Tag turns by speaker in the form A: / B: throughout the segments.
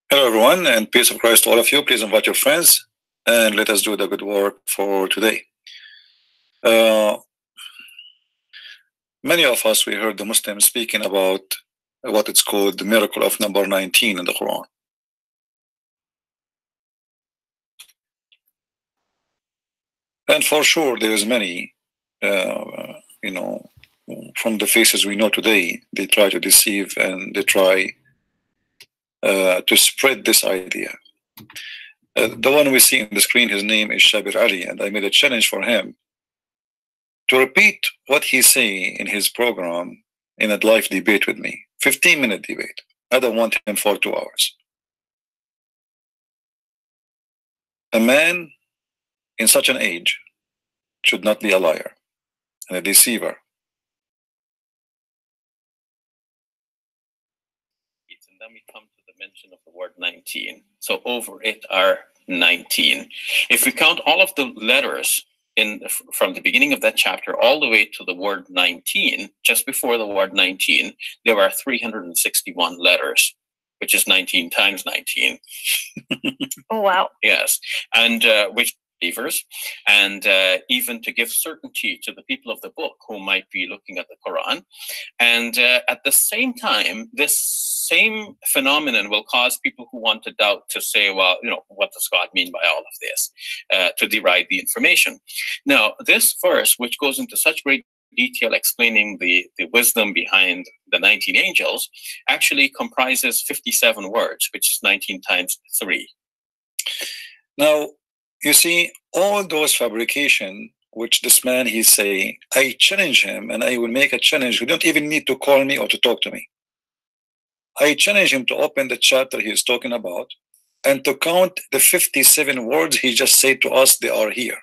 A: Hello, everyone, and peace of Christ to all of you. Please invite your friends and let us do the good work for today. Many of us, we heard the Muslims speaking about what it's called the miracle of number 19 in the Quran. And for sure, there is many, from the faces we know today, they try to deceive and they try to spread this idea. The one we see on the screen, his name is Shabir Ali, and I made a challenge for him to repeat what he say in his program in a live debate with me, 15-minute debate. I don't want him for 2 hours. A man in such an age should not be a liar and a deceiver.
B: And then we come to the mention of the word 19. So over it are 19. If we count all of the letters from the beginning of that chapter all the way to the word 19, just before the word 19, there are 361 letters, which is 19 times 19.
C: Oh, wow.
B: Yes. And which believers, and even to give certainty to the people of the book who might be looking at the Quran. And at the same time, this same phenomenon will cause people who want to doubt to say, well, what does God mean by all of this, to deride the information. Now, this verse, which goes into such great detail explaining the wisdom behind the 19 angels, actually comprises 57 words, which is 19 times 3.
A: Now, you see, all those fabrication, which this man, he's saying, I challenge him and I will make a challenge. You don't even need to call me or to talk to me. I challenge him to open the chapter he is talking about and to count the 57 words he just said to us, they are here.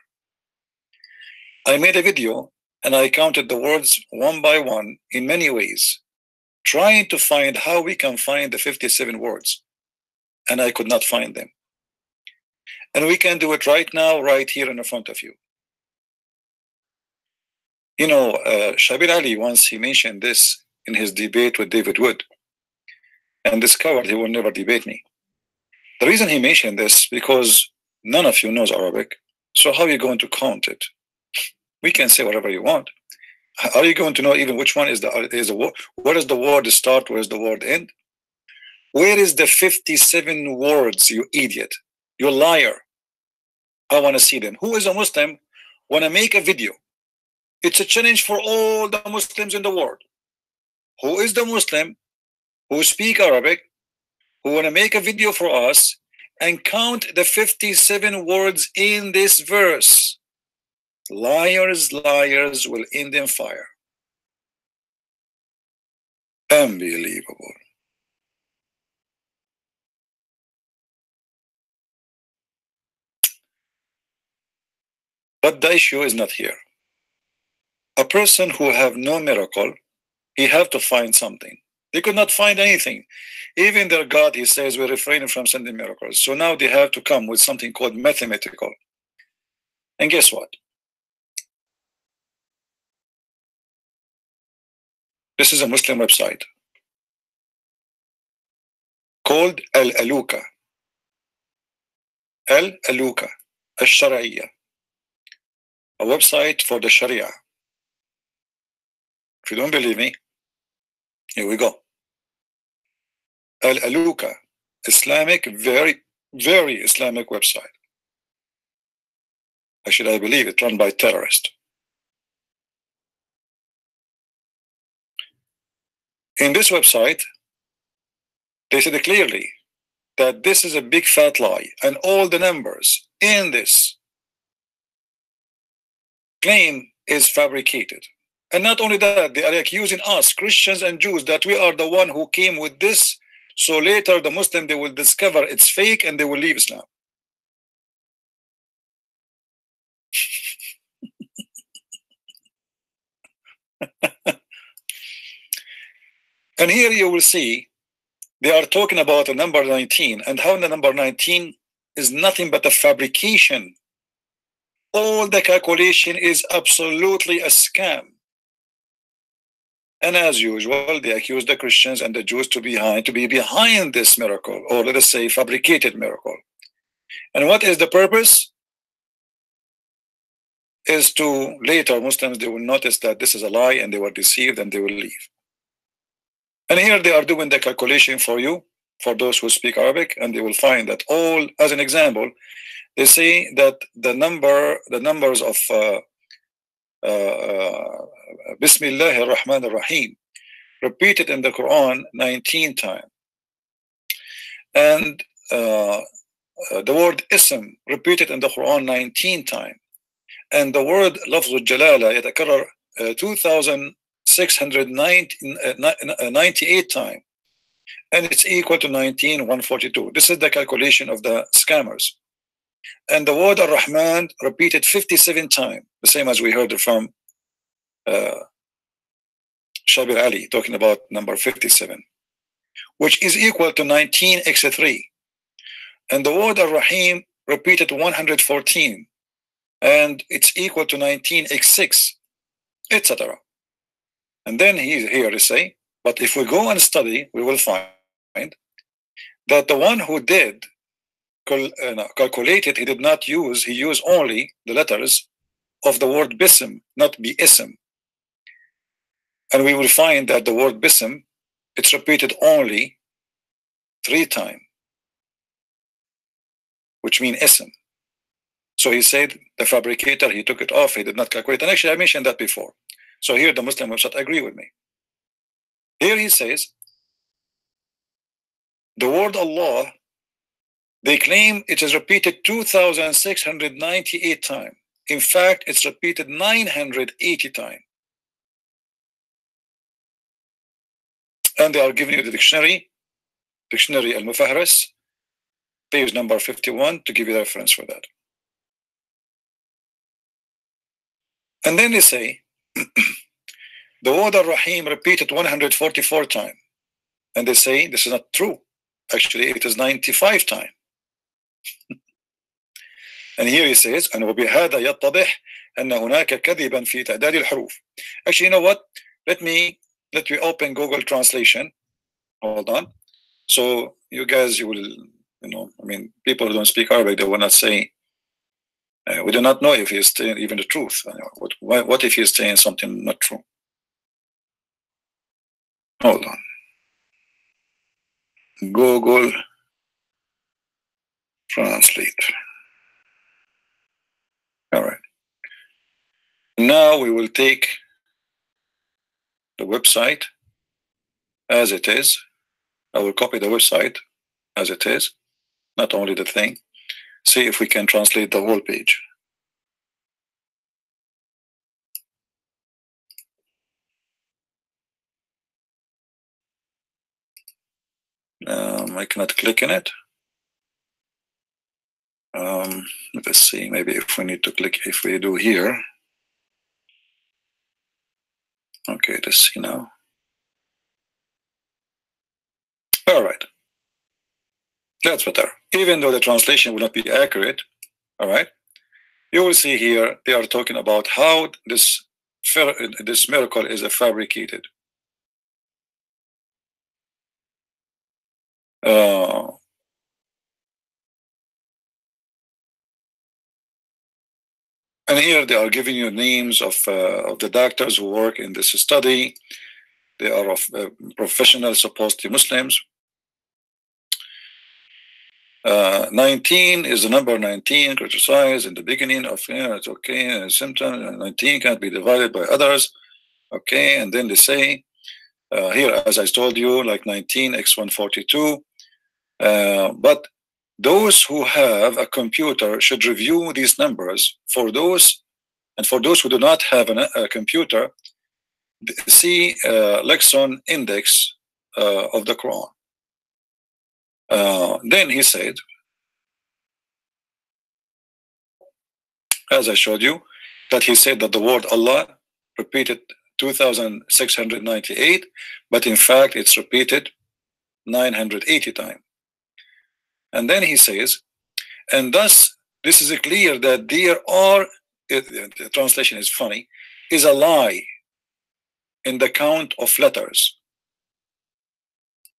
A: I made a video and I counted the words one by one in many ways, trying to find how we can find the 57 words. And I could not find them. And we can do it right now, right here in front of you. Shabir Ali, once he mentioned this in his debate with David Wood, and discovered he will never debate me. The reason he mentioned this, because none of you knows Arabic, so how are you going to count it? We can say whatever you want. Are you going to know even which one is the word? Where does the word start? Where does the word end? Where is the 57 words, you idiot? You liar. I want to see them. Who is a Muslim want to make a video? It's a challenge for all the Muslims in the world. Who is the Muslim who speak Arabic, who want to make a video for us and count the 57 words in this verse? Liars, liars will end in fire. Unbelievable. But the issue is not here. A person who have no miracle, he have to find something. They could not find anything. Even their God, he says, we're refraining from sending miracles. So now they have to come with something called mathematical. And guess what? This is a Muslim website called Al-Aluka. Al-Aluka, Al-Shara'iyya. A website for the Sharia. If you don't believe me, here we go. Al-Aluka, Islamic, very, very Islamic website. Actually, I believe it run by terrorists. In this website, they said clearly that this is a big fat lie, and all the numbers in this claim is fabricated. And not only that, they are accusing us, Christians and Jews, that we are the one who came with this. So later the Muslim, they will discover it's fake and they will leave Islam. And here you will see they are talking about the number 19 and how the number 19 is nothing but a fabrication. All the calculation is absolutely a scam. And as usual, they accuse the Christians and the Jews to be behind this miracle, or let us say fabricated miracle. And what is the purpose? Is to later Muslims, they will notice that this is a lie and they were deceived and they will leave. And here they are doing the calculation for you, for those who speak Arabic, and they will find that all, as an example, they say that the numbers of Bismillah ar-Rahman ar-Rahim repeated in the Quran 19 times, and the word Ism repeated in the Quran 19 times, and the word Lafz al-Jalala يتكرر 2698 times, and it's equal to 19,142. This is the calculation of the scammers. And the word Ar-Rahman repeated 57 times, the same as we heard from Shabir Ali talking about number 57, which is equal to 19x3. And the word Ar-Rahim repeated 114, and it's equal to 19x6, etc. And then here to say, but if we go and study, we will find that the one who did calculated, he did not use, he used only the letters of the word Bism, not Bi-Ism. And we will find that the word Bism, it's repeated only 3 times, which means Ism. So he said the fabricator, he took it off, he did not calculate. And actually I mentioned that before. So here the Muslim website agree with me. Here he says the word Allah, they claim it is repeated 2,698 times. In fact, it's repeated 980 times. And they are giving you the dictionary Al-Mufahras, page number 51, to give you the reference for that. And then they say the word Ar-Rahim repeated 144 times. And they say this is not true. Actually, it is 95 times. And here he says, and وبهذا يتضح أن هناك كذبا في تعداد الحروف. Actually, you know what? Let me open Google Translation. Hold on. So you guys, you will, I mean, people who don't speak Arabic, they will not say, we do not know if he is saying even the truth. What if he is saying something not true? Hold on. Google Translate. All right. Now we will take the website as it is. I will copy the website as it is, not only the thing. See if we can translate the whole page. I cannot click in it. Let's see, maybe if we need to click, if we do here. Okay, let's see now. All right. That's better. Even though the translation will not be accurate, all right, you will see here they are talking about how this miracle is fabricated. And here they are giving you names of the doctors who work in this study. They are of professional, supposedly Muslims. 19 is the number 19, criticized in the beginning of, it's okay, symptom, 19 can't be divided by others. Okay, and then they say, here, as I told you, like 19, x142. But those who have a computer should review these numbers. For those, and for those who do not have a computer, see Lexon Index of the Quran. Then he said, as I showed you, that he said that the word Allah repeated 2,698, but in fact it's repeated 980 times. And then he says, and thus this is clear that there are, the translation is funny, is a lie in the count of letters.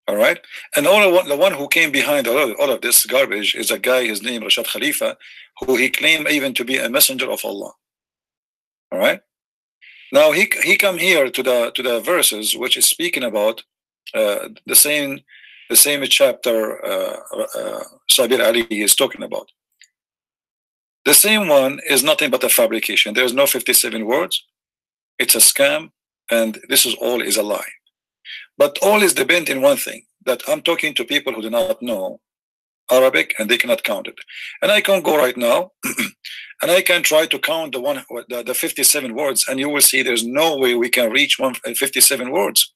A: All right, and the one who came behind all of this garbage is a guy, his name Rashad Khalifa, who he claimed even to be a messenger of Allah. All right, now he come here to the verses which is speaking about the same chapter Sabir Ali is talking about. The same one is nothing but a fabrication. There's no 57 words. It's a scam, and this is all is a lie. But all is dependent in one thing, that I'm talking to people who do not know Arabic and they cannot count it. And I can go right now and I can try to count the 57 words, and you will see there's no way we can reach 57 words.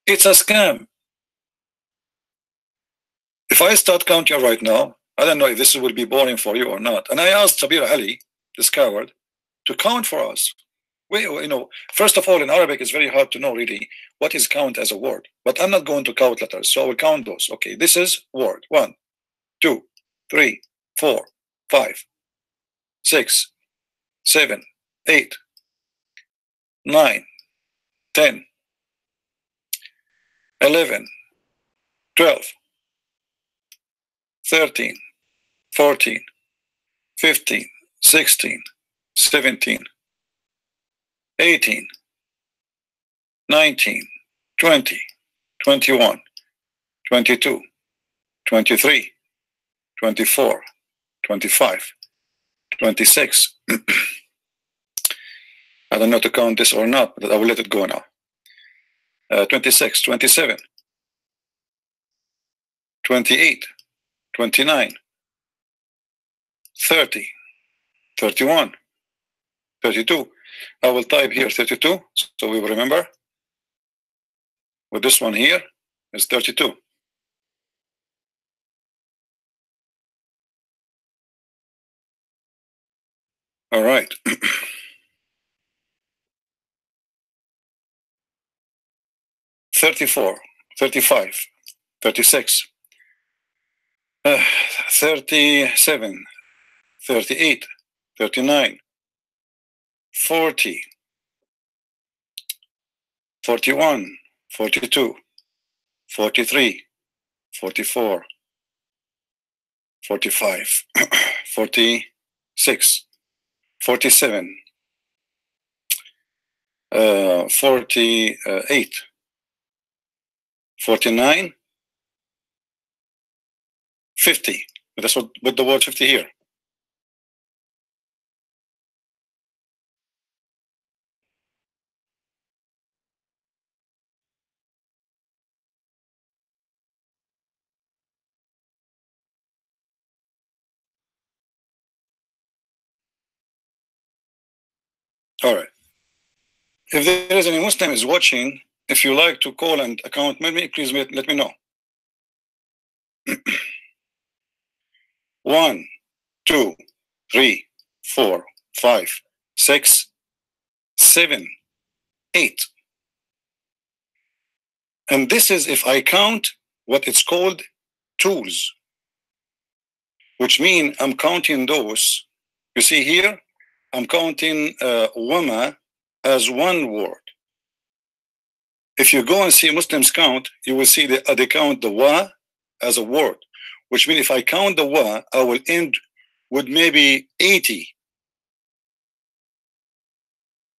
A: It's a scam. If I start counting right now, I don't know if this will be boring for you or not. And I asked Sabir Ali, this coward, to count for us. First of all, in Arabic, it's very hard to know really what is count as a word. But I'm not going to count letters, so I will count those. Okay, this is word. 1, 2, 3, 4, 5, 6, 7, 8, 9, 10, 11, 12, 13, 14, 15, 16, 17, 18, 19, 20, 21, 22, 23, 24, 25, 26. I don't know to count this or not, but I will let it go now. 26, 27, 28, 29, 30, 31, 32. I will type here 32, so we will remember. With this one here is 32. All right. 34, 35, 36, 37, 38, 39, 40, 41, 42, 43, 44, 45, 46, 47, 48, 49, 50. That's what with the word 50 here. All right. If there is any Muslim is watching, if you like to call and account me, please let me know. 1, 2, 3, 4, 5, 6, 7, 8. And this is if I count what it's called tools, which mean I'm counting those. You see here, I'm counting wama as one word. If you go and see Muslims count, you will see they count the wa as a word, which means if I count the wa, I will end with maybe 80.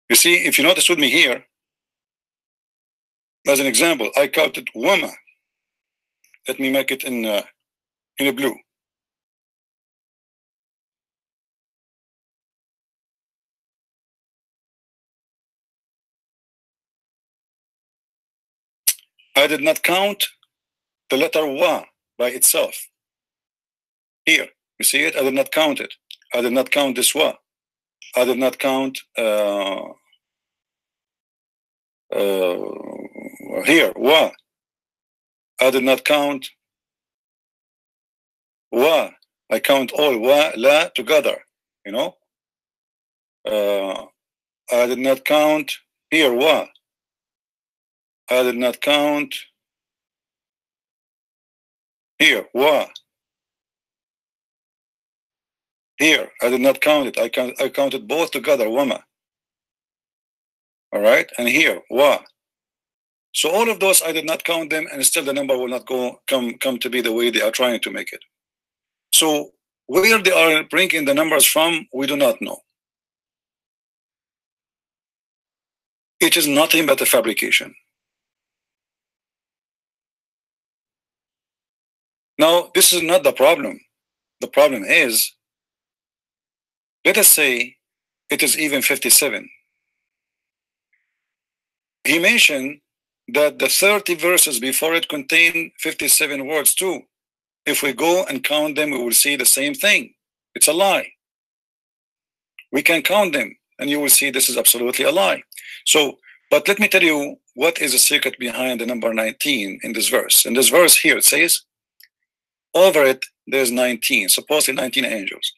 A: You see, if you notice with me here, as an example, I counted wama. Let me make it in a blue. I did not count the letter wa by itself. Here, you see it? I did not count it. I did not count this wa. I did not count here, wa. I did not count wa. I count all wa, la together, you know. I did not count here wa. I did not count Here, wa. Here, I did not count it. I counted both together, wama. All right, and here, wa. So all of those I did not count them, and still the number will not come to be the way they are trying to make it. So where they are bringing the numbers from, we do not know. It is nothing but a fabrication. Now, this is not the problem. The problem is, let us say it is even 57. He mentioned that the 30 verses before it contain 57 words too. If we go and count them, we will see the same thing. It's a lie. We can count them, and you will see this is absolutely a lie. So, but let me tell you what is the secret behind the number 19 in this verse. In this verse here, it says, over it, there's 19, supposedly 19 angels.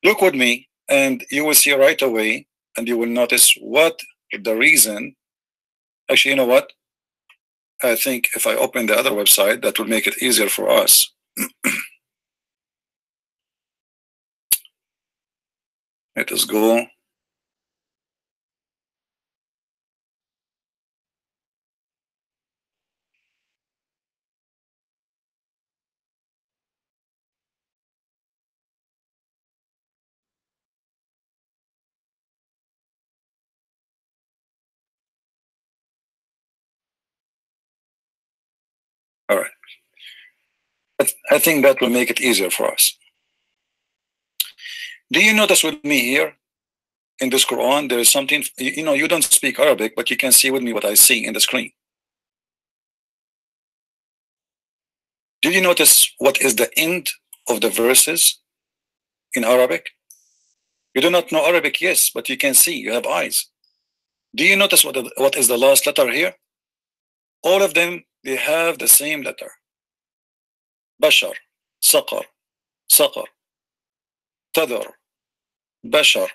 A: Look with me, and you will see right away, and you will notice what the reason. Actually, you know what? I think if I open the other website, that will make it easier for us. Let us go. All right. I think that will make it easier for us. Do you notice with me here in this Quran, there is something, you know, you don't speak Arabic, but you can see with me what I see in the screen. Do you notice what is the end of the verses in Arabic? You do not know Arabic, yes, but you can see, you have eyes. Do you notice what is the last letter here? All of them, they have the same letter. Bashar, Saqar, Saqar, Tadar, Bashar,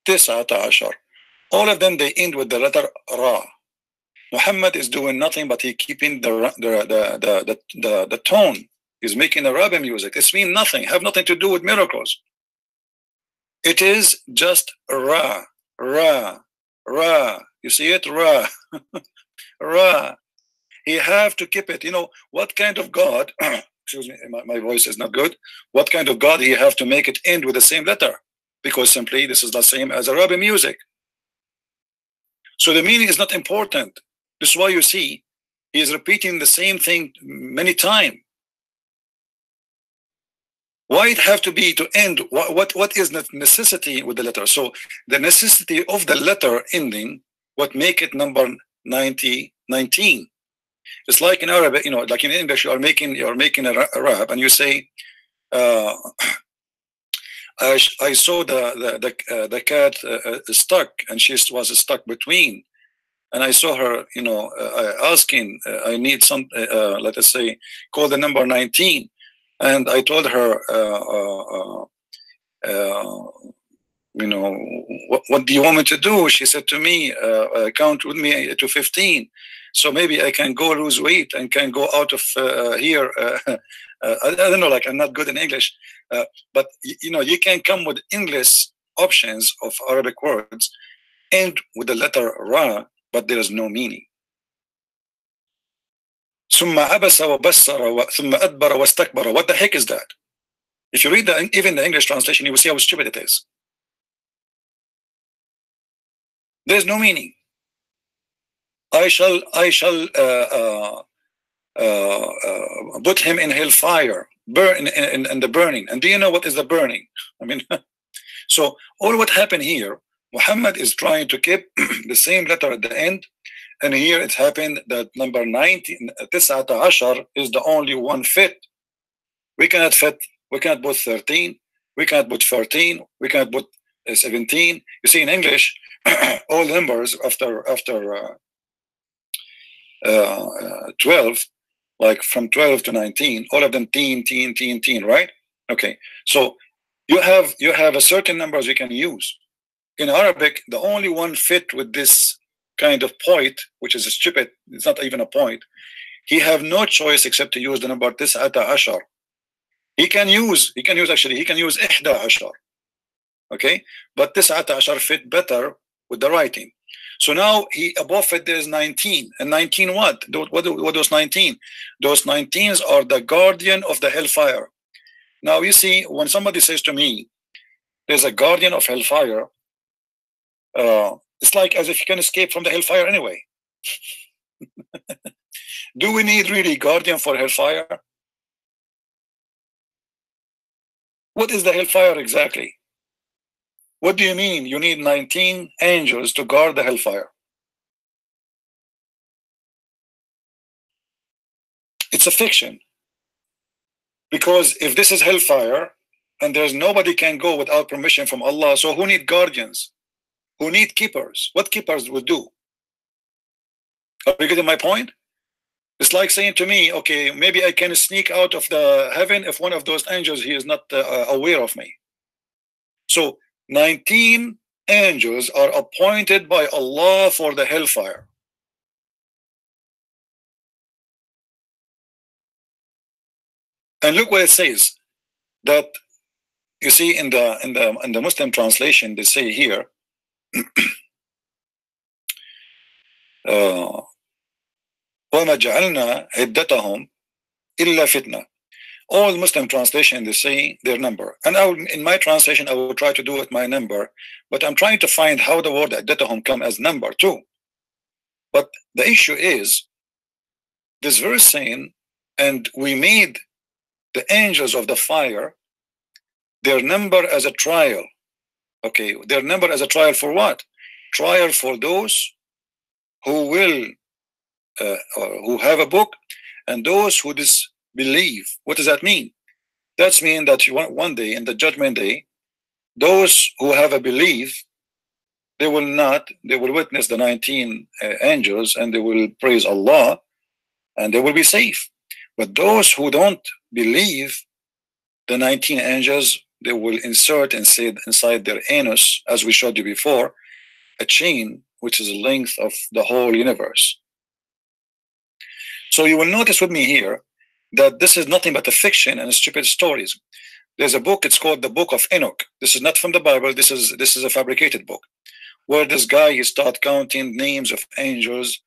A: Tis'ata Ashar. All of them, they end with the letter Ra. Muhammad is doing nothing but he keeping the tone. He's making Arabic music. It's mean nothing, have nothing to do with miracles. It is just Ra, Ra, Ra. You see it? Ra, Ra. He have to keep it. You know, what kind of God, excuse me, my voice is not good. What kind of God he have to make it end with the same letter? Because simply this is the same as Arabic music. So the meaning is not important. This is why you see he is repeating the same thing many times. Why it have to be to end? What is the necessity with the letter? So the necessity of the letter ending, what make it number 19. It's like in Arabic, you know, like in English, you're making a rap, and you say, I saw the cat stuck, and she was stuck between, and I saw her, you know, asking, I need some, let us say, call the number 19, and I told her, you know, what do you want me to do? She said to me, count with me to 15. So maybe I can go lose weight and can go out of here. I don't know, like I'm not good in English, but you know, you can come with English options of Arabic words and with the letter Ra, but there is no meaning. ثم عبس وبصر ثم أدبر واستكبر. What the heck is that? If you read even the English translation, you will see how stupid it is. There's no meaning. I shall put him in hellfire, burn in the burning. And do you know what is the burning? I mean, so all what happened here, Muhammad is trying to keep the same letter at the end, and here it happened that number 19, Tis'ata Ashar, is the only one fit. We cannot fit. We cannot put 13. We cannot put 14. We cannot put 17. You see, in English, all numbers after 12, like from 12 to 19, all of them teen, right? Okay, so you have a certain numbers you can use. In Arabic, the only one fit with this kind of point, which is a stupid, it's not even a point, he have no choice except to use the number Tis'ata Ashar. He can use Ihda Ashar. Okay, but Tis'ata Ashar fit better with the writing. So now he above it there's 19, and 19 what? What those 19? Those 19s are the guardian of the hellfire. Now you see, when somebody says to me, there's a guardian of hellfire, it's like as if you can escape from the hellfire anyway. Do we need really guardian for hellfire? What is the hellfire exactly? What do you mean you need 19 angels to guard the hellfire? It's a fiction. Because if this is hellfire and there's nobody can go without permission from Allah, so who need guardians? Who need keepers? What keepers would do? Are you getting my point? It's like saying to me, okay, maybe I can sneak out of the heaven if one of those angels he is not aware of me. So 19 angels are appointed by Allah for the hellfire. And look what it says, that you see in the Muslim translation, they say here وَمَا جَعَلْنَا عِدَّتَهُمْ إِلَّا فِتْنَةً. All Muslim translation, they say their number. And in my translation, I will try to do it my number, but I'm trying to find how the word عِدَّتَهُمْ come as number too. But the issue is, this verse saying, and we made the angels of the fire their number as a trial. Okay, their number as a trial for what? Trial for those who will who have a book and those who disbelieve. What does that mean? That means that one day in the judgment day, those who have a belief, they will witness the 19 angels and they will praise Allah and they will be safe. But those who don't believe the 19 angels, they will insert inside their anus, as we showed you before, a chain which is the length of the whole universe. So you will notice with me here that this is nothing but a fiction and stupid stories. There's a book, it's called the Book of Enoch. This is not from the Bible, this is a fabricated book, where this guy, he start counting names of angels,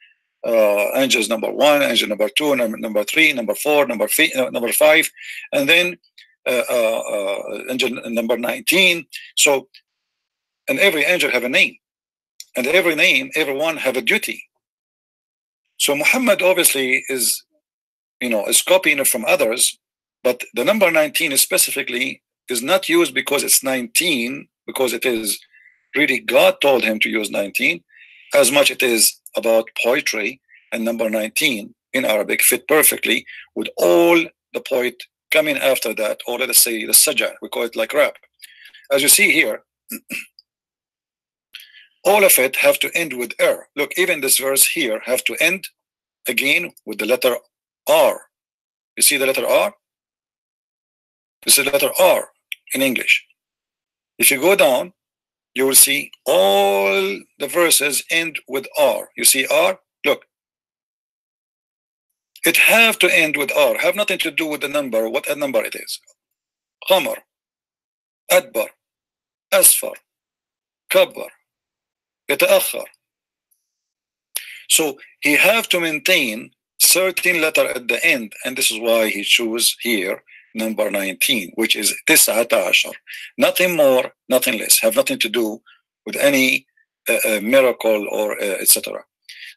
A: angels number 1, angel number 2, number 3, number 4, number 5, and then angel number 19. So, and every angel have a name, and everyone have a duty. So Muhammad obviously is copying it from others, but the number 19 specifically is not used because it's 19, because it is really God told him to use 19, as much it is about poetry, and number 19 in Arabic fit perfectly with all the poet coming after that, or let us say the sajah, we call it like rap. As you see here, all of it have to end with R. Look, even this verse here have to end again with the letter R. You see the letter R? This is the letter R in English. If you go down, you will see all the verses end with R. You see R? Look. It have to end with R. Have nothing to do with the number, what a number it is. Qamar, Adbar, Asfar, Kabbar, Yata'akhar. So he have to maintain certain letter at the end, and this is why he chose here number 19, which is Tis'ata Ashar. Nothing more, nothing less. Have nothing to do with any miracle or etc.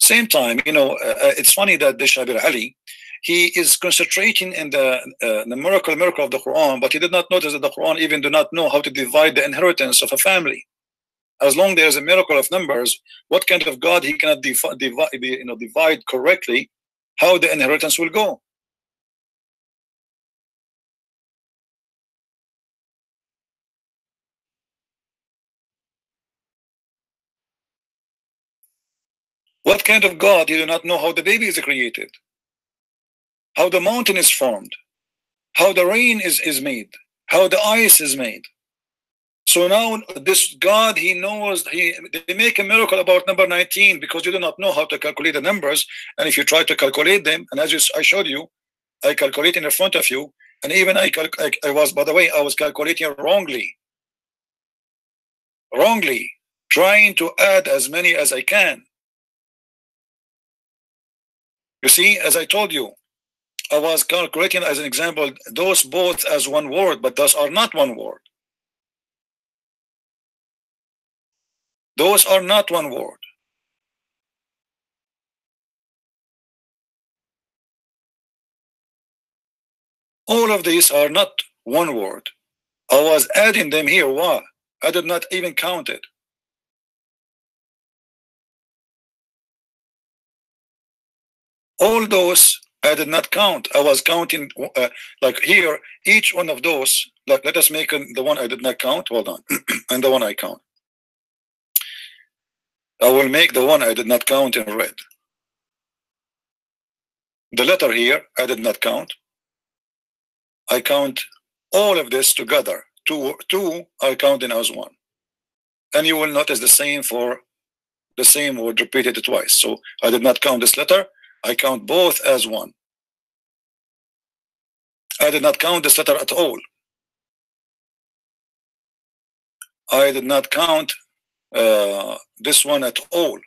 A: Same time, it's funny that the Shabir Ali, he is concentrating in the miracle of the Quran, but he did not notice that the Quran even do not know how to divide the inheritance of a family. As long there is a miracle of numbers, what kind of God he cannot divide correctly how the inheritance will go? What kind of God you do not know how the baby is created, how the mountain is formed, how the rain is made, how the ice is made? So now this God, he knows, they make a miracle about number 19 because you do not know how to calculate the numbers. And if you try to calculate them, and as I showed you, I calculate in front of you, and even I was, by the way, I was calculating wrongly, trying to add as many as I can. You see, as I told you, I was calculating as an example those both as one word, but those are not one word. Those are not one word. All of these are not one word. I was adding them here. Why? I did not even count it. All those I did not count. I was counting like here, each one of those, like let us make the one I did not count. Hold on. And the one I count. I will make the one I did not count in red. The letter here, I did not count. I count all of this together. Two I count in as one. And you will notice the same for the same word repeated twice. So I did not count this letter. I count both as one. I did not count this letter at all. I did not count this one at all.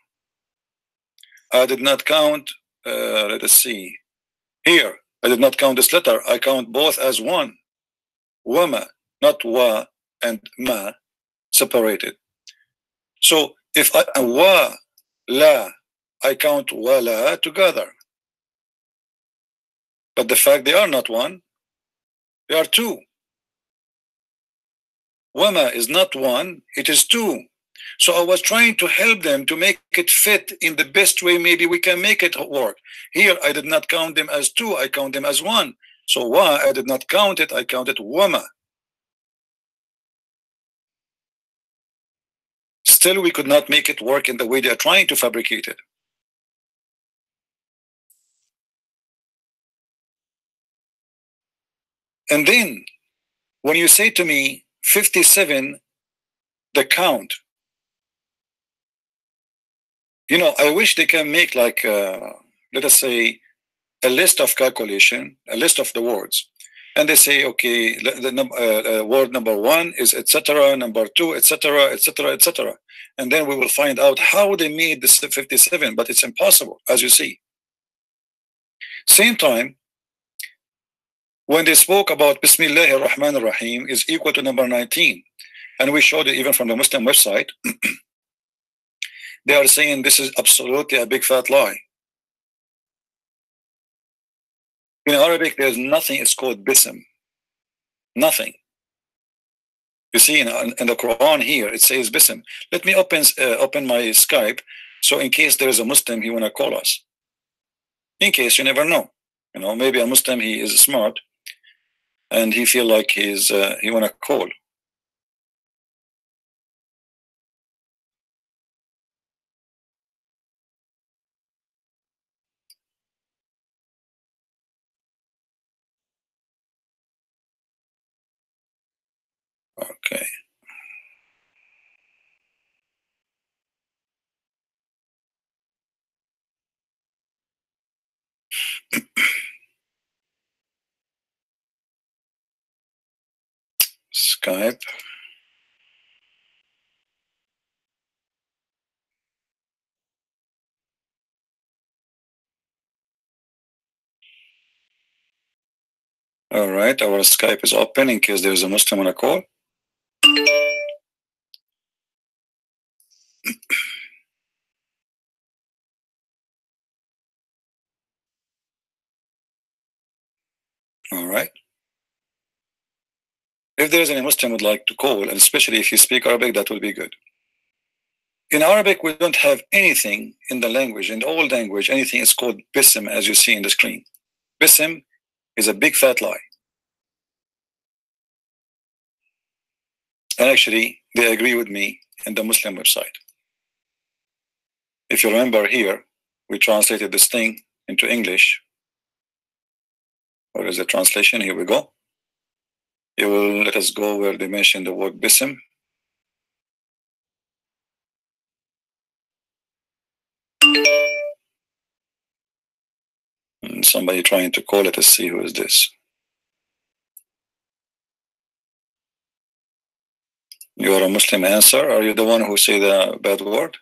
A: I did not count, let us see, here. I did not count this letter. I count both as one. Wama, not wa and ma, separated. So if wa, la, I count wala together. But the fact they are not one, they are two. Wama is not one, it is two. So I was trying to help them to make it fit in the best way maybe we can make it work. Here I did not count them as two, I count them as one. So wa, I did not count it, I counted wama. Still we could not make it work in the way they are trying to fabricate it. And then when you say to me 57, the count, you know, I wish they can make like let us say a list of calculation, a list of the words, and they say, okay, the word number one is etc., number two, etc., etc., etc., and then we will find out how they made this 57. But it's impossible, as you see. Same time, when they spoke about Bismillahir Rahmanir Rahim is equal to number 19, and we showed it even from the Muslim website. They are saying this is absolutely a big fat lie. In Arabic, there's nothing, it's called Bism. Nothing. You see, in the Quran here, it says Bism. Let me open my Skype, so in case there is a Muslim, he want to call us. In case, you never know. You know, maybe a Muslim, he is smart, and he feel like he want to call. Okay. Skype. All right, our Skype is open in case there is a Muslim on a call. All right. If there is any Muslim would like to call, and especially if you speak Arabic, that will be good. In Arabic, we don't have anything in the language, in the old language, anything is called Bism, as you see in the screen. Bism is a big fat lie. And actually, they agree with me in the Muslim website. If you remember here, we translated this thing into English. Where is the translation? Here we go. You will let us go where they mention the word Bism. Somebody trying to call it to see who is this. You are a Muslim, answer. Are you the one who say the bad word?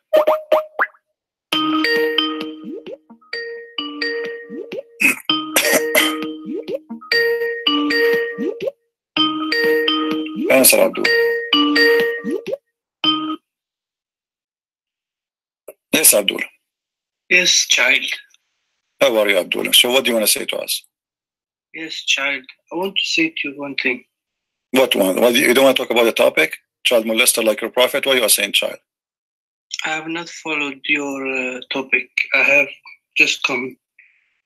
A: Answer, Abdul. Yes, Abdul.
D: Yes, child.
A: How are you, Abdul? So what do you want to say to us?
D: Yes, child. I want to say to you one thing.
A: What one? Well, you don't want to talk about the topic? Child molester like your prophet? What you are saying, child?
D: I have not followed your topic. I have just come.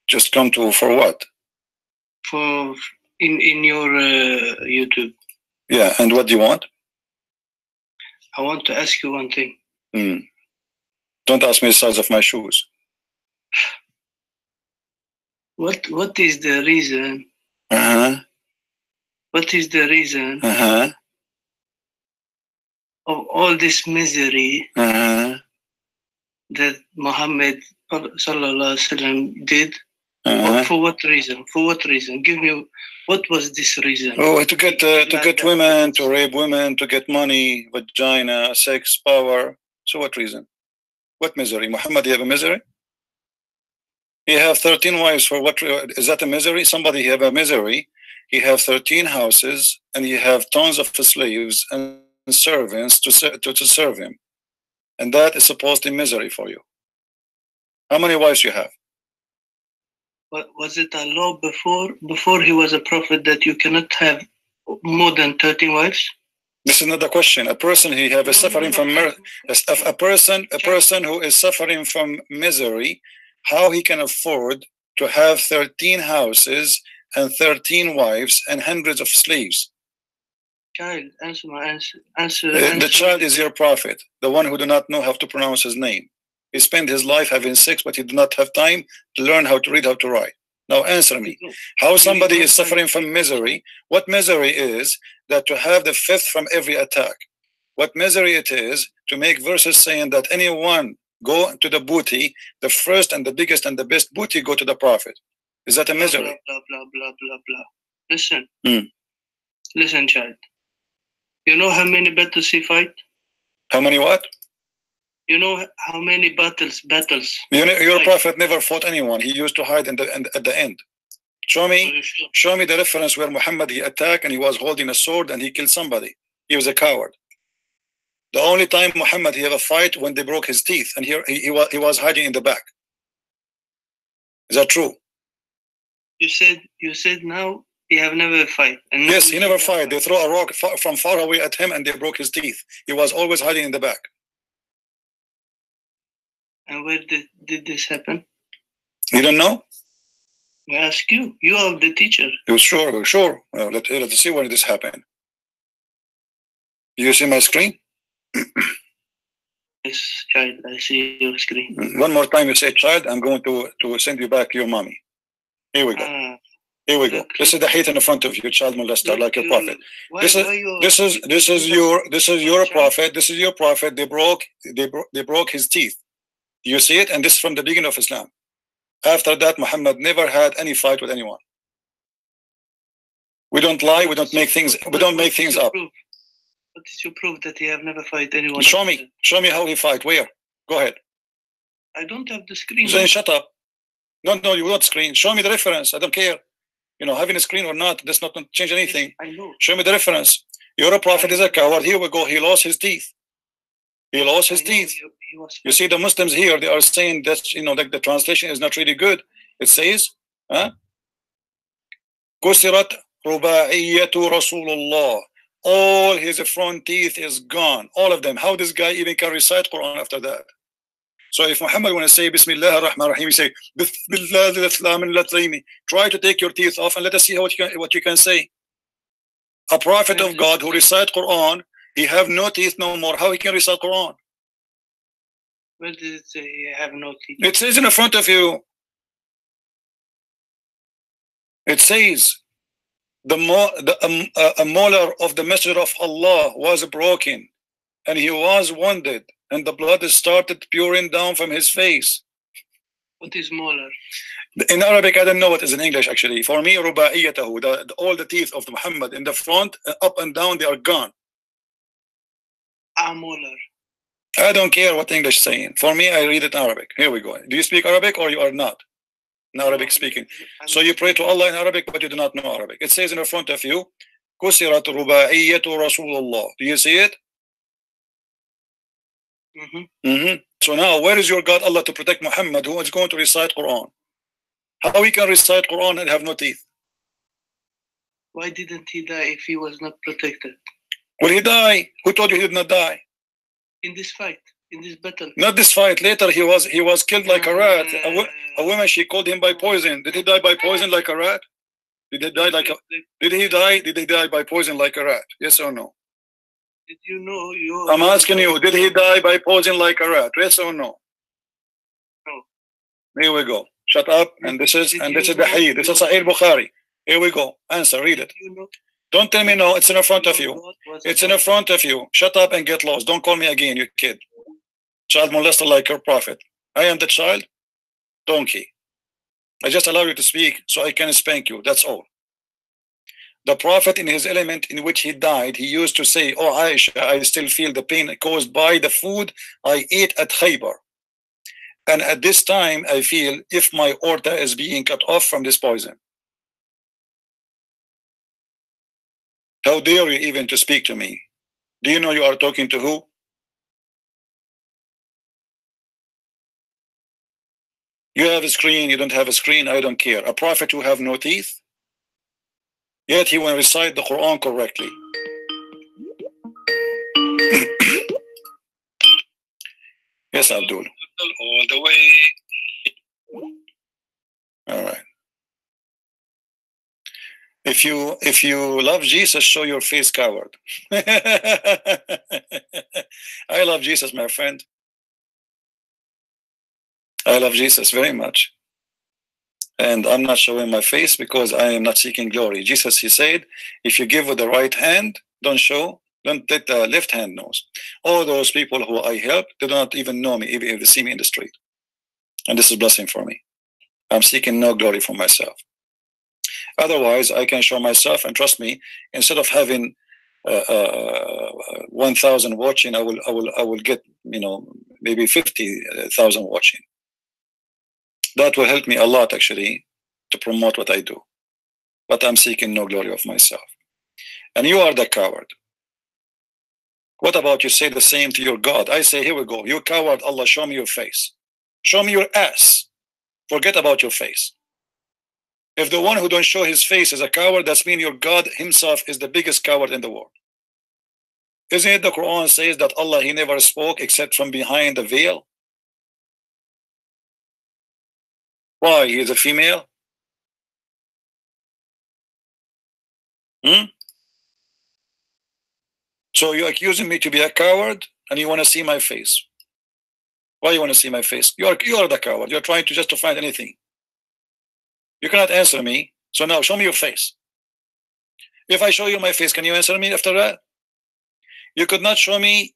A: Just come to for what?
D: For in your YouTube.
A: Yeah, and what do you want?
D: I want to ask you one thing.
A: Don't ask me the size of my shoes.
D: What is the reason? What is the reason of all this misery that Muhammad sallallahu alaihi wasallam did? For what reason? For what reason? Give me what was this reason?
A: Oh, to get women, to rape women, to get money, vagina, sex, power. So what reason? What misery? Muhammad, you have a misery? He have 13 wives. For what? Is that a misery? Somebody have a misery. He have 13 houses and he have tons of slaves and servants to serve him, and that is supposed to be misery for you. How many wives you have?
D: Was it a law before he was a prophet that you cannot have more than 13 wives?
A: This is not the question. A person he have a suffering from a person who is suffering from misery, how he can afford to have 13 houses and 13 wives and hundreds of slaves?
D: Child, answer my answer.
A: The child is your prophet, the one who do not know how to pronounce his name. He spent his life having sex, but he did not have time to learn how to read, how to write. Now answer me. How somebody is suffering from misery? What misery is that to have the fifth from every attack? What misery it is to make verses saying that anyone go to the booty, the first and the biggest and the best booty go to the prophet? Is that a misery?
D: Blah, blah, blah, blah, blah. Listen. Listen, child. You know how many battles he fight?
A: How many what?
D: You know how many battles?
A: You know, your prophet never fought anyone. He used to hide at the end. Show me the reference where Muhammad he attacked and he was holding a sword and he killed somebody. He was a coward. The only time Muhammad he had a fight when they broke his teeth, and here he was hiding in the back. Is that true?
D: You said now he have never fight. And
A: yes, he never fight. They throw a rock from far away at him and they broke his teeth. He was always hiding in the back.
D: And where did this happen?
A: You don't know?
D: I ask you. You are the teacher.
A: Sure. Let's see where this happened. You see my screen?
D: Yes, child. I see your screen.
A: One more time you say child, I'm going to send you back your mommy. Here we go. Here we go. This is the hate in the front of you, child molester, like your prophet. This is your prophet. This is your prophet. They broke his teeth. You see it, and this is from the beginning of Islam. After that, Muhammad never had any fight with anyone. We don't lie. We don't make things. We don't make things up.
D: What is your proof that he have never fight anyone?
A: Show me how he fight. Where? Go ahead.
D: I don't have the screen.
A: Then shut up. No, you got screen. Show me the reference. I don't care. You know, having a screen or not, that's not going to change anything.
D: I know.
A: Show me the reference. Your prophet is a coward. Here we go. He lost his teeth. He lost his teeth. You see, the Muslims here, they are saying that, you know, like the translation is not really good. It says, كسرت رباعية رسول الله. All his front teeth is gone. All of them. How this guy even can recite Quran after that? So if Muhammad want to say Bismillah ar-Rahman ar-Rahim, he say Bismillah, try to take your teeth off and let us see what you can say. A prophet of God who recite Quran, he have no teeth no more. How he can recite Quran?
D: Where did it say he have no teeth?
A: It says in the front of you. It says a molar of the Messenger of Allah was broken, and he was wounded, and the blood started pouring down from his face.
D: What is molar?
A: In Arabic, I don't know what is in English actually. For me, رباعيته, all the teeth of Muhammad in the front, up and down, they are gone.
D: Amolar.
A: I don't care what English is saying. For me, I read it in Arabic. Here we go. Do you speak Arabic or you are not? In Arabic speaking. So you pray to Allah in Arabic, but you do not know Arabic. It says in front of you, كسرت رباعية رسول الله. Do you see it? So now, where is your God Allah to protect Muhammad, who is going to recite Quran? How he can recite Quran and have no teeth?
D: Why didn't he die if he was not protected?
A: Will he die? Who told you he did not die?
D: In this fight, in this battle.
A: Not this fight. Later he was killed like a rat. A woman, she called him by poison. Did he die by poison like a rat? Did he die like a? Did he die? Did he die by poison like a rat? Yes or no?
D: Did you know?
A: I'm asking you. Did he die by poison like a rat? Yes or no?
D: No.
A: Here we go. Shut up. And this is the Hadith. This is Sahih Bukhari. Here we go. Answer. Read it. Don't tell me no. It's in front of you. It's in front of you. Shut up and get lost. Don't call me again, you kid. Child molester like your prophet. I am the child. Donkey. I just allow you to speak so I can spank you. That's all. The prophet, in his element in which he died, he used to say, "Oh Aisha, I still feel the pain caused by the food I ate at Khaybar. And at this time, I feel if my aorta is being cut off from this poison." How dare you even to speak to me? Do you know you are talking to who? You have a screen, you don't have a screen, I don't care. A prophet who have no teeth, yet he will recite the Quran correctly. Yes, Abdul.
E: All the way.
A: All right. If you love Jesus, show your face, coward. I love Jesus, my friend. I love Jesus very much. And I'm not showing my face because I am not seeking glory. Jesus, he said, if you give with the right hand, don't let the left hand knows. All those people who I help, they do not even know me, even if they see me in the street. And this is a blessing for me. I'm seeking no glory for myself. Otherwise, I can show myself, and trust me, instead of having 1,000 watching, I will get, maybe 50,000 watching. That will help me a lot, actually, to promote what I do. But I'm seeking no glory of myself. And you are the coward. What about you say the same to your God? I say, here we go. You coward, Allah, show me your face. Show me your ass. Forget about your face. If the one who don't show his face is a coward, that means your God himself is the biggest coward in the world. Isn't it the Quran says that Allah, he never spoke except from behind the veil? Why? He is a female? So you're accusing me to be a coward and you want to see my face. Why you want to see my face? You are the coward. You're trying to justify anything. You cannot answer me. So now show me your face. If I show you my face, can you answer me after that? You could not show me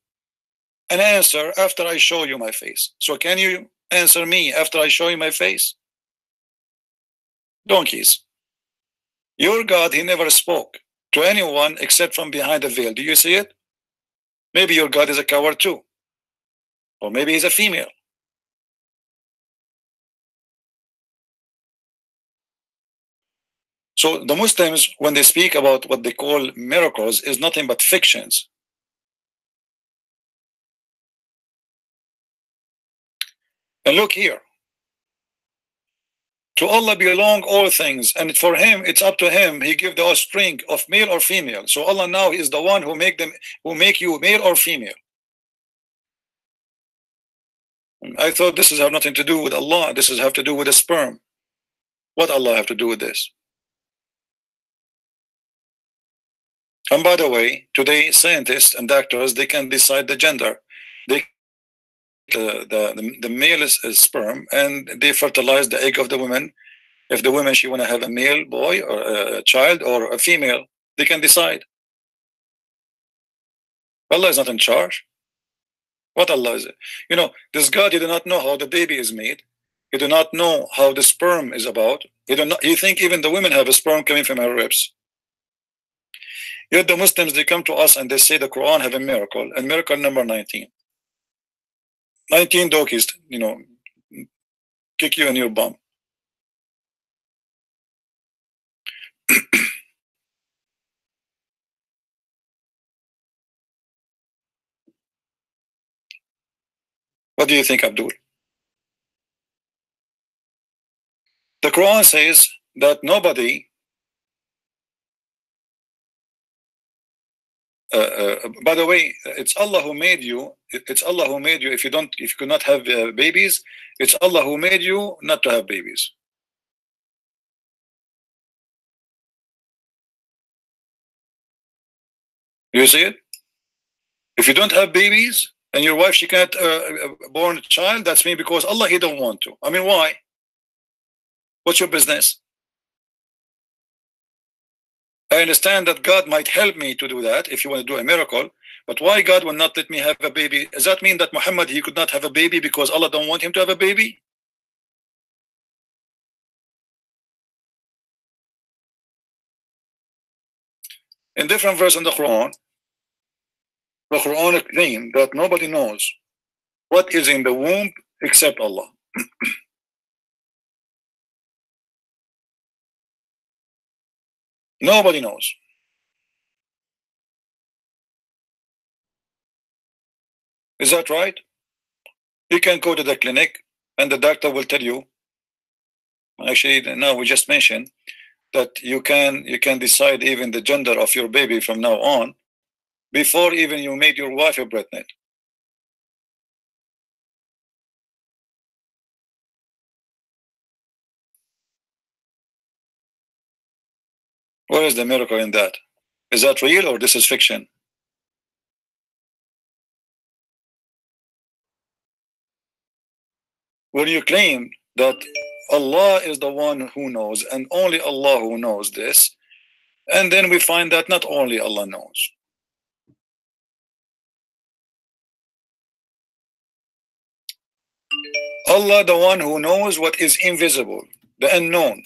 A: an answer after I show you my face. So can you answer me after I show you my face? Donkeys. Your God, he never spoke to anyone except from behind the veil. Do you see it? Maybe your God is a coward too. Or maybe he's a female. So the Muslims, when they speak about what they call miracles, is nothing but fictions. And look here. To Allah belong all things, and for him, it's up to him. He give the offspring of male or female. So Allah now is the one who make you male or female. I thought this has nothing to do with Allah. This has have to do with the sperm. What Allah have to do with this? And by the way, today scientists and doctors, they can decide the gender. The male is sperm, and they fertilize the egg of the woman. If the woman, she want to have a male boy or a child or a female, they can decide. Allah is not in charge. What Allah is it? This God, he did not know how the baby is made. He do not know how the sperm is about. He think even the women have a sperm coming from her ribs. Yet the Muslims, they come to us and they say the Quran have a miracle, and miracle number 19. 19 donkeys, you know, kick you in your bum. What do you think, Abdul? The Quran says that nobody, by the way, it's Allah who made you. It's Allah who made you. If you could not have babies, it's Allah who made you not to have babies. You see it? If you don't have babies and your wife, she can't born a child, that's me because Allah, He don't want to. I mean, why? What's your business? I understand that God might help me to do that if you want to do a miracle, but why God will not let me have a baby? Does that mean that Muhammad, he could not have a baby because Allah don't want him to have a baby? In different verse in the Quran claims that nobody knows what is in the womb except Allah. Nobody knows. Is that right? You can go to the clinic and the doctor will tell you. Actually, now we just mentioned that you can decide even the gender of your baby from now on before even you made your wife pregnant. Where is the miracle in that? Is that real or this is fiction? When you claim that Allah is the one who knows and only Allah who knows this, and then we find that not only Allah knows. Allah, the one who knows what is invisible, the unknown.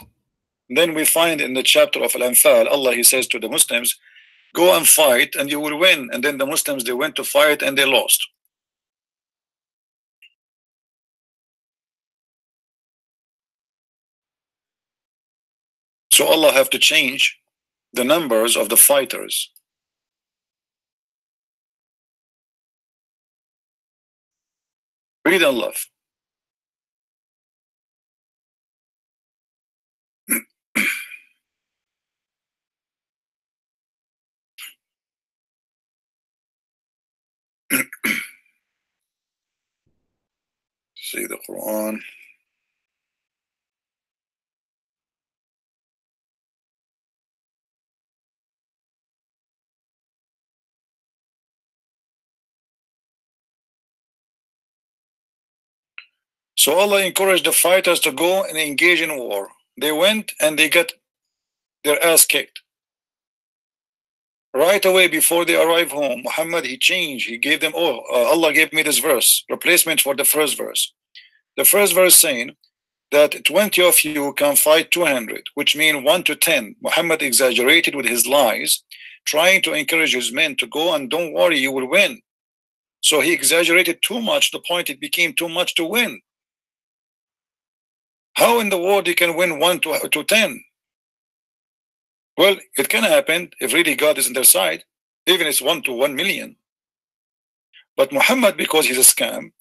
A: Then we find in the chapter of Al-Anfal, Allah, He says to the Muslims, go and fight and you will win. And then the Muslims, they went to fight and they lost. So Allah have to change the numbers of the fighters. Read Allah. See the Quran. So Allah encouraged the fighters to go and engage in war. They went and they got their ass kicked. Right away before they arrive home, Muhammad, he changed. He gave them, Allah gave me this verse, replacement for the first verse. The first verse saying that 20 of you can fight 200, which means 1 to 10. Muhammad exaggerated with his lies, trying to encourage his men to go and don't worry, you will win. So he exaggerated too much, the point it became too much to win. How in the world he can win 1 to 10? Well, it can happen if really God is on their side, even if it's 1 to 1 million. But Muhammad, because he's a scam,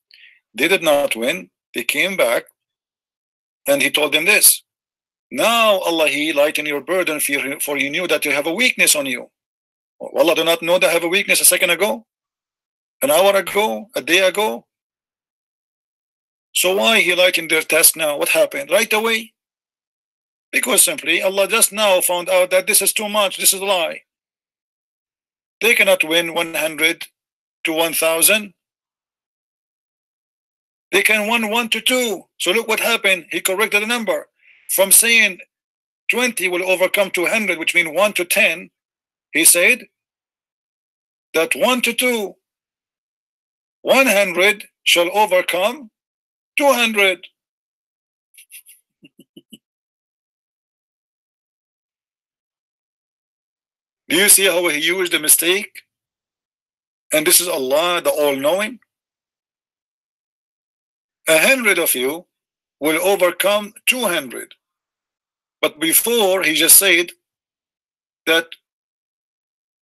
A: they did not win. They came back and he told them this. Now Allah, He lightened your burden for you knew that you have a weakness on you. Allah do not know that I have a weakness a second ago, an hour ago, a day ago. So why He lightened their test now? What happened? Right away. Because simply Allah just now found out that this is too much, this is a lie. They cannot win 100 to 1,000. They can win 1 to 2. So look what happened. He corrected the number. From saying 20 will overcome 200, which means 1 to 10, he said that 1 to 2, 100 shall overcome 200. Do you see how he used the mistake? And this is Allah, the all-knowing. 100 of you will overcome 200. But before, he just said that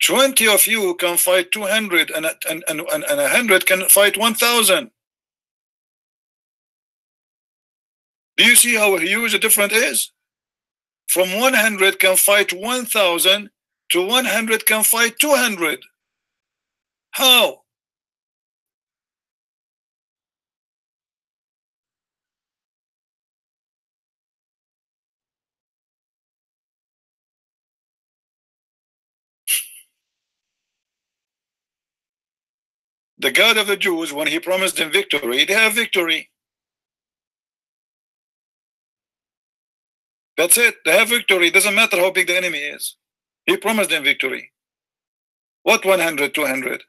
A: 20 of you can fight 200 and 100 can fight 1,000. Do you see how huge the difference is? From 100 can fight 1,000 to 100 can fight 200. How? The God of the Jews, when he promised them victory, they have victory. That's it. They have victory. It doesn't matter how big the enemy is. He promised them victory. What 100, 200?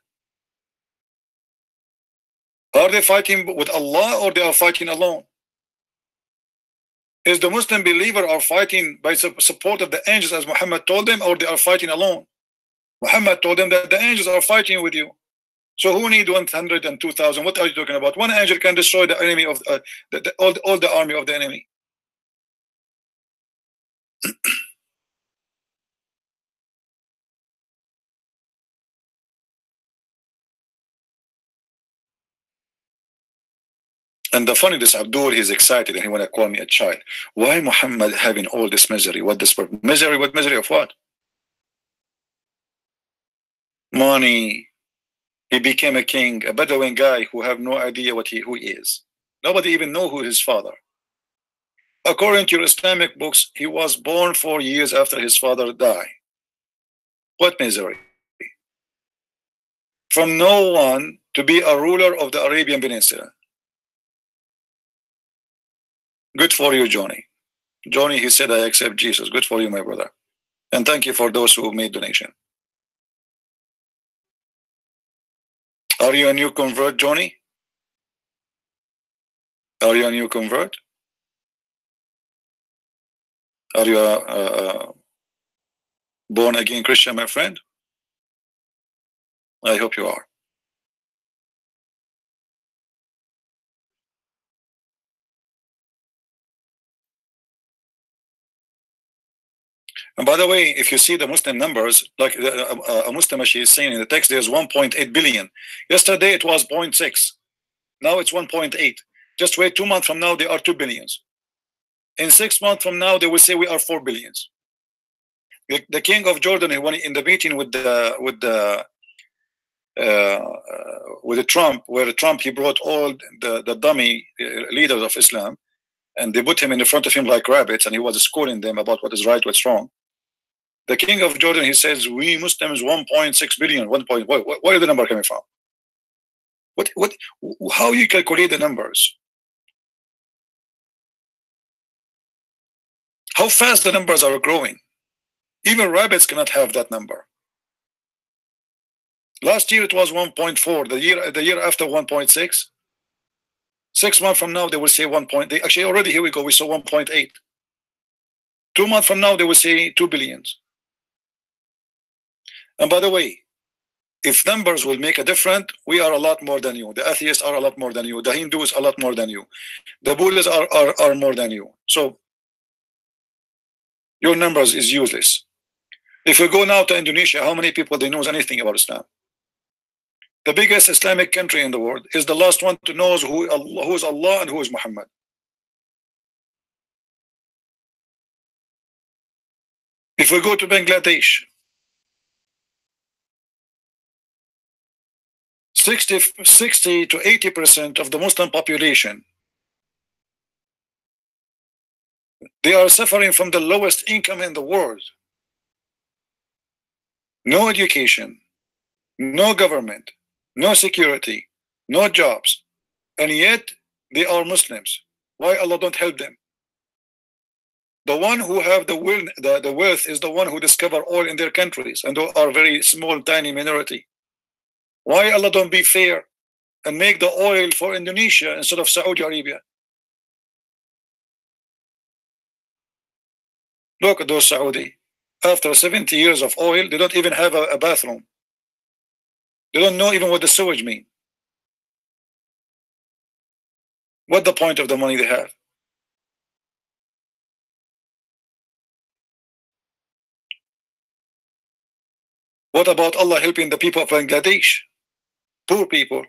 A: Are they fighting with Allah or they are fighting alone? Is the Muslim believer are fighting by support of the angels as Muhammad told them, or they are fighting alone? Muhammad told them that the angels are fighting with you. So who need 100 and 2,000? What are you talking about? One angel can destroy the enemy of all the army of the enemy. And the funny, this Abdul, he's excited and he want to call me a child. Why Muhammad having all this misery? What this misery? What misery of what? Money. He became a king, a Bedouin guy who have no idea who he is. Nobody even know who his father. According to your Islamic books, he was born 4 years after his father died. What misery? From no one to be a ruler of the Arabian Peninsula. Good for you, Johnny. Johnny, he said, I accept Jesus. Good for you, my brother. And thank you for those who made donation. Are you a new convert, Johnny? Are you a new convert? Are you a born again Christian, my friend? I hope you are. And by the way, if you see the Muslim numbers, like a Muslim she is saying in the text, there's 1.8 billion. Yesterday it was 0.6. Now it's 1.8. Just wait 2 months from now, they are 2 billions. In 6 months from now, they will say we are 4 billions. The king of Jordan, when in the meeting with Trump, where Trump he brought all the dummy leaders of Islam, and they put him in the front of him like rabbits, and he was schooling them about what is right, what's wrong. The king of Jordan, he says, we Muslims 1.6 billion. Where is the number coming from? How you calculate the numbers? How fast the numbers are growing? Even rabbits cannot have that number. Last year it was 1.4. The year after 1.6. 6 months from now they will say 1. Actually, already here we go. We saw 1.8. 2 months from now they will say 2 billions. And by the way, if numbers will make a difference, we are a lot more than you. The atheists are a lot more than you. The Hindus are a lot more than you. The Buddhists are more than you. So your numbers is useless. If we go now to Indonesia, how many people they knows anything about Islam? The biggest Islamic country in the world is the last one to know who is Allah and who is Muhammad. If we go to Bangladesh, 60 to 80% of the Muslim population, they are suffering from the lowest income in the world. No education, no government, no security, no jobs, and yet they are Muslims. Why Allah don't help them? The one who have the wealth is the one who discover oil in their countries, and they are very small, tiny minority. Why Allah don't be fair and make the oil for Indonesia instead of Saudi Arabia? Look at those Saudi. After 70 years of oil, they don't even have a bathroom. They don't know even what the sewage means. What the point of the money they have? What about Allah helping the people of Bangladesh? Poor people.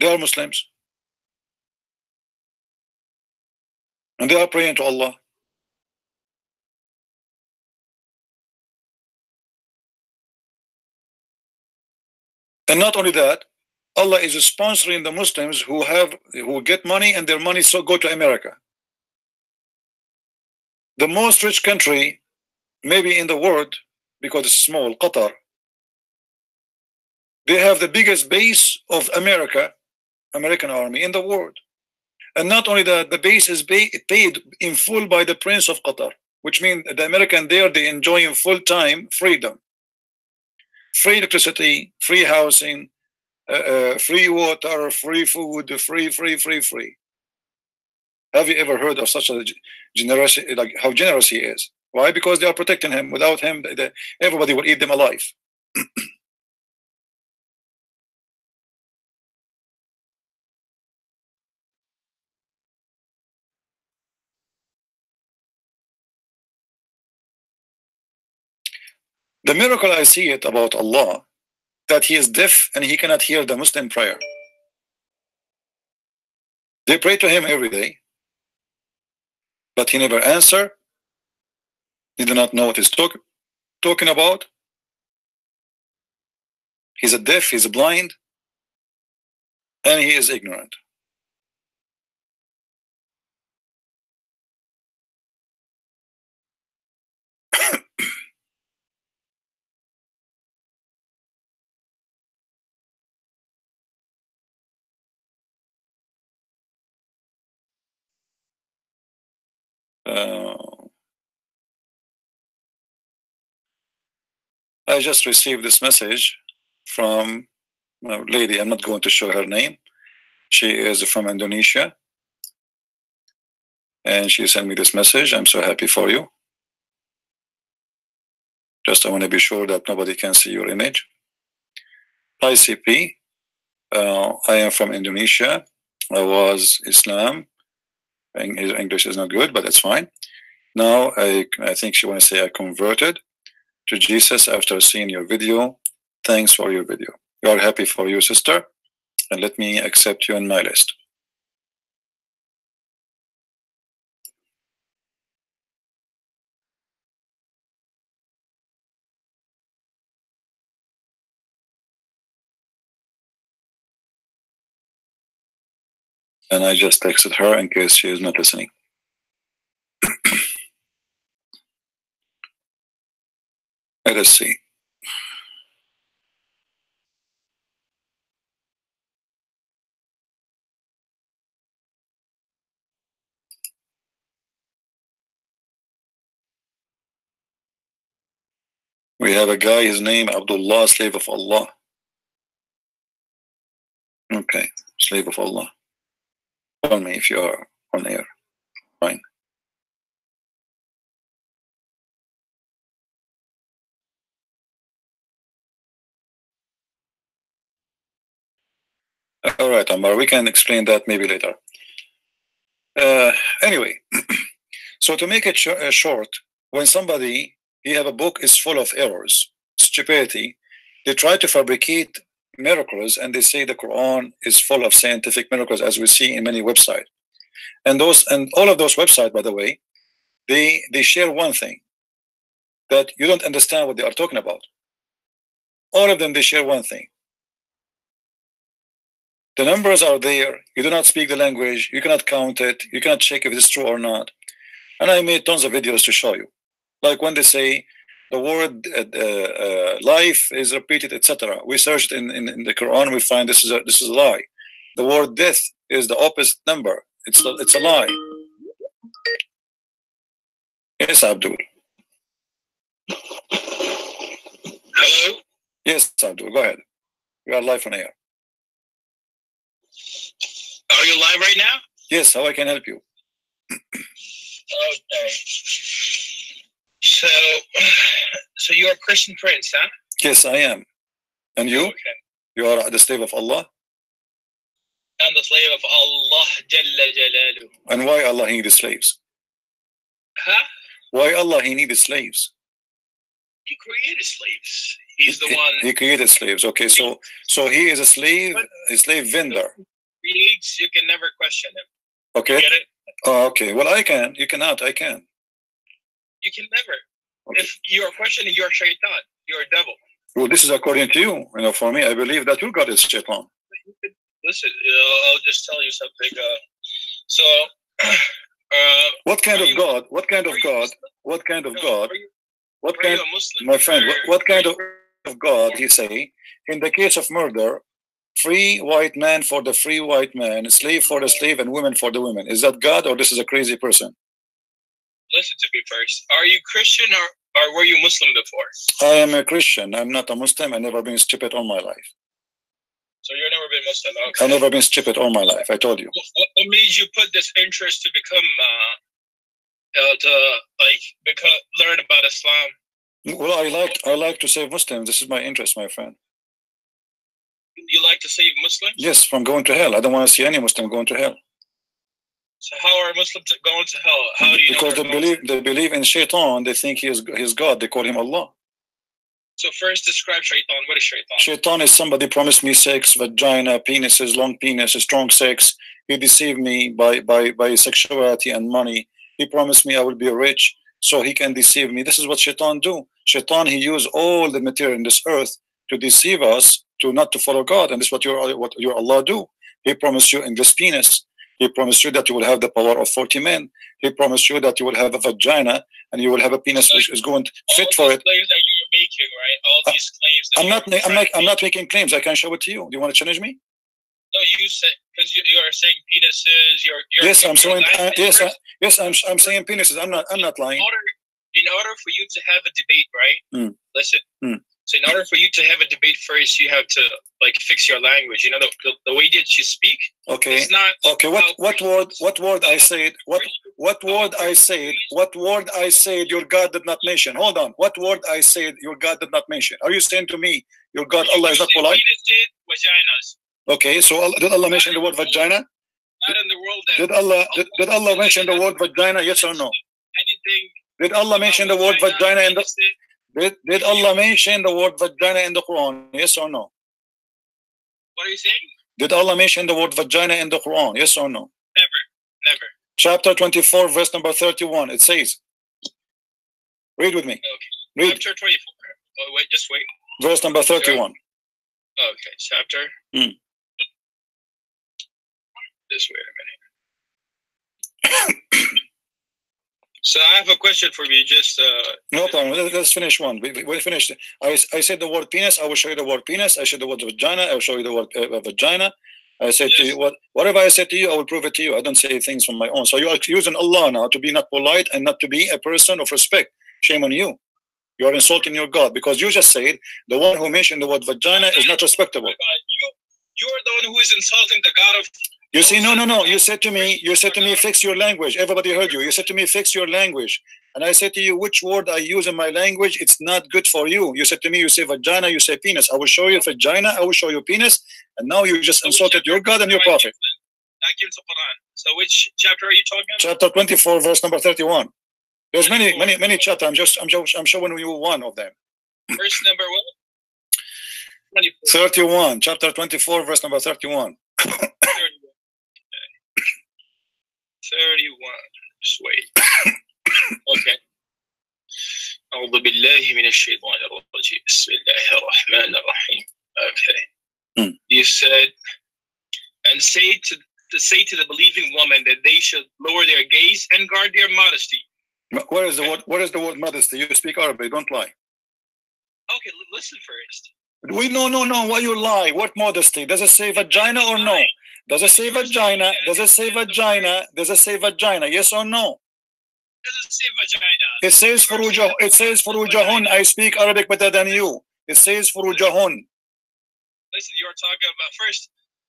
A: They are Muslims. And they are praying to Allah. And not only that, Allah is sponsoring the Muslims who get money, and their money so go to America. The most rich country maybe in the world, because it's small, Qatar, they have the biggest base of American army in the world. And not only that, the base is paid in full by the Prince of Qatar, which means the American there, they enjoy in full-time freedom. Free electricity, free housing, free water, free food, free. Have you ever heard of such a generosity, like how generous he is? Why? Because they are protecting him. Without him, everybody will eat them alive. The miracle I see it about Allah, that he is deaf and he cannot hear the Muslim prayer. They pray to him every day, but he never answer. He do not know what he's talking about. He's a deaf, he's blind, and he is ignorant. I just received this message from a lady. I'm not going to show her name. She is from Indonesia, and she sent me this message. I'm so happy for you. Just I want to be sure that nobody can see your image. Hi CP, I am from Indonesia. I was Islam. English is not good, but that's fine. Now I think she want to say I converted to Jesus after seeing your video. Thanks for your video. We are happy for you, sister, and let me accept you on my list. And I just texted her in case she is not listening. Let us see. We have a guy, his name Abdullah, slave of Allah. Okay, slave of Allah. Call me if you are on air. Fine. All right, Amar, we can explain that maybe later. Anyway, so to make it short, when somebody, he have a book is full of errors, stupidity, they try to fabricate miracles, and they say the Quran is full of scientific miracles, as we see in many websites. And all of those websites, by the way, they share one thing, that you don't understand what they are talking about. All of them, they share one thing. The numbers are there. You do not speak the language. You cannot count it. You cannot check if it's true or not. And I made tons of videos to show you. Like when they say the word life is repeated, etc. We searched in the Quran. We find this is a lie. The word death is the opposite number. It's a lie. Yes, Abdul.
E: Hello?
A: Yes, Abdul. Go ahead. You are live on air.
E: Are you live right now?
A: Yes, how I can help you?
E: Okay. So you're a Christian prince, huh?
A: Yes, I am. And you?
E: Okay.
A: You are the slave of Allah?
E: I'm the slave of Allah Jalla Jalaluhu.
A: And why Allah needs slaves?
E: Huh?
A: Why Allah he needed slaves?
E: He created slaves. He's the one
A: He created slaves. Okay, so he is a slave vendor.
E: creates. You can never question him.
A: Okay.
E: You get it?
A: Oh, okay. Well, I can. You cannot. I can.
E: You can never.
A: Okay.
E: If you're questioning, you're shaitan. You're a devil.
A: Well, this is according to you. You know, for me, I believe that your God is shaitan.
E: Listen, I'll just tell you something.
A: What kind of God? What kind of God? What kind of God? What kind, my friend? What kind of God? He say, in the case of murder, free white man for the free white man, slave for the slave, and women for the women. Is that God, or this is a crazy person?
E: Listen to me first. Are you Christian or were you Muslim before?
A: I am a Christian. I'm not a Muslim. I've never been stupid all my life.
E: So you've never been Muslim? Okay.
A: I've never been stupid all my life. I told you.
E: What made you put this interest to become learn about Islam?
A: Well, I like to save Muslims. This is my interest, my friend.
E: You like to save Muslims?
A: Yes, from going to hell. I don't want to see any Muslim going to hell.
E: So how are Muslims going to hell? How do you
A: because
E: know
A: they believe in shaitan. They think he is God. They call him Allah.
E: So first describe shaitan. What is shaitan?
A: Shaitan is somebody promised me sex, vagina, penises, long penis, strong sex. He deceived me by sexuality and money. He promised me I will be rich so he can deceive me. This is what shaitan do. Shaitan, he used all the material in this earth to deceive us, to not to follow God. And this is what your Allah do. He promised you in this penis. He promised you that you will have the power of 40 men. He promised you that you will have a vagina and you will have a penis which is going to fit for it.
E: Claims that you're making, right? All these claims.
A: I'm not making claims. I can show it to you. Do you want to challenge me?
E: No, you said because you're saying penises.
A: Yes, I'm saying yes. I'm saying penises. I'm not lying.
E: In order for you to have a debate, right? Listen. So in order for you to have a debate first, you have to fix your language. You know the way that you speak.
A: Okay.
E: It's not
A: okay. What word I said? What word I said? What word I said? Your God did not mention. Hold on. What word I said? Your God did not mention. Are you saying to me your God Allah is not polite?
E: Vaginas.
A: Okay. So did Allah mention the word vagina?
E: Not in the world.
A: Did Allah mention the word vagina? Yes or no?
E: Anything.
A: Did Allah mention the word vagina in the? Did Allah mention the word vagina in the Quran? Yes or no?
E: What are you saying?
A: Did Allah mention the word vagina in the Quran? Yes or no?
E: Never.
A: Chapter 24, verse number 31. It says, read with me.
E: Okay.
A: Read.
E: Chapter 24. Oh, wait, just wait.
A: Verse number 31.
E: Okay, chapter. Just wait a minute. So I have a question for you. Just
A: no problem. Let's finish one. We finished. I said the word penis. I will show you the word penis. I said the word vagina. I will show you the word vagina. I said to you whatever I said to you, I will prove it to you. I don't say things from my own. So you are using Allah now to be not polite and not to be a person of respect. Shame on you. You are insulting your God because you just said the one who mentioned the word vagina is not respectable.
E: You're the one who is insulting the God of.
A: You see, no. You said to me, fix your language. Everybody heard you. You said to me, fix your language. And I said to you, which word I use in my language, it's not good for you. You said to me, you say vagina, you say penis. I will show you vagina, I will show you penis. And now you just insulted your God and your prophet.
E: So which chapter are you talking about?
A: Chapter 24, verse number 31. There's many chapters. I'm showing you one of them.
E: Verse number what?
A: 31. Chapter 24, verse number 31.
E: 31. Just wait. Okay. أعوذ بالله من الشيطان الرجيم. بسم الله الرحمن الرحيم. Okay. You said, and say to the believing woman that they should lower their gaze and guard their modesty.
A: What is the word modesty? You speak Arabic. Don't lie.
E: Okay, listen first.
A: No. Why you lie? What modesty? Does it say vagina or no? Does it say vagina? Does it say vagina? Does it say vagina? Yes or no?
E: Does it say vagina?
A: It says furujahun. It says furujahun. I speak Arabic better than you. It says furujahun.
E: Listen, you're talking about first.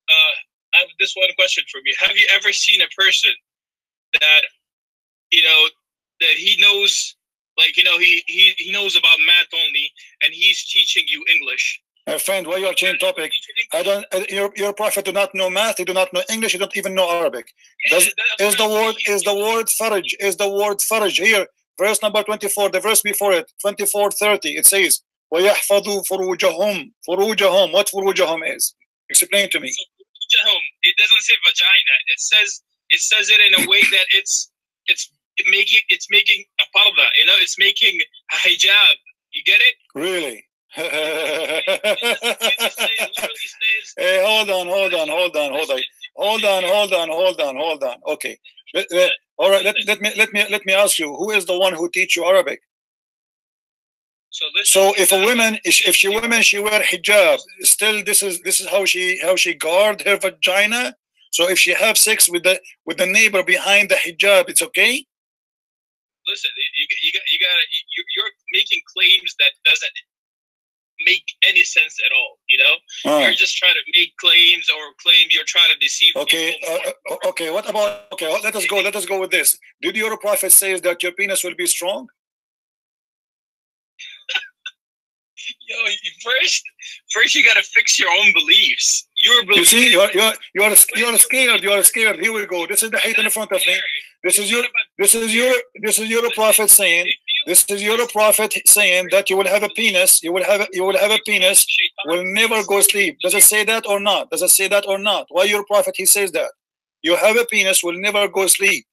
E: I have this one question for you. Have you ever seen a person that you know, that he knows, like, you know, he knows about math only, and he's teaching you English.
A: My friend, why you are changing topic? I don't. Your prophet do not know math. He do not know English. He don't even know Arabic. Is the word faraj? Is the word faraj here? Verse number 24. The verse before it, 24:30. It says, وَيَحْفَظُوا فُرُوجَهُمْ. فُرُوجَهُم. What فُرُوجَهُم is? Explain to me.
E: It doesn't say vagina. It says it in a way that it's making a parda. You know, it's making a hijab. You get it?
A: Really? Hey, hold on. Okay. All right. Let me ask you. Who is the one who teach you Arabic? So if a woman, she wear hijab, still this is how she guard her vagina. So if she have sex with the neighbor behind the hijab, it's okay.
E: Listen, you're making claims that doesn't make any sense at all. You know, you're just trying to make claims or claim you're trying to deceive.
A: Okay, okay. What about? Okay, let us go with this. Did your prophet say that your penis will be strong?
E: Yo, first you gotta fix your own beliefs. Your beliefs.
A: You see, you are scared. You are scared. Here we go. This is the hate in front of me. This is your prophet saying. This is your prophet saying that you will have a penis. You will have a penis. Will never go sleep. Does it say that or not? Does it say that or not? Why your prophet he says that? You have a penis. Will never go sleep.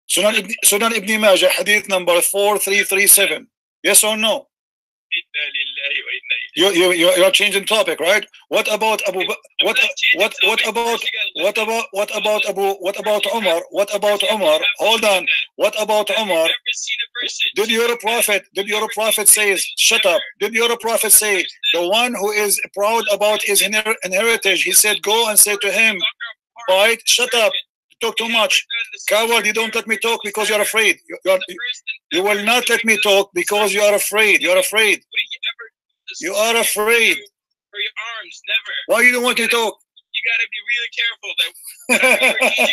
A: Sunan Ibn Majah, hadith number 4337. Yes or no? You're changing topic, right? What about Abu? What about Umar? What about Umar? Hold on. What about Umar? Did your prophet say, shut up? Did your prophet say the one who is proud about his heritage? He said, go and say to him, right? Shut up. You talk too much. Coward, you don't let me talk because you're afraid. You will not let me talk because you are afraid. You're afraid. You are afraid.
E: For your arms, never.
A: Why you don't want to talk?
E: You gotta be really careful. That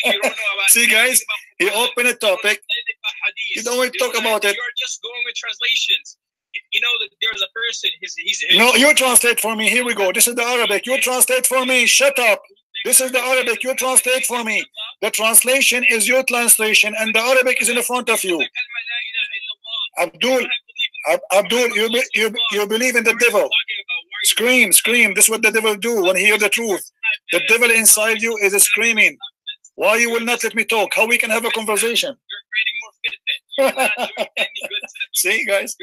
E: you don't know about.
A: See, guys, he opened a topic. You don't want to talk about it.
E: You're just going with translations. You know that there's a person. He's
A: no, you translate for me. Here we go. This is the Arabic. You translate for me. Shut up. This is the Arabic. You translate for me. The translation is your translation, and the Arabic is in front of you. Abdul, you believe in the devil. Scream. This is what the devil do when he hear the truth. The devil inside you is screaming. Why you will not let me talk? How we can have a conversation? See, guys?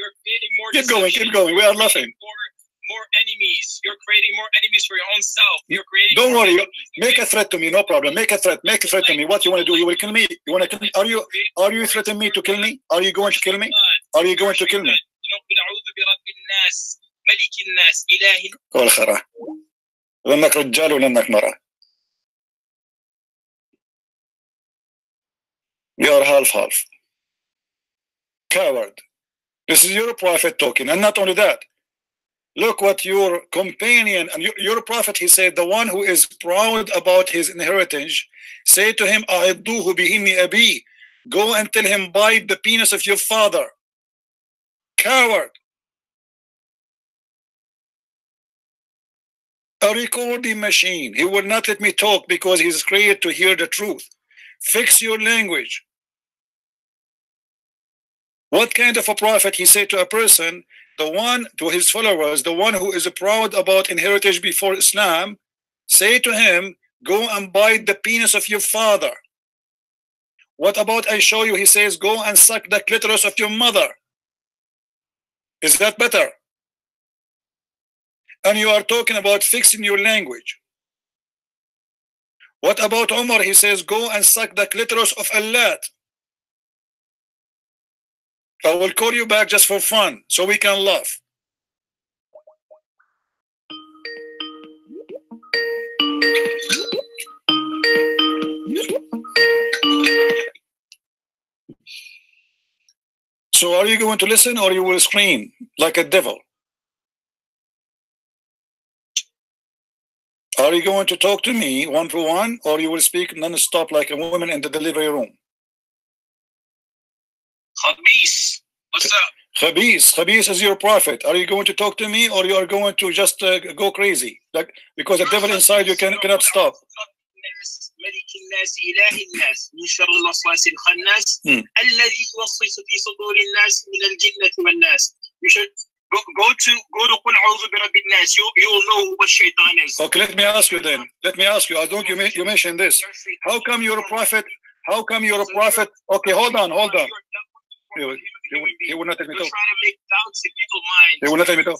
A: Keep going. We are laughing.
E: More enemies. You're creating more enemies for your own self. You're creating.
A: Don't worry. Make a threat to me. No problem. Make a threat to me. What you want to do? You will kill me. You want to kill me? Are you threatening me to kill me? Are you going to kill me? Are you going to kill me? قول خرا لأنك رجال ولأنك مرأة. You are half. Coward. This is your prophet talking, and not only that. Look what your companion and your prophet, he said, the one who is proud about his inheritance, say to him, أعضوه بهن أبي. Go and tell him, bite the penis of your father. Coward. A recording machine. He will not let me talk because he's created to hear the truth. Fix your language. What kind of a prophet he said to a person, the one to his followers, the one who is proud about inheritance before Islam, say to him, go and bite the penis of your father. What about I show you? He says, go and suck the clitoris of your mother. Is that better? And you are talking about fixing your language. What about Umar? He says, go and suck the clitoris of Allah. I will call you back just for fun, so we can laugh. So are you going to listen or you will scream like a devil? Are you going to talk to me one for one or you will speak non-stop like a woman in the delivery room?
E: Khabis, what's up?
A: Khabis is your prophet. Are you going to talk to me, or you are going to just go crazy? Like, because the devil inside you cannot stop.
E: ملك الناس إله الناس من شر الوسواس الخناس الذي يوسوس في صدور الناس من الجنة والناس. You should go to قل أعوذ برب الناس. You will know what shaitan is. Okay, let me ask you then. Let me ask you. I don't you mentioned this. How come you're a prophet? How come you're a prophet? Okay, hold on. He will not let me talk. Trying to make doubts in people's minds.
A: He will not let me talk.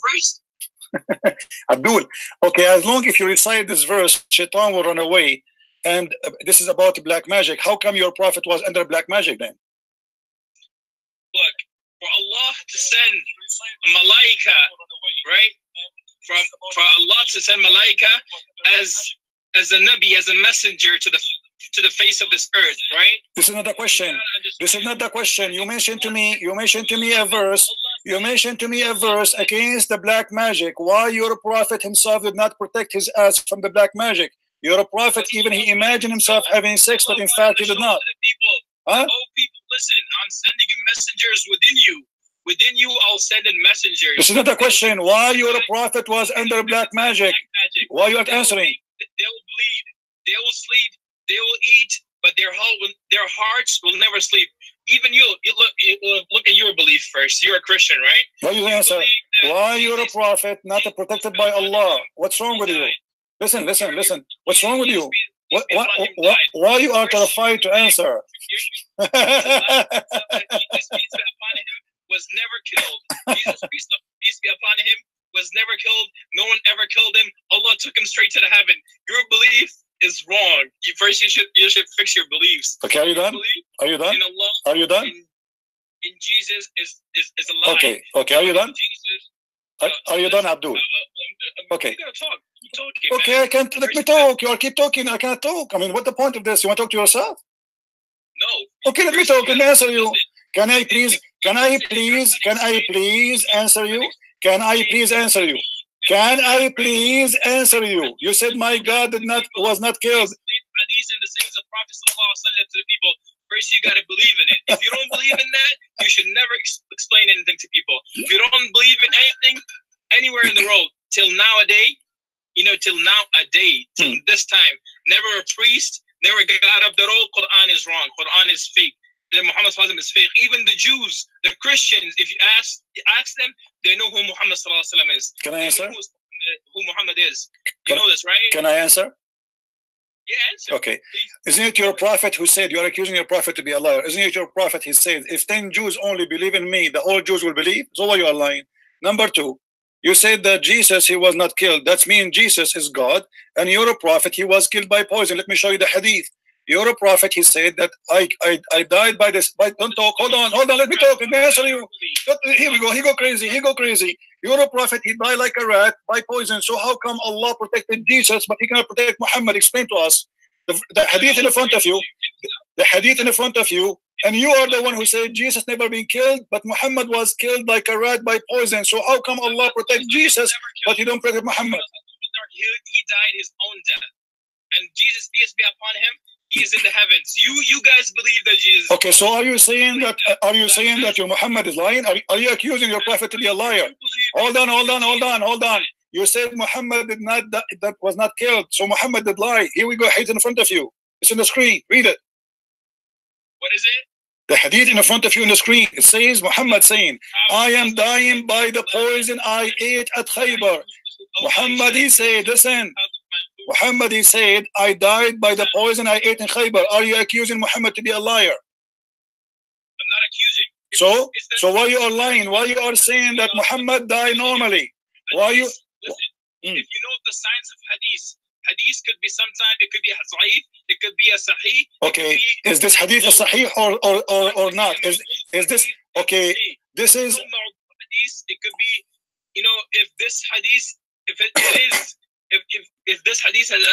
A: Abdul, okay, as long if you recite this verse, Shaitan will run away. And this is about black magic. How come your prophet was under black magic then?
E: Look, for Allah to send a malaika, right? For Allah to send malaika as a nabi, as a messenger to the face of this earth, right?
A: This is not the question. This is not the question. You mentioned to me a verse. You mentioned to me a verse against the black magic. Why your prophet himself did not protect his ass from the black magic? You're a prophet, even he imagined himself having sex, but in fact he did not.
E: Huh? Oh, people, listen, I'm sending you messengers within you. Within you, I'll send in messengers.
A: This is not a question. Why your prophet was under black magic? Why you are answering?
E: They will bleed. They will sleep. They will eat, but their hearts will never sleep. Even you look at your belief first. You're a Christian, right?
A: Why you answer? Why you're a prophet, not protected by Allah? What's wrong with you? Listen. What's wrong with you? Why you are terrified to answer?
E: Jesus, peace be upon him, was never killed. Jesus, peace be upon him, was never killed. No one ever killed him. Allah took him straight to the heaven. Your belief is wrong. First, you should fix your beliefs.
A: Okay, are you done? Are you done?
E: In Allah,
A: are you done?
E: In Jesus is a lie.
A: Okay, are you done?
E: Jesus,
A: are you done, Abdul? Okay.
E: You gotta talk.
A: Okay, I can't. Let me talk. You all keep talking. I can't talk. I mean, what's the point of this? You want to talk to yourself?
E: No.
A: Okay, let me talk. Let me answer you. Can I please answer you? Can I please answer you? Can I please answer you? You said my God was not killed.
E: Hadith and the sayings of Prophet ﷺ to the people. First, you gotta believe in it. If you don't believe in that, you should never explain anything to people. If you don't believe in anything, anywhere in the world, till nowadays, till this time, never a priest, never got up that all Quran is wrong. Quran is fake. That Muhammad ﷺ is fake. Even the Jews, the Christians, if you ask them, they know who Muhammad ﷺ is.
A: Can I answer?
E: Who Muhammad is. You know this, right?
A: Can I answer?
E: Yeah, answer.
A: Okay. Isn't it your prophet who said, you are accusing your prophet to be a liar? Isn't it your prophet? He said, if 10 Jews only believe in me, the whole Jews will believe. So why you are lying? Number two, you said that Jesus, he was not killed. That means Jesus is God. And you're a prophet, he was killed by poison. Let me show you the hadith. You're a prophet, he said that I died by this. Don't talk. Hold on, let me talk. Let me answer you. Here we go. He go crazy. You're a prophet, he died like a rat by poison. So how come Allah protected Jesus, but he cannot protect Muhammad? Explain to us. The hadith in front of you. The hadith in front of you. And you are the one who said Jesus never been killed, but Muhammad was killed like a rat by poison. So how come Allah protect Jesus, but he don't protect Muhammad?
E: He died his own death. And Jesus, peace be upon him, he is in the heavens. You guys believe that Jesus.
A: Okay, so are you saying that your Muhammad is lying? Are you accusing your prophet to be a liar? Hold on. You said Muhammad that was not killed. So Muhammad did lie. Here we go, hadith in front of you. It's on the screen. Read it.
E: What is it?
A: The hadith in front of you on the screen. It says Muhammad saying, I am dying by the poison I ate at Khaybar. Muhammad, he said, listen. Muhammad, he said, I died by the poison I ate in Khaybar. Are you accusing Muhammad to be a liar?
E: I'm not accusing.
A: So why you are lying? Why you are saying that Muhammad died normally? Why you?
E: Listen, if you know the science of hadith could be sometimes, it could be sahih, it could be a sahih.
A: Okay, is this hadith a sahih or not? Is this okay? This is.
E: It could be, if this hadith, if it is. If this hadith has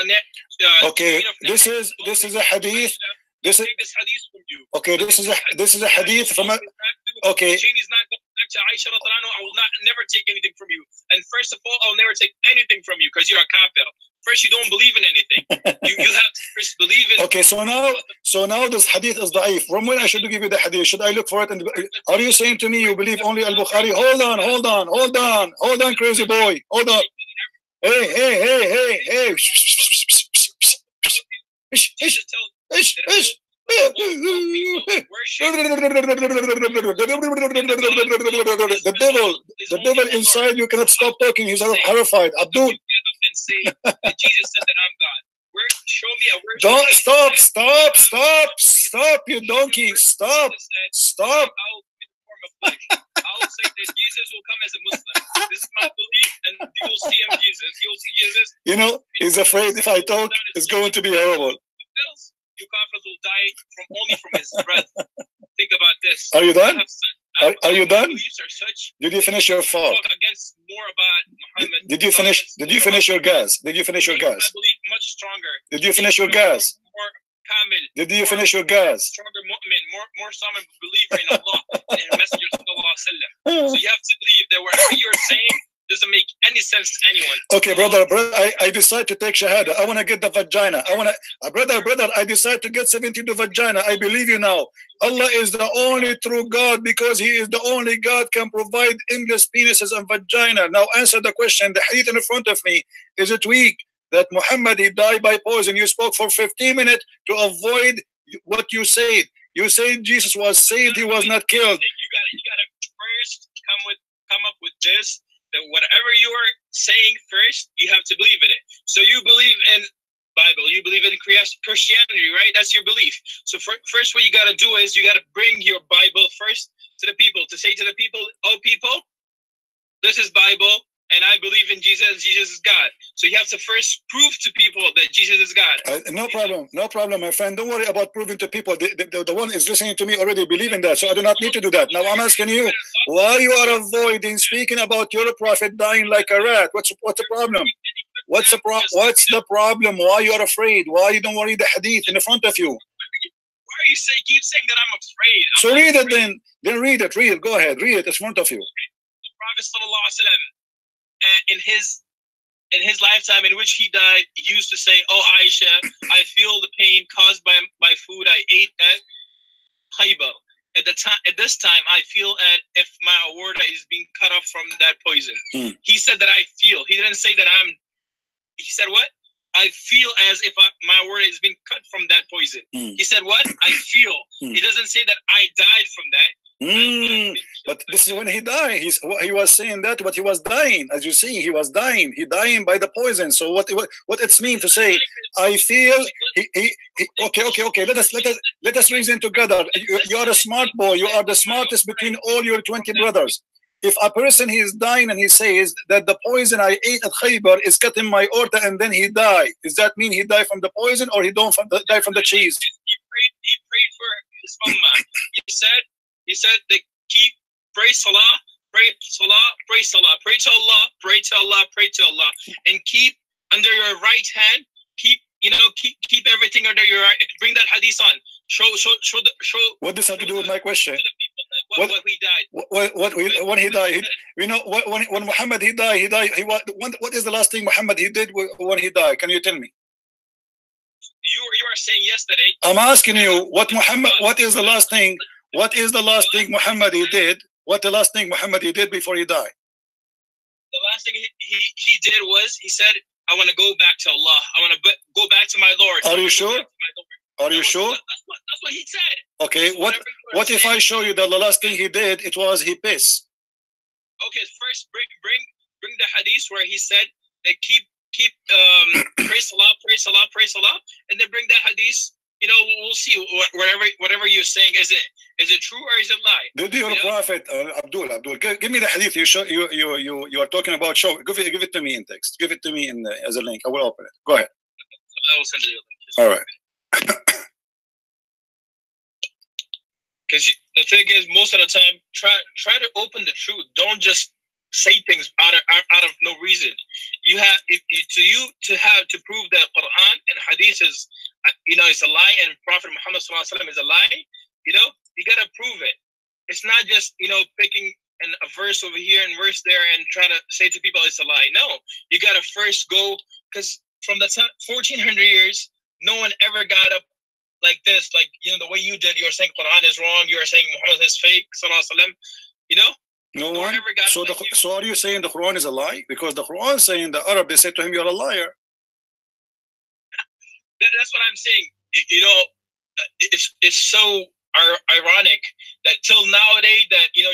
A: okay, this is a hadith. This is
E: from you.
A: Okay, this is a hadith from a. Okay.
E: Chain is not going back to Aisha. I will never take anything from you. And first of all, I'll never take anything from you because you're a kafir. First, you don't believe in anything. You have to first believe in.
A: Okay, so now this hadith is da'if. From when I should give you the hadith? Should I look for it? And are you saying to me you believe only al-Bukhari? Hold on, crazy boy. Hold on. Hey. The devil inside you cannot stop talking. He's horrified. Abdul.
E: And say that Jesus said that I'm God. Show me a word.
A: Don't stop, you donkey. Stop.
E: I'll say that Jesus will come as a Muslim. This is my belief, and you will see him, Jesus. You'll see Jesus.
A: You know, he's afraid if I talk, it's going to be horrible.
E: You kafirs will die only from his breath. Think about this.
A: Are you done? Are you done? Did you finish your thought?
E: Against more about Muhammad.
A: Did you finish your gas?
E: I believe much stronger.
A: Did you finish your gas?
E: More kamil.
A: Did you finish your gas?
E: Stronger mu'min, more someone believer in Allah and in Messenger sallallahu alaihi wasallam. So you have to believe that whatever you're saying doesn't make any sense to anyone.
A: Okay, brother, I decide to take shahada. I want to get the vagina. Brother, I decide to get 72 vagina. I believe you now. Allah is the only true God because He is the only God can provide endless penises and vagina. Now answer the question. The hadith in front of me, is it weak that Muhammad, he died by poison? You spoke for 15 minutes to avoid what you said. You said Jesus was saved, he was not killed.
E: You gotta first come up with this. That whatever you are saying first, you have to believe in it. So you believe in Bible, you believe in Christianity, right? That's your belief. So first what you got to do is you got to bring your Bible first to the people, to say to the people, oh people, this is Bible, and I believe in Jesus, Jesus is God. So you have to first prove to people that Jesus is God.
A: No problem, my friend. Don't worry about proving to people. The one is listening to me already believe in that, so I do not need to do that. Now I'm asking you, why you are avoiding speaking about your prophet dying like a rat? What's the problem? What's the problem? Why you are afraid? Why you don't worry the hadith in front of you?
E: Why are you keep saying that I'm afraid?
A: So read it then. Then read it. Go ahead. Read it in front of you.
E: The Prophet sallallahu alaihi wasallam, in his lifetime in which he died, he used to say, "Oh Aisha, I feel the pain caused by food I ate at Khaybar. At this time, I feel if my aorta is being cut off from that poison." He said that I feel. He didn't say that I'm. He said what? I feel as if my aorta is being cut from that poison. He said what? I feel. He doesn't say that I died from that.
A: But this is when he died. He was saying that, but he was dying. As you see, he was dying. He dying by the poison. So what it's mean to say? I feel. Okay. Let us reason together. You are a smart boy. You are the smartest between all your 20 brothers. If a person he is dying and he says that the poison I ate at Khaybar is cutting my aorta and then he died, does that mean he died from the poison or he don't die from the cheese?
E: He prayed for his ummah. He said they pray salah, pray to Allah, and keep under your right hand. Keep everything under your right. Bring that hadith on. Show.
A: What does that have to do with my question?
E: What he died.
A: When he died, when Muhammad he died. What is the last thing Muhammad he did when he died? Can you tell me?
E: You were saying yesterday.
A: I'm asking you what is the last thing? What is the last thing Muhammad he did? What the last thing Muhammad he did before he died?
E: The last thing he did was he said, "I want to go back to Allah. I want to go back to my Lord."
A: Are you sure? Are you sure?
E: That's what he said.
A: Okay. What if I show you that the last thing he did it was he pissed?
E: Okay. First, bring the hadith where he said that keep pray salah, and then bring that hadith. We'll see whatever you're saying. Is it true or is it lie?
A: Do your prophet Abdul? Give me the hadith you are talking about. Show. Give it to me in text. Give it to me as a link. I will open it. Go ahead.
E: I will send you the link.
A: All right.
E: Because the thing is, most of the time, try to open the truth. Don't just say things out of no reason. You have to prove that Quran and Hadith is it's a lie, and Prophet Muhammad sallallahu alaihi wasallam is a lie. You gotta prove it. It's not just picking and a verse over here and verse there and try to say to people it's a lie. No, you gotta first go, because from the 1400 years, no one ever got up like this, like, you know, the way you did. You're saying Quran is wrong. You're saying Muhammad is fake. Sallallahu alaihi wasallam. You know.
A: No one. So are you saying the Quran is a lie? Because the Quran is saying the Arab, they said to him, "You're a liar."
E: That's what I'm saying. You know, it's so ironic that till nowadays that, you know,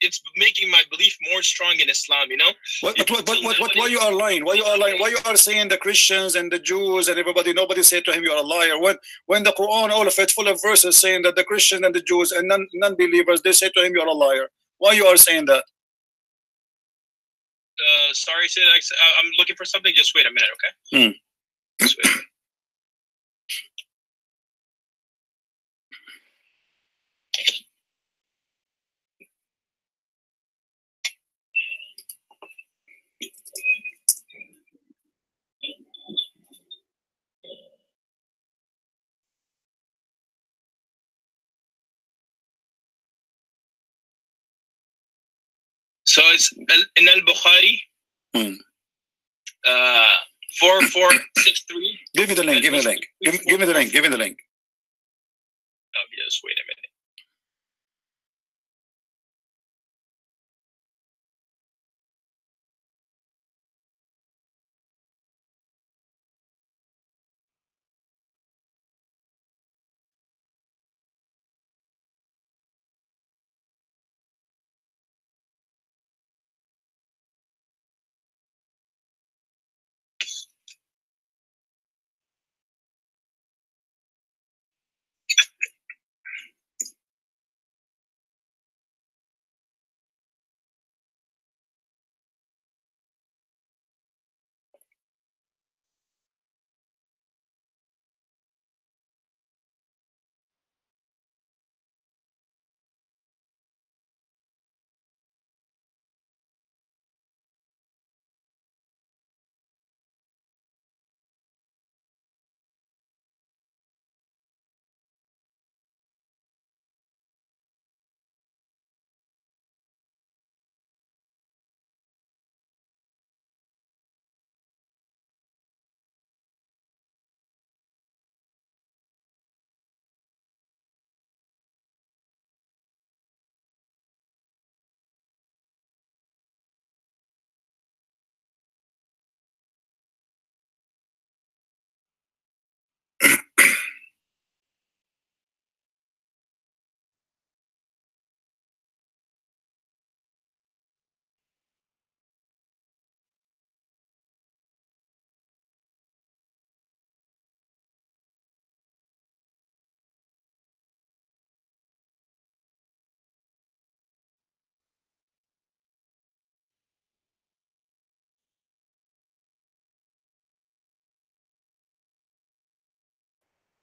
E: it's making my belief more strong in Islam. You know.
A: Why you are lying? Why you are lying? Why you are saying the Christians and the Jews and everybody? Nobody said to him, "You're a liar." When the Quran, all of it, full of verses saying that the Christians and the Jews and non-believers, they said to him, "You're a liar." Why you are saying that?
E: Sorry, Sid. I'm looking for something. Just wait a minute, okay? Just wait a minute. So it's in Al-Bukhari, 4463.
A: Give me the link. Give me the link. Give me the link. Give me the link.
E: Oh, just wait a minute.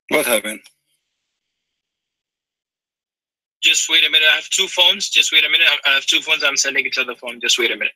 A: What happened?
E: Just wait a minute. I have two phones. Just wait a minute. I have two phones. I'm sending it to the phone. Just wait a minute.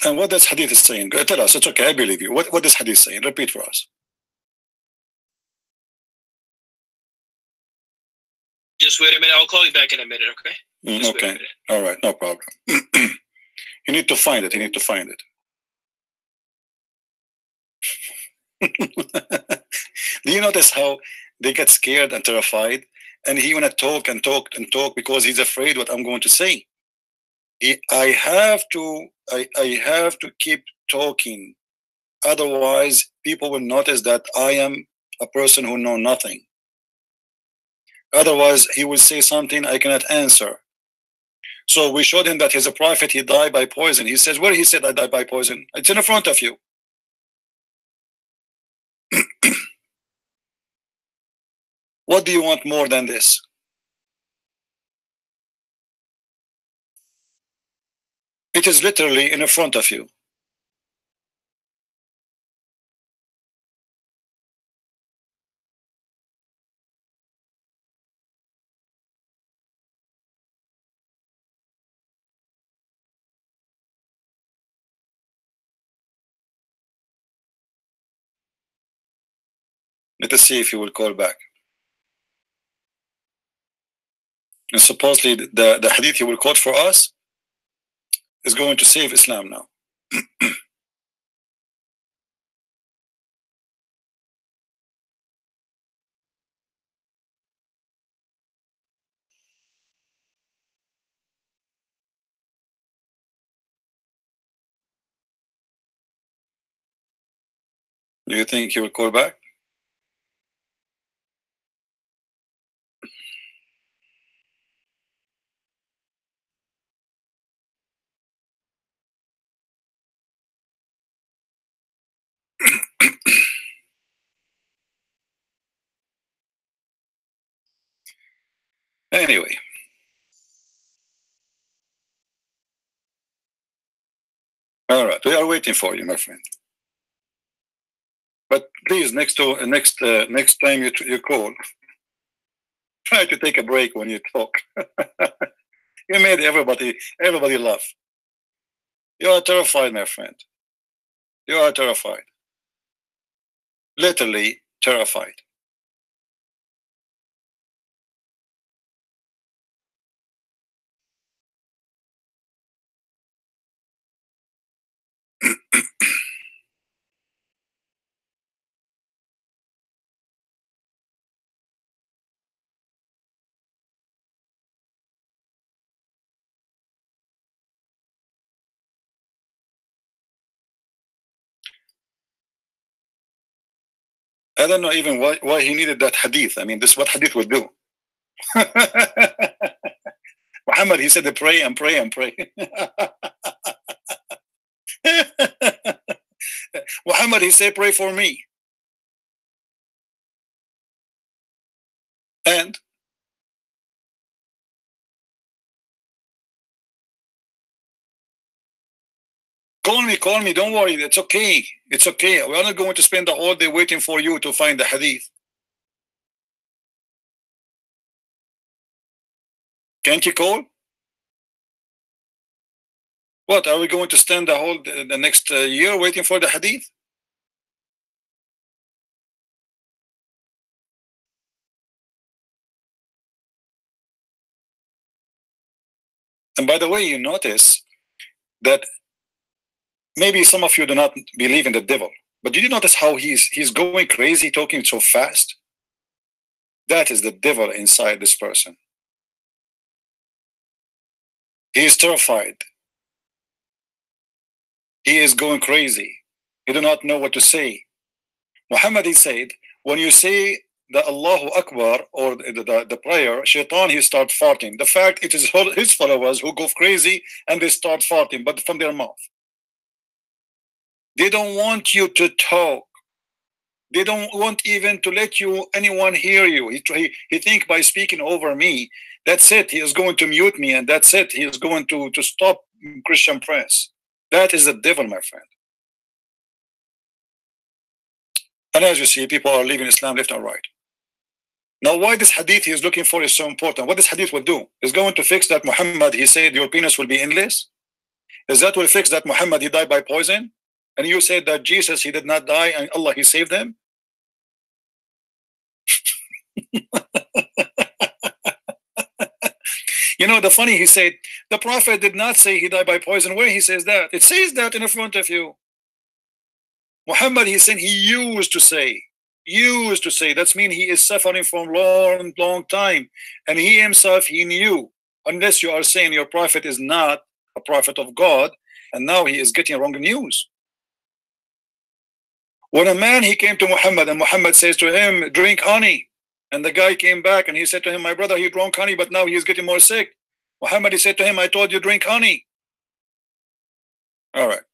A: And what this hadith is saying? Tell us. It's okay. I believe you. What this hadith is saying? Repeat for us.
E: Just wait a minute. I'll call you back in a minute, okay?
A: Okay. All right. No problem. You need to find it. You need to find it. Do you notice how they get scared and terrified? And he want to talk and talk and talk because he's afraid what I'm going to say. I have to keep talking. Otherwise, people will notice that I am a person who know nothing. Otherwise, he will say something I cannot answer. So we showed him that he's a prophet, he died by poison. He says, where he said I died by poison? It's in front of you. What do you want more than this? It is literally in front of you. Let us see if he will call back. And supposedly the hadith he will quote for us is going to save Islam now. Do you think he will call back? Anyway. All right, we are waiting for you, my friend. But please, next time you call, try to take a break when you talk. You made everybody laugh. You are terrified, my friend. You are terrified. Literally terrified. I don't know even why he needed that hadith. I mean, this is what hadith would do. Muhammad, he said to pray and pray and pray. Muhammad, he said, pray for me. And call me, don't worry, it's okay. It's okay. We're not going to spend the whole day waiting for you to find the hadith. Can't you call? What, are we going to spend the next year waiting for the hadith? And by the way, you notice that maybe some of you do not believe in the devil, but did you notice how he's going crazy, talking so fast? That is the devil inside this person. He is terrified. He is going crazy. He do not know what to say. Muhammad, he said, when you say the Allahu Akbar or the prayer, Shaitan, he start farting. The fact it is his followers who go crazy and they start farting, but from their mouth. They don't want you to talk. They don't want even to let anyone hear you. He think by speaking over me, that's it. He is going to mute me, and that's it. He is going to stop Christian press. That is the devil, my friend. And as you see, people are leaving Islam left and right. Now, why this hadith he is looking for is so important? What this hadith will do is going to fix that Muhammad, he said your penis will be endless. Is that will fix that Muhammad, he died by poison? And you said that Jesus, he did not die, and Allah, he saved him? You know, the funny, he said, the Prophet did not say he died by poison. Where he says that? It says that in front of you. Muhammad, he said he used to say. That means he is suffering from long time. And he himself, he knew. Unless you are saying your Prophet is not a prophet of God, and now he is getting wrong news. When a man, he came to Muhammad, and Muhammad says to him, drink honey. And the guy came back and he said to him, my brother, he drank honey, but now he is getting more sick. Muhammad, he said to him, I told you drink honey. All right.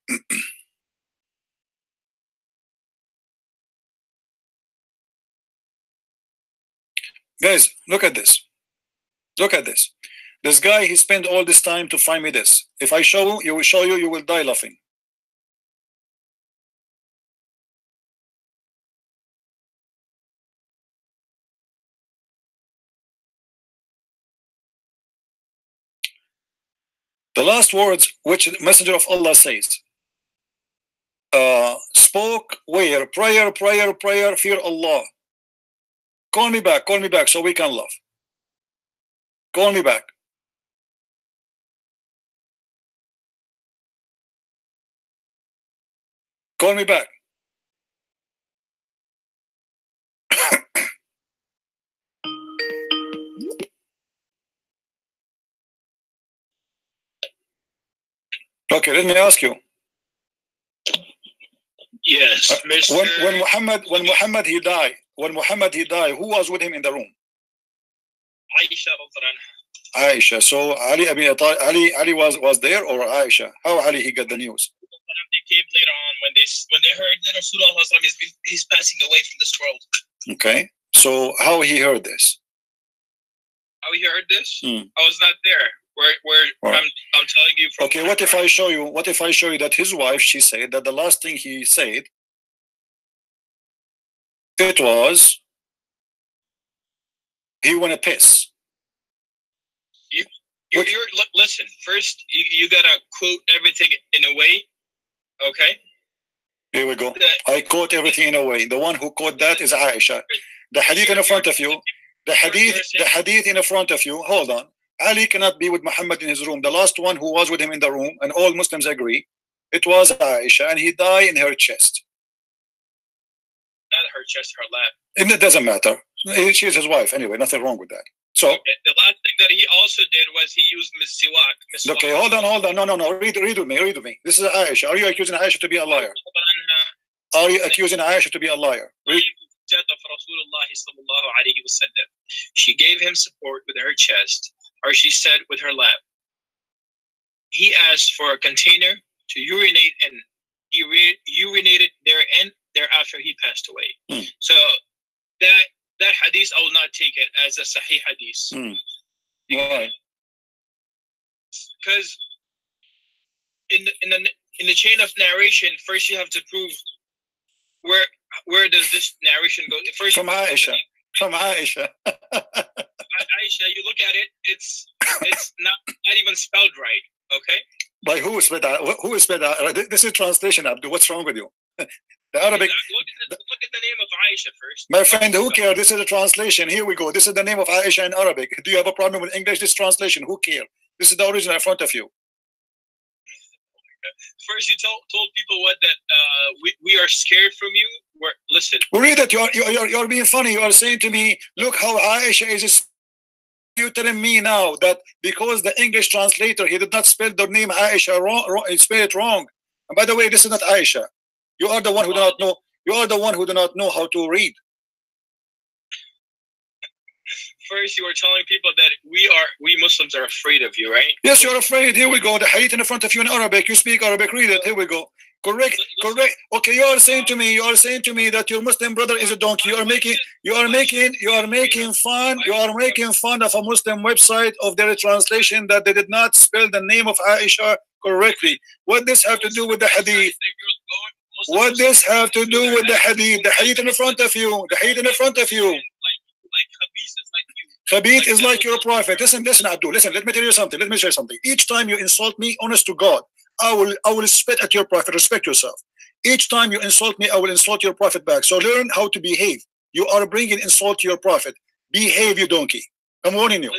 A: Guys, look at this. Look at this. This guy, he spent all this time to find me this. If I show you, you will die laughing. The last words which the Messenger of Allah says, spoke where? Prayer, prayer, prayer, fear Allah. Call me back so we can laugh. Call me back. Call me back. Okay, let me ask you.
E: Yes,
A: when Muhammad he died, who was with him in the room? Aisha. So Ali was there, or Aisha? How Ali he got the news?
E: They came later on when they heard that Rasulullah is passing away from this world.
A: Okay. So how he heard this?
E: How he heard this? I was not there. Where I'm telling you from.
A: Okay, what if I show you that his wife, she said that the last thing he said, it was, he wanna piss.
E: Listen, first you gotta quote everything in a way, okay?
A: Here we go. I quote everything in a way. The one who quote that is Aisha. The hadith in front of you. The hadith in front of you. Hold on. Ali cannot be with Muhammad in his room. The last one who was with him in the room, and all Muslims agree, it was Aisha, and he died in her chest.
E: Not her chest, her lap.
A: And it doesn't matter. She is his wife anyway. Nothing wrong with that. So
E: okay. The last thing that he also did was he used Siwak.
A: Okay, hold on. No. Read with me. This is Aisha. Are you accusing Aisha to be a liar? Are you accusing Aisha to be a liar? Read.
E: She gave him support with her chest, or she said with her lap. He asked for a container to urinate in. He urinated therein thereafter he passed away. So that hadith, I will not take it as a sahih hadith.
A: Why?
E: Because in the chain of narration, first you have to prove where does this narration go. First
A: from Aisha. From Aisha.
E: Aisha, you look at it, it's not even spelled right. Okay.
A: By who spelled that? Who spelled that? This is translation, Abdul. What's wrong with you? The Arabic.
E: Look at the name of Aisha first.
A: My friend, who cares? This is a translation. Here we go. This is the name of Aisha in Arabic. Do you have a problem with English? This translation. Who cares? This is the original in front of you.
E: First, you told people what that we are scared from you. Listen.
A: We read that you're being funny. You are saying to me, look how Aisha is. You telling me now that because the English translator he did not spell the name Aisha wrong, he spelled it wrong. And by the way, this is not Aisha. You are the one who do not know. You are the one who do not know how to read.
E: First, you were telling people that we Muslims are afraid of you, right?
A: Yes, you're afraid. Here we go. The hadith in front of you in Arabic. You speak Arabic. Read it. Here we go. Correct. Okay, you are saying to me that your Muslim brother is a donkey. You are making fun of a Muslim website of their translation that they did not spell the name of Aisha correctly. What does this have to do with the hadith? What does this have to do with the hadith? The hadith in front of you. The hadith in front of you. Khabith is like your prophet. Listen, Abdul. Listen, let me tell you something. Let me share something. Each time you insult me, honest to God, I will spit at your prophet. Respect yourself. Each time you insult me, I will insult your prophet back. So learn how to behave. You are bringing insult to your prophet. Behave, you donkey. I'm warning you.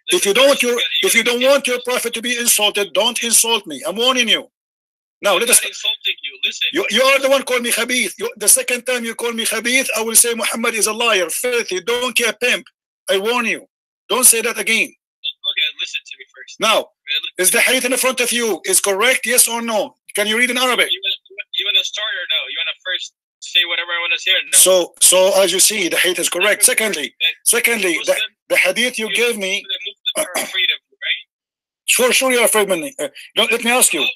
A: If you don't want your prophet to be insulted, don't insult me. I'm warning you. Now let us.
E: Insulting you. Listen.
A: You are the one called me Khabith. The second time you call me Khabith, I will say Muhammad is a liar, filthy, donkey, a pimp. I warn you. Don't say that again.
E: Okay, listen to me first.
A: Now, is the hadith in front of you is correct? Yes or no? Can you read in Arabic?
E: You want to start or no? You want to first say whatever I want to say or no?
A: So as you see, the hadith is correct. Secondly, the hadith you gave me.
E: The Muslims are afraid of you, right?
A: Sure, you are afraid of me. Let me ask you.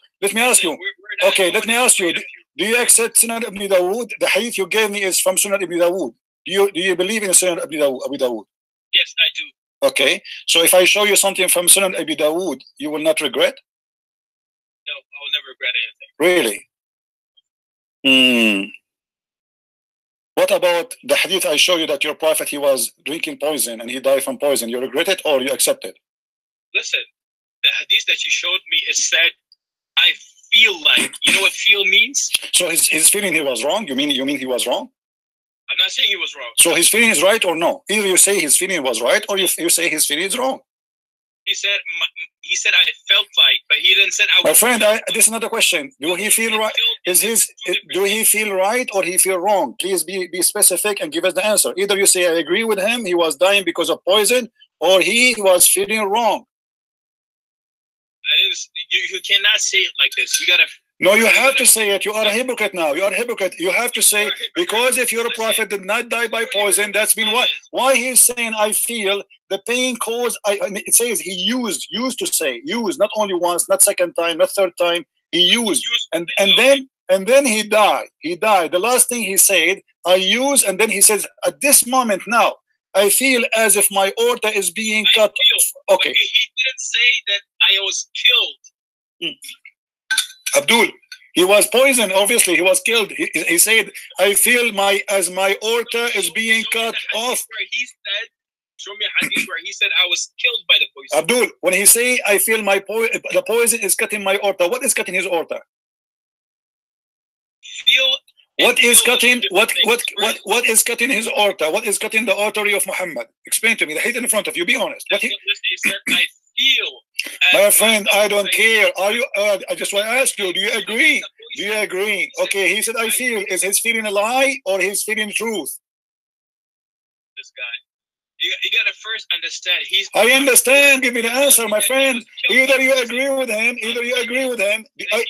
A: Okay, let me ask you. Do you accept Sunan Ibn Dawood? The hadith you gave me is from Sunan Ibn Dawood. Do you believe in Sunan Ibn Dawood?
E: Yes, I do.
A: Okay, so if I show you something from Sunan Ibn Dawood, you will not regret?
E: No, I will never regret anything.
A: Really? What about the hadith I show you that your prophet, he was drinking poison and he died from poison? You regret it or you accept it?
E: Listen, the hadith that you showed me is said, I feel like. You know what feel means?
A: So his feeling he was wrong? You mean he was wrong?
E: I'm not saying he was wrong.
A: So his feeling is right or no? Either you say his feeling was right or you say his feeling is wrong.
E: He said I felt like, but he didn't say I was.
A: My friend, this is not a question. Do he feel right? Do he feel right or he feel wrong? Please be specific and give us the answer. Either you say I agree with him, he was dying because of poison, or he was feeling wrong.
E: You cannot say it like this. You gotta.
A: No, you have to say it. You are a hypocrite now. You are a hypocrite. You have to say, because if your prophet did not die by poison, that's been why he's saying I feel the pain caused. It says he used to say, not only once, not second time, not third time. He used, and then he died. He died. The last thing he said, I use, and then he says, at this moment now, I feel as if my aorta is being cut. Okay.
E: He didn't say that I was killed.
A: Abdul, he was poisoned. Obviously, he was killed. He said, "I feel my aorta is being cut off."
E: Show me a hadith where he said I was killed by the poison.
A: Abdul, when he say, "I feel the poison is cutting my aorta," what is cutting his aorta? What is cutting? What is cutting his aorta? What is cutting the artery of Muhammad? Explain to me. The hadith in front of you. Be honest.
E: He said, I feel.
A: My friend, I don't care. Are you? I just want to ask you. Do you agree? Do you agree? Okay. He said, "I feel." Is his feeling a lie or his feeling truth?
E: This guy. You gotta first understand.
A: I understand. Give me the answer, my friend. Either you agree with him. Either you agree with him.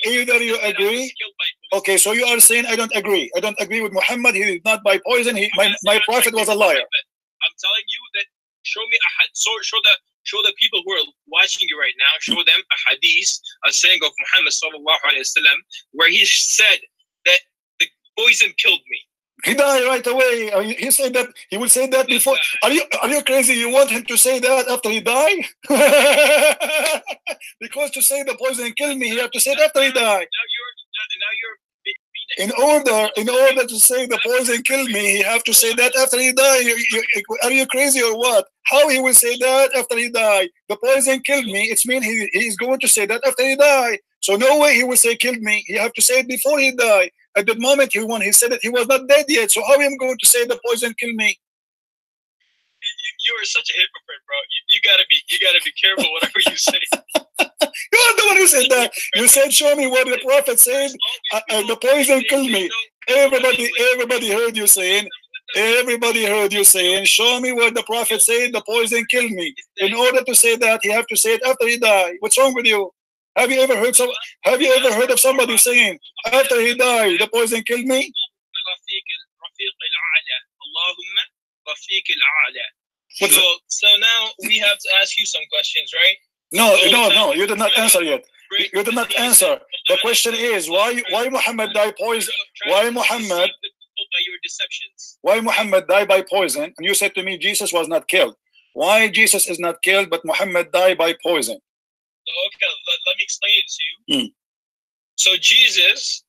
A: Either you agree. Okay, so you are saying I don't agree. I don't agree with Muhammad. He did not by poison. My prophet was a liar.
E: I'm telling you that. Show me a show the people who are watching you right now. Show them a hadith, a saying of Muhammad sallallahu alaihi wasallam, where he said that the poison killed me.
A: He died right away. He said that. He will say that before. Are you crazy? You want him to say that after he died? Because to say the poison killed me, he have to say it after he died.
E: Now you're
A: in order to say the poison killed me, he have to say that after he died. Are you crazy or what? How he will say that after he died? The poison killed me. It means he's going to say that after he died. So no way he will say killed me. He have to say it before he died. At the moment when he said it, he was not dead yet. So how am I going to say the poison killed me?
E: You are such a hypocrite, bro. You gotta be careful whatever you say.
A: You are the one who said that. You said, show me what the prophet said. The poison killed me. Everybody heard you saying. Everybody heard you saying, show me what the prophet said. The poison killed me. In order to say that, you have to say it after he died. What's wrong with you? Have you ever heard of somebody saying after he died, the poison killed me?
E: So now we have to ask you some questions, right?
A: No, you did not answer yet. You did not answer. The question is why Muhammad died poison? Why Muhammad died by poison? And you said to me Jesus was not killed. Why Jesus is not killed, but Muhammad died by poison?
E: Okay, let me explain it to you. So Jesus,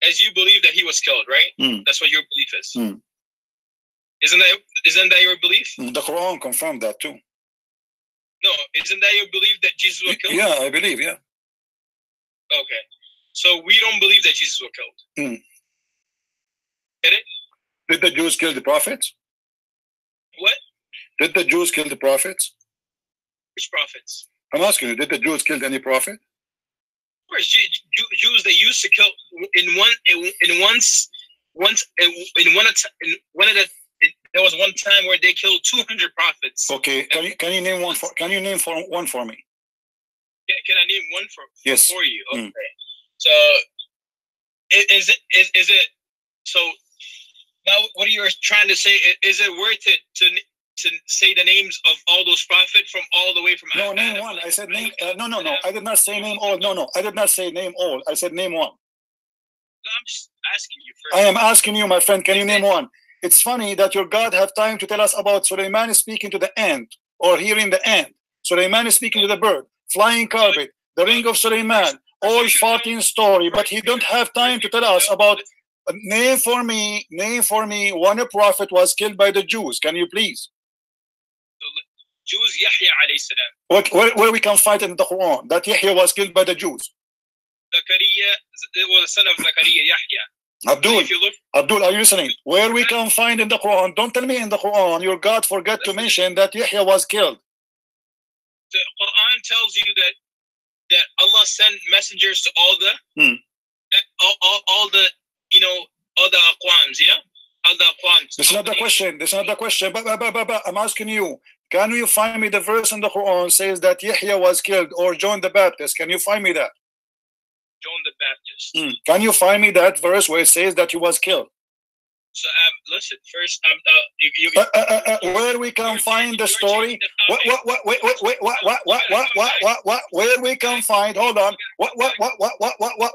E: as you believe that he was killed, right? That's what your belief is. Isn't that your belief?
A: The Quran confirmed that too.
E: No, isn't that your belief that Jesus was killed?
A: Yeah, I believe, yeah.
E: Okay. So we don't believe that Jesus was killed. Get it?
A: Did the Jews kill the prophets?
E: What?
A: Did the Jews kill the prophets?
E: Which prophets?
A: I'm asking you, did the Jews kill any prophet?
E: Of course, Jews, they used to kill there was one time where they killed 200 prophets.
A: Okay, can you name one for me?
E: Can I name one for you? Okay. So is it so now what are you trying to say? Is it worth it say the names of all those prophets from all the way from
A: No, name one. I said name. No. I did not say name all. No. I did not say name all. I said name one.
E: No, I'm just asking you first.
A: I am asking you, my friend. Can you name one? It's funny that your God have time to tell us about Sulaiman speaking to the ant or hearing the ant. Sulaiman is speaking to the bird, flying carpet, the ring of Sulaiman, all 14 story, but he don't have time to tell us about. Name for me one prophet was killed by the Jews. Can you please?
E: Jews, Yahya alayhi salam.
A: Where we can find in the Quran that Yahya was killed by the Jews?
E: Zakaria was the son of Zakaria, Yahya.
A: Abdul, are you listening? Where we can find in the Quran? Don't tell me in the Quran your God forgot to mention that Yahya was killed.
E: The Quran tells you that Allah sent messengers to all the all the all the aqwams, all the aqwams.
A: This is not the question. This is not the question. But I'm asking you. Can you find me the verse in the Quran says that Yahya was killed or John the Baptist? Can you find me that?
E: John the Baptist.
A: Can you find me that verse where it says that he was killed?
E: So listen, first
A: where we can find the story? Where we can find? Hold on.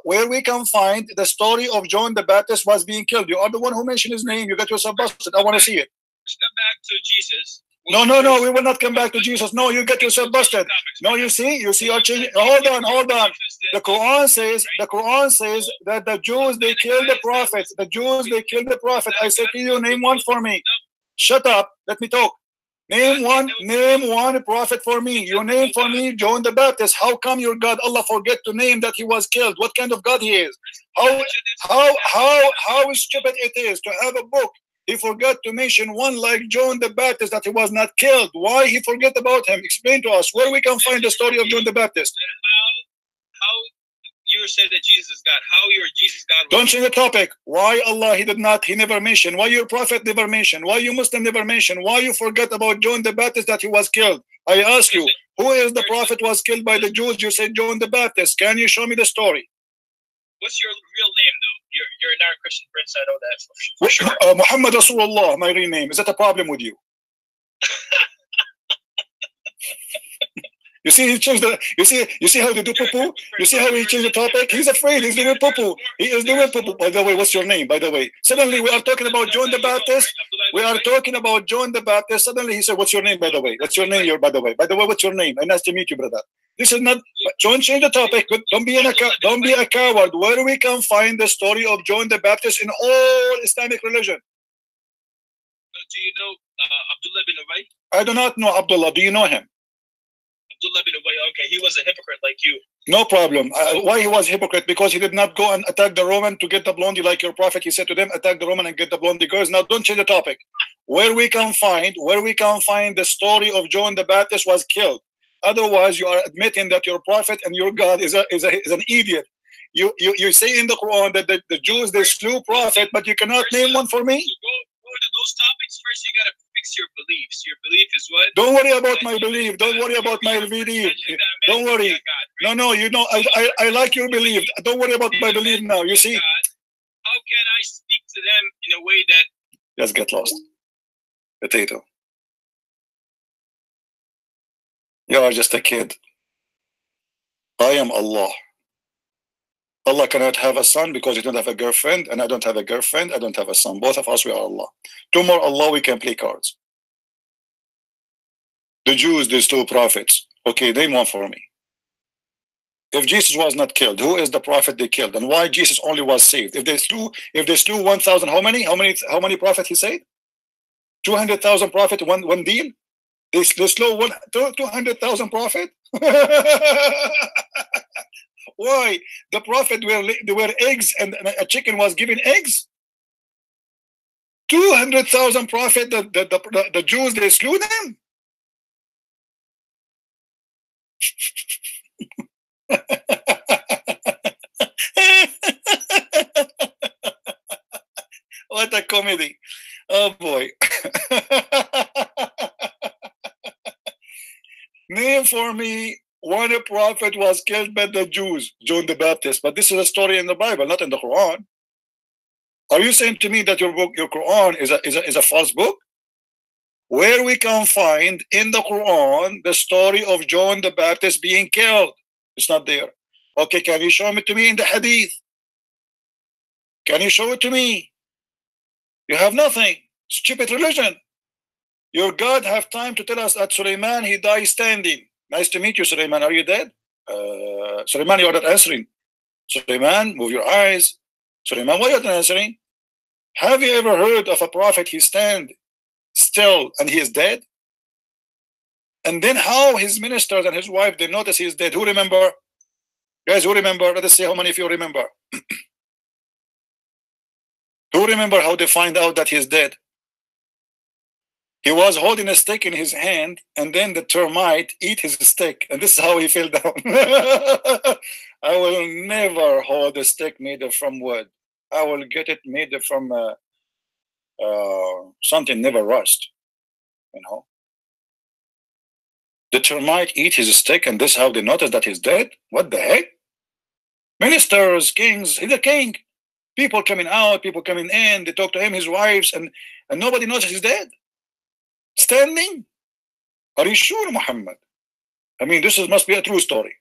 A: Where we can find the story of John the Baptist was being killed? You are the one who mentioned his name. You got yourself busted. I want to see it.
E: Let's come back to Jesus.
A: No, we will not come back to Jesus. No, you get yourself busted. No, you see our change. Hold on. The Quran says that the Jews, they killed the prophets. The Jews, they killed the prophet. I said to you, name one for me. Shut up. Let me talk. Name one prophet for me. You name for me John the Baptist. How come your God Allah forget to name that he was killed? What kind of God he is? How stupid it is to have a book. He forgot to mention one like John the Baptist that he was not killed. Why he forget about him? Explain to us where we can find the story of John the Baptist.
E: How you said that Jesus is God? How your Jesus God?
A: Don't change the topic. Why Allah he never mentioned? Why your prophet never mentioned? Why you Muslim never mentioned? Why you forget about John the Baptist that he was killed? I ask you, who is the prophet was killed by the Jews? You said John the Baptist. Can you show me the story?
E: What's your real name though? You're not a Christian prince. I know that for
A: sure. Muhammad Rasulullah, my real name. Is that a problem with you? You see, he changed the. You see how they do poo-poo? You see how he changed the topic? He's afraid. He's doing poo-poo. He is doing poo-poo. By the way, what's your name? By the way, suddenly we are talking about John the Baptist. We are talking about John the Baptist. Suddenly he said, "What's your name?" By the way, what's your name? By the way, what's your name? And nice to meet you, brother. This is not. Don't change the topic. But don't be a coward. Where we can find the story of John the Baptist in all Islamic religion?
E: Do you know Abdullah bin Ubay?
A: I do not know Abdullah. Do you know him?
E: Abdullah bin Ubay. Okay, he was a hypocrite like you.
A: No problem. Why he was a hypocrite? Because he did not go and attack the Roman to get the blondie like your prophet. He said to them, attack the Roman and get the blondie girls. Now don't change the topic. Where we can find the story of John the Baptist was killed. Otherwise, you are admitting that your prophet and your God is an idiot. You say in the Quran that the Jews they slew prophet, but you cannot name one for me.
E: Go to those topics first. You gotta fix your beliefs. Your belief is what?
A: Don't worry about my belief. Don't worry about my belief. Don't worry. No. You know I like your belief. Don't worry about my belief now. You see.
E: How can I speak to them in a way that?
A: Let's get lost. Potato. You are just a kid. I am Allah. Allah cannot have a son because you don't have a girlfriend, and I don't have a girlfriend. I don't have a son. Both of us, we are Allah. Tomorrow, Allah, we can play cards. The Jews, these two prophets. Okay, name one for me. If Jesus was not killed, who is the prophet they killed, and why Jesus only was saved? If they slew 1,000, how many prophets he said? 200,000 prophet, one deal. They slew 200,000 prophet. Why? The prophet were eggs, and a chicken was giving eggs. 200,000 prophet. The Jews they slew them. What a comedy! Oh boy. Name for me one prophet was killed by the Jews, John the Baptist. But this is a story in the Bible, not in the Quran. Are you saying to me that your book, your Quran, is a false book? where we can find in the Quran the story of John the Baptist being killed. It's not there. Okay, can you show it to me in the hadith? Can you show it to me? You have nothing. Stupid religion. Your God have time to tell us that Sulaiman, he died standing. Nice to meet you, Sulaiman. Are you dead? Sulaiman, you are not answering. Sulaiman, move your eyes. Sulaiman, why are you not answering? Have you ever heard of a prophet, he stand still and he is dead? And then how his ministers and his wife, they notice he is dead? Who remember? Guys, who remember? Let us see how many of you remember. Who remember how they find out that he is dead? He was holding a stick in his hand, and then the termite eat his stick, and this is how he fell down. I will never hold a stick made from wood. I will get it made from something never rust. You know, the termite eat his stick, and this is how they notice that he's dead. What the heck? Ministers, kings, he's a king. People coming out, people coming in. They talk to him, his wives, and nobody knows he's dead. Standing? Are you sure, Muhammad? I mean, this must be a true story.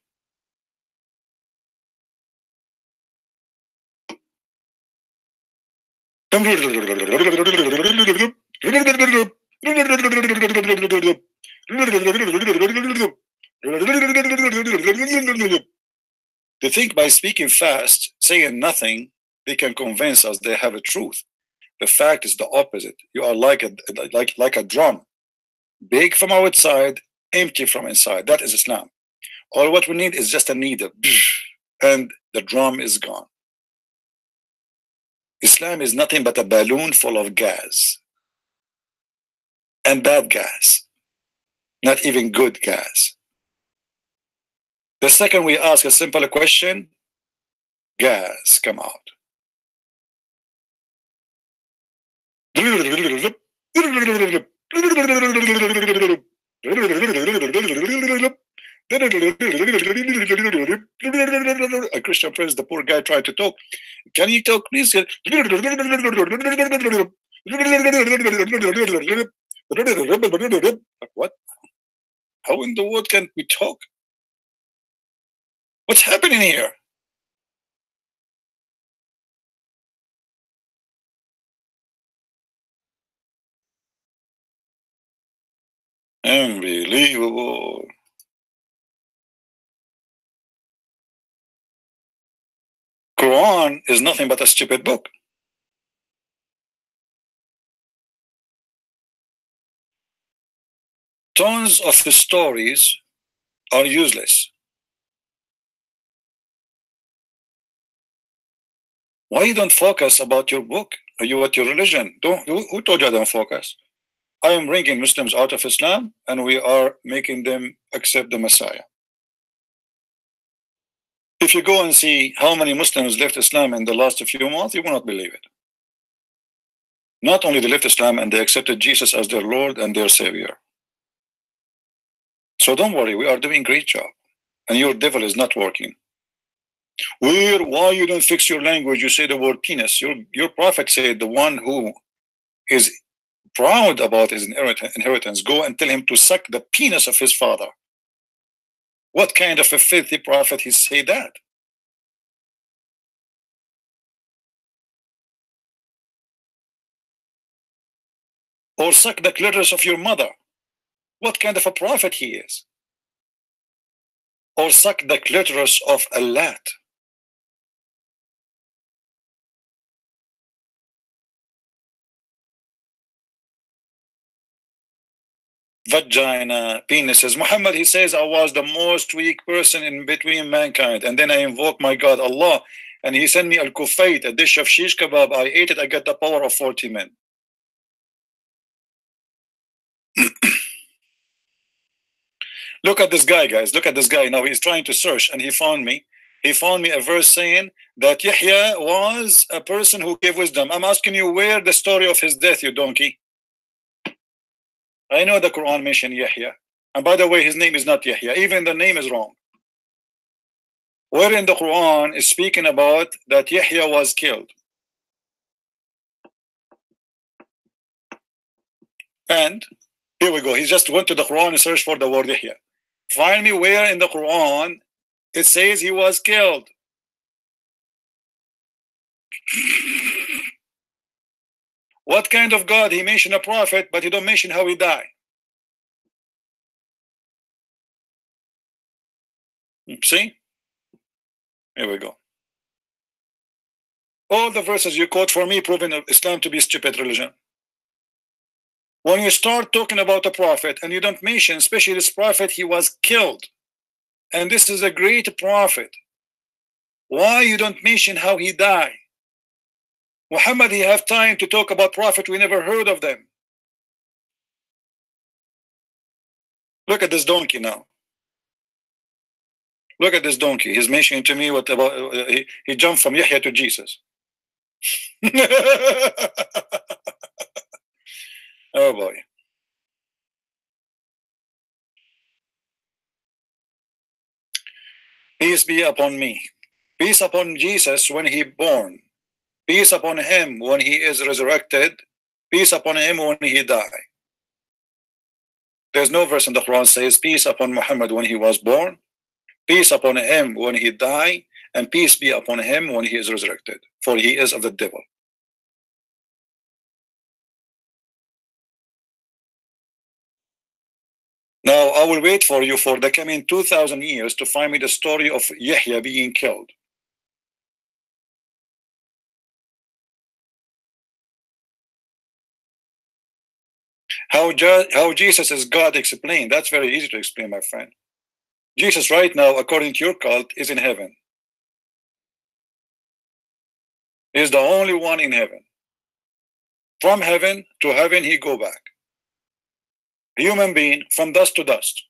A: They think by speaking fast, saying nothing, they can convince us they have a truth. The fact is the opposite. You are like a drum, big from outside, empty from inside. That is Islam. All what we need is just a needle, and the drum is gone. Islam is nothing but a balloon full of gas, and bad gas, not even good gas. The second we ask a simple question, gas come out. A Christian prince, the poor guy tried to talk. Can you talk, please? What? How in the world can we talk? What's happening here? Unbelievable. Quran is nothing but a stupid book. Tons of the stories are useless. Why you don't focus about your book? Are you at your religion? Who told you I don't focus? I am bringing Muslims out of Islam, and we are making them accept the Messiah. If you go and see how many Muslims left Islam in the last few months, you will not believe it. Not only they left Islam, and they accepted Jesus as their Lord and their Savior. So don't worry, we are doing a great job, and your devil is not working. Why you don't fix your language? You say the word penis. Your prophet said the one who is proud about his inheritance, go and tell him to suck the penis of his father. What kind of a filthy prophet he say that? Or suck the clitoris of your mother. What kind of a prophet he is? Or suck the clitoris of a lad. Vagina, penises. Muhammad, he says, I was the most weak person in between mankind, and then I invoke my God, Allah, and he sent me al-kufayt, a dish of shish kebab. I ate it, I got the power of 40 men. Look at this guy, guys. Look at this guy. Now he's trying to search, and he found me. He found me a verse saying that Yahya was a person who gave wisdom. I'm asking you, where the story of his death, you donkey? I know the Quran mentioned Yahya. And by the way, his name is not Yahya. Even the name is wrong. Where in the Quran is speaking about that Yahya was killed? And Here we go. He just went to the Quran and searched for the word Yahya. Find me where in the Quran it says he was killed. What kind of God? He mentioned a prophet, but he don't mention how he died. See? Here we go. All the verses you quote for me proving Islam to be a stupid religion. When you start talking about a prophet and you don't mention, especially this prophet, he was killed. And this is a great prophet. Why you don't mention how he died? Muhammad, he have time to talk about prophet, we never heard of them. Look at this donkey now. Look at this donkey. He's mentioning to me what about he jumped from Yahya to Jesus. Oh boy. Peace be upon me. Peace upon Jesus when he born. Peace upon him when he is resurrected. Peace upon him when he died. There's no verse in the Quran says peace upon Muhammad when he was born, peace upon him when he died, and peace be upon him when he is resurrected, for he is of the devil. Now I will wait for you for the coming 2,000 years to find me the story of Yahya being killed. How Jesus is God explained. That's very easy to explain, my friend. Jesus right now, according to your cult, is in heaven. He is the only one in heaven. From heaven to heaven he go back. A human being from dust to dust.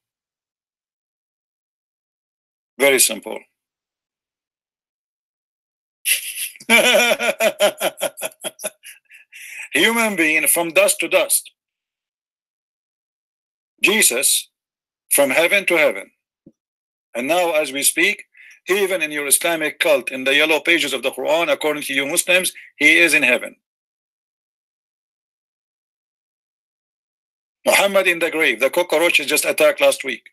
A: Very simple. Human being from dust to dust. Jesus from heaven to heaven. And now as we speak, even in your Islamic cult, in the yellow pages of the Quran, according to you Muslims, he is in heaven. Muhammad in the grave. The cockroaches just attacked last week.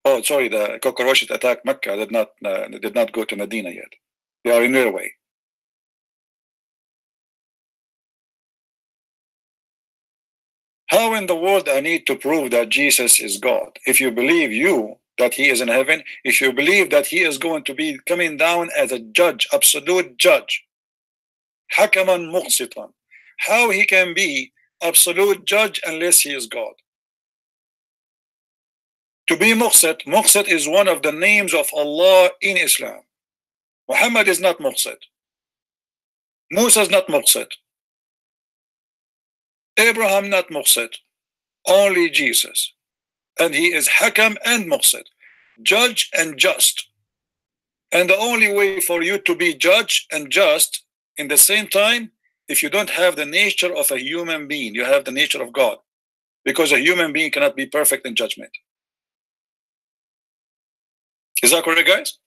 A: Oh, sorry, the cockroaches attacked Mecca. Did not go to Medina yet. They are in their way. How in the world I need to prove that Jesus is God? If you believe that he is in heaven, if you believe that he is going to be coming down as a judge, absolute judge, hakaman muqsitan, how he can be absolute judge unless he is God? To be muqsit, muqsit is one of the names of Allah in Islam. Muhammad is not muqsit. Musa is not muqsit. Abraham not muqsit. Only Jesus. And he is hakam and muqsit, judge and just. And the only way for you to be judge and just in the same time, if you don't have the nature of a human being, you have the nature of God, because a human being cannot be perfect in judgment. Is that correct, guys?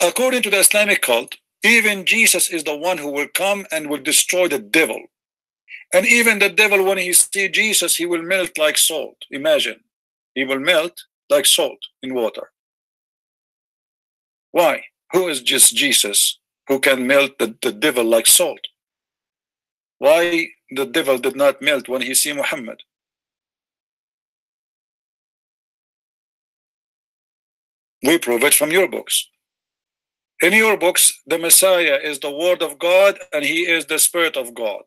A: According to the Islamic cult, even Jesus is the one who will come and will destroy the devil. And even the devil, when he sees Jesus, he will melt like salt. Imagine, he will melt like salt in water. Why? Who is just Jesus who can melt the devil like salt? Why the devil did not melt when he see Muhammad? We prove it from your books. In your books, the Messiah is the word of God and he is the Spirit of God,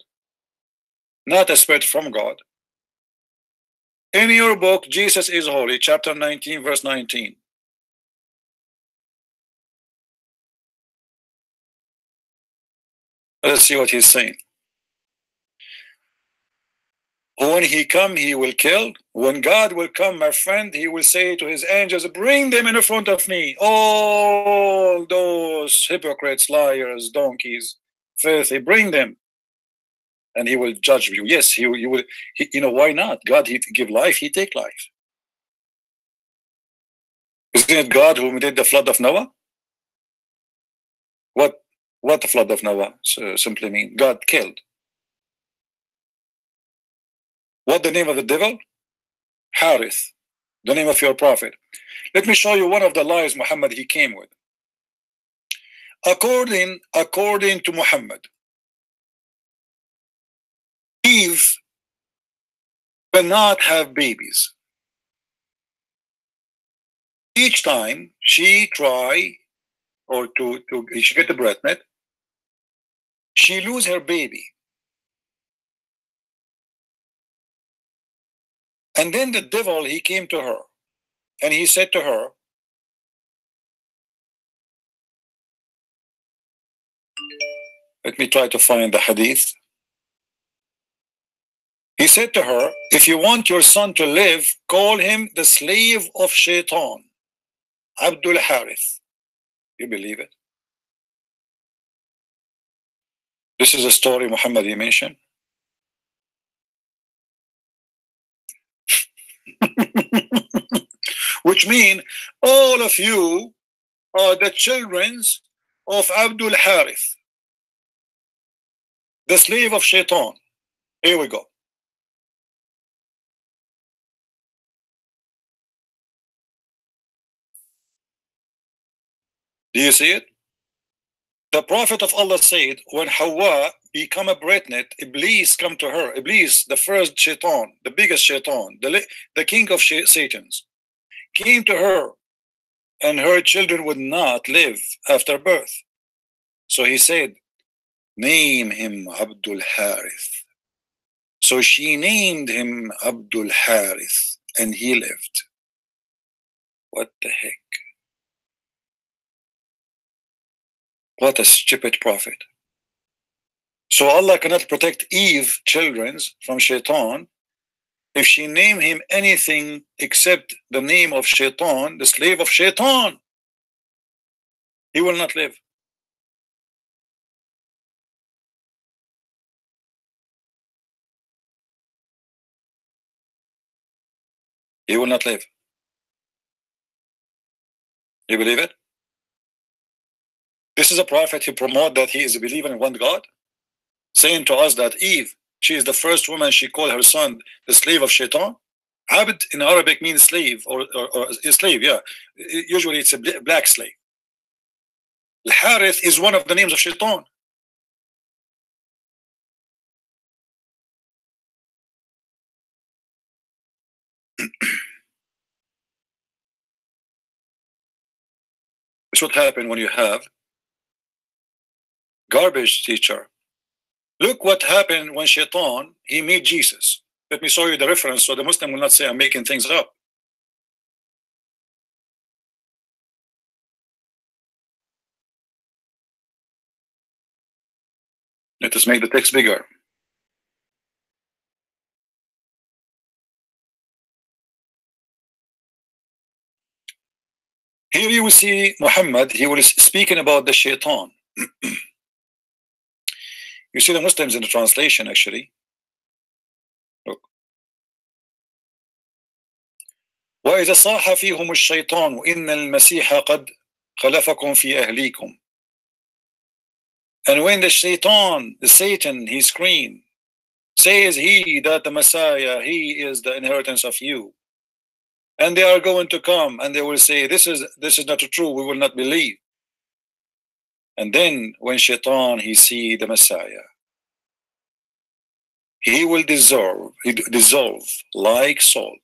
A: not a spirit from God. In your book, Jesus is holy, chapter 19, verse 19. Let's see what he's saying. When he come, he will kill. When God will come, my friend, he will say to his angels, bring them in front of me. All those hypocrites, liars, donkeys, filthy, bring them. And he will judge you. Yes, he will. You know, why not? God, he give life, he take life. Isn't it God who did the flood of Noah? What What the flood of Noah simply mean? God killed. What the name of the devil? Harith, the name of your prophet. Let me show you one of the lies Muhammad he came with. According to Muhammad, Eve will not have babies. Each time she try or she get pregnant, she lose her baby. And then the devil, he came to her and he said to her, let me try to find the hadith. He said to her, if you want your son to live, call him the slave of Shaitan, Abdul Harith. You believe it? This is a story Muhammad he mentioned. Which mean all of you are the children of Abdul Harith, the slave of Shaitan. Here we go. Do you see it? The Prophet of Allah said, when Hawa become pregnant, Iblis come to her. Iblis, the first Shaitan, the biggest Shaitan, the king of Satans, came to her, and her children would not live after birth. So he said, name him Abdul Harith. So she named him Abdul Harith, and he lived. What the heck? What a stupid prophet. So Allah cannot protect Eve children from Shaitan if she name him anything except the name of Shaitan, the slave of Shaitan. He will not live. He will not live. You believe it? This is a prophet who promotes that he is a believer in one God, saying to us that Eve, she is the first woman, she called her son the slave of Shaitan. Abd in Arabic means slave or a slave, yeah. Usually it's a black slave. Al-Harith is one of the names of Shaitan. This would happen when you have garbage teacher. Look what happened when Shaitan, he met Jesus. Let me show you the reference so the Muslim will not say I'm making things up. Let us make the text bigger. Here you will see Muhammad, he was speaking about the Shaitan. You see the Muslims in the translation actually. Look. وإذا صاح فيهم الشيطان إن المسيح قد خلفكم في أهليكم. And when the Satan, he screamed, says he that the Messiah, he is the inheritance of you. And they are going to come and they will say, this is not true, we will not believe. And then when Shaitan, he see the Messiah, he will dissolve like salt.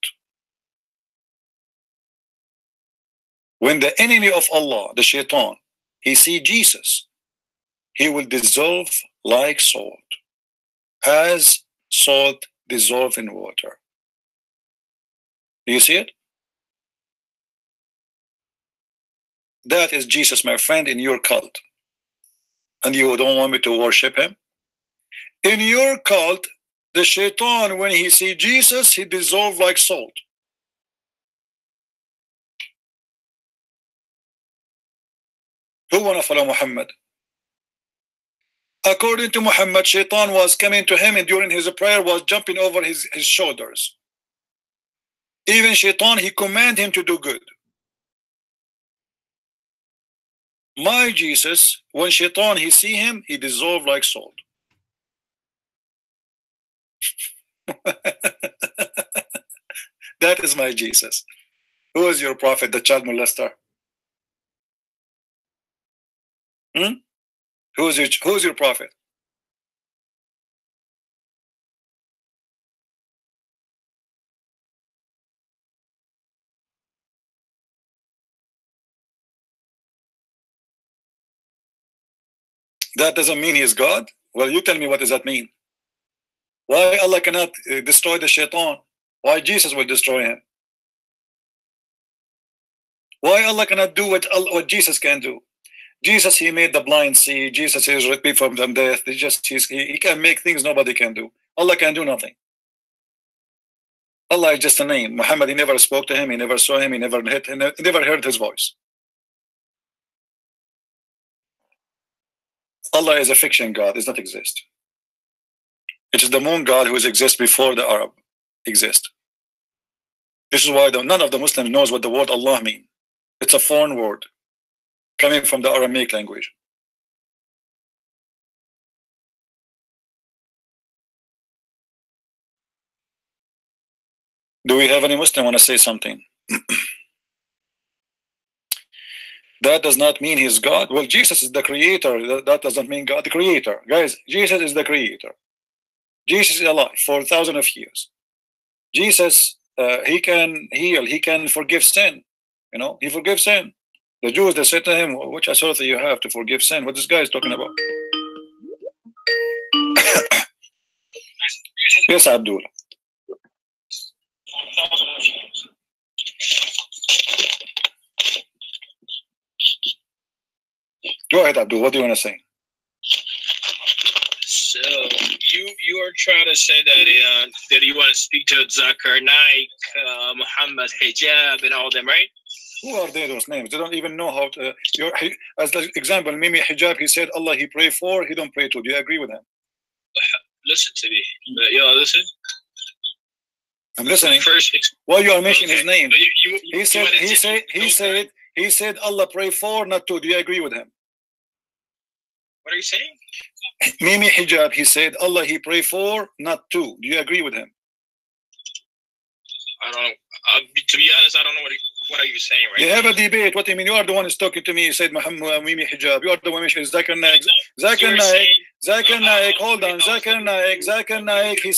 A: When the enemy of Allah, the Shaitan, he see Jesus, he will dissolve like salt, as salt dissolve in water. Do you see it? That is Jesus, my friend, in your cult. And you don't want me to worship him? In your cult, the Shaitan, when he see Jesus, he dissolve like salt. Who want to follow Muhammad? According to Muhammad, Shaitan was coming to him and during his prayer was jumping over his shoulders. Even Shaitan, he command him to do good. My Jesus, when Shaitan he see him, he dissolve like salt. That is my Jesus. Who is your prophet, the child molester? Who's your prophet? That doesn't mean he is God. Well, you tell me, what does that mean? Why Allah cannot destroy the Shaitan? Why Jesus will destroy him? Why Allah cannot do what Jesus can do? Jesus, he made the blind see. Jesus is repeat from them death. He can make things nobody can do. Allah can do nothing. Allah is just a name. Muhammad, he never spoke to him. He never saw him. He never heard his voice. Allah is a fiction God. Does not exist. It is the moon God who exists before the Arab exist. This is why none of the Muslims knows what the word Allah means. It's a foreign word coming from the Aramaic language. Do we have any Muslim want to say something? That does not mean he's God. Well, Jesus is the creator. That doesn't mean God the creator. Guys, Jesus is the creator. Jesus is alive for thousands of years. Jesus, he can heal. He can forgive sin. You know, he forgives sin. The Jews, they said to him, which authority you have to forgive sin? What this guy is talking about? Yes, Abdul. Go ahead, Abdul. What do you want to say?
E: So you are trying to say that you want to speak to Zakir Naik, Muhammad Hijab, and all them, right?
A: Who are they? Those names? They don't even know how to. As the example, Mimi Hijab, he said Allah he pray for, he don't pray to. Do you agree with him?
E: Listen to me. Yo, listen.
A: I'm listening.
E: First,
A: well, you are mentioning his name.
E: He
A: said Allah pray for, not to. Do you agree with him?
E: What are you saying?
A: Mimi Hijab, he said Allah he pray for, not to. Do you agree with him?
E: I don't. To be honest, I don't know what are you saying right
A: now. You have
E: a
A: debate. What do you mean? You are the one who's talking to me. You said Muhammad Mimi Hijab. You are the one mentioning Zakir Naik. Zakir Naik. Hold on. Zakir Naik. He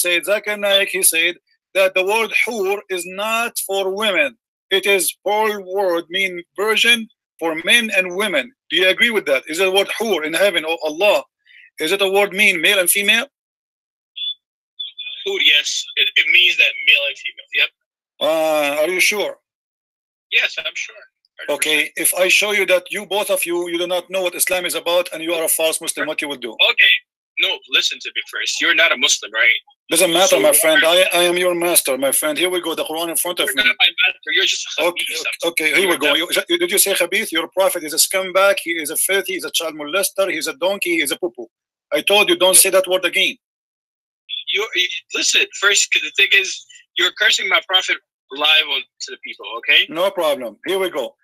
A: said that the word hur is not for women. It is plural word, mean version for men and women. Do you agree with that? Is it the word hur in heaven, oh Allah? Is it a word mean male and female?
E: Hur, yes. It means that male and female. Yep.
A: Are you sure?
E: Yes, I'm sure.
A: Okay, if I show you that both of you do not know what Islam is about and you are a false Muslim, what you would do?
E: Okay, no, listen to me first. You're not a Muslim, right?
A: Doesn't matter, so my friend. I am your master, my friend. Here we go. The Quran in front of me.
E: You're not my master. You're just a
A: okay, here we go. Did you say Khabith? Your prophet is a scumbag. He is a filthy. He is a child molester. He is a donkey. He is a poo-poo. I told you, don't say that word again.
E: You listen first. The thing is, you're cursing my prophet live to the people. Okay.
A: No problem. Here we go.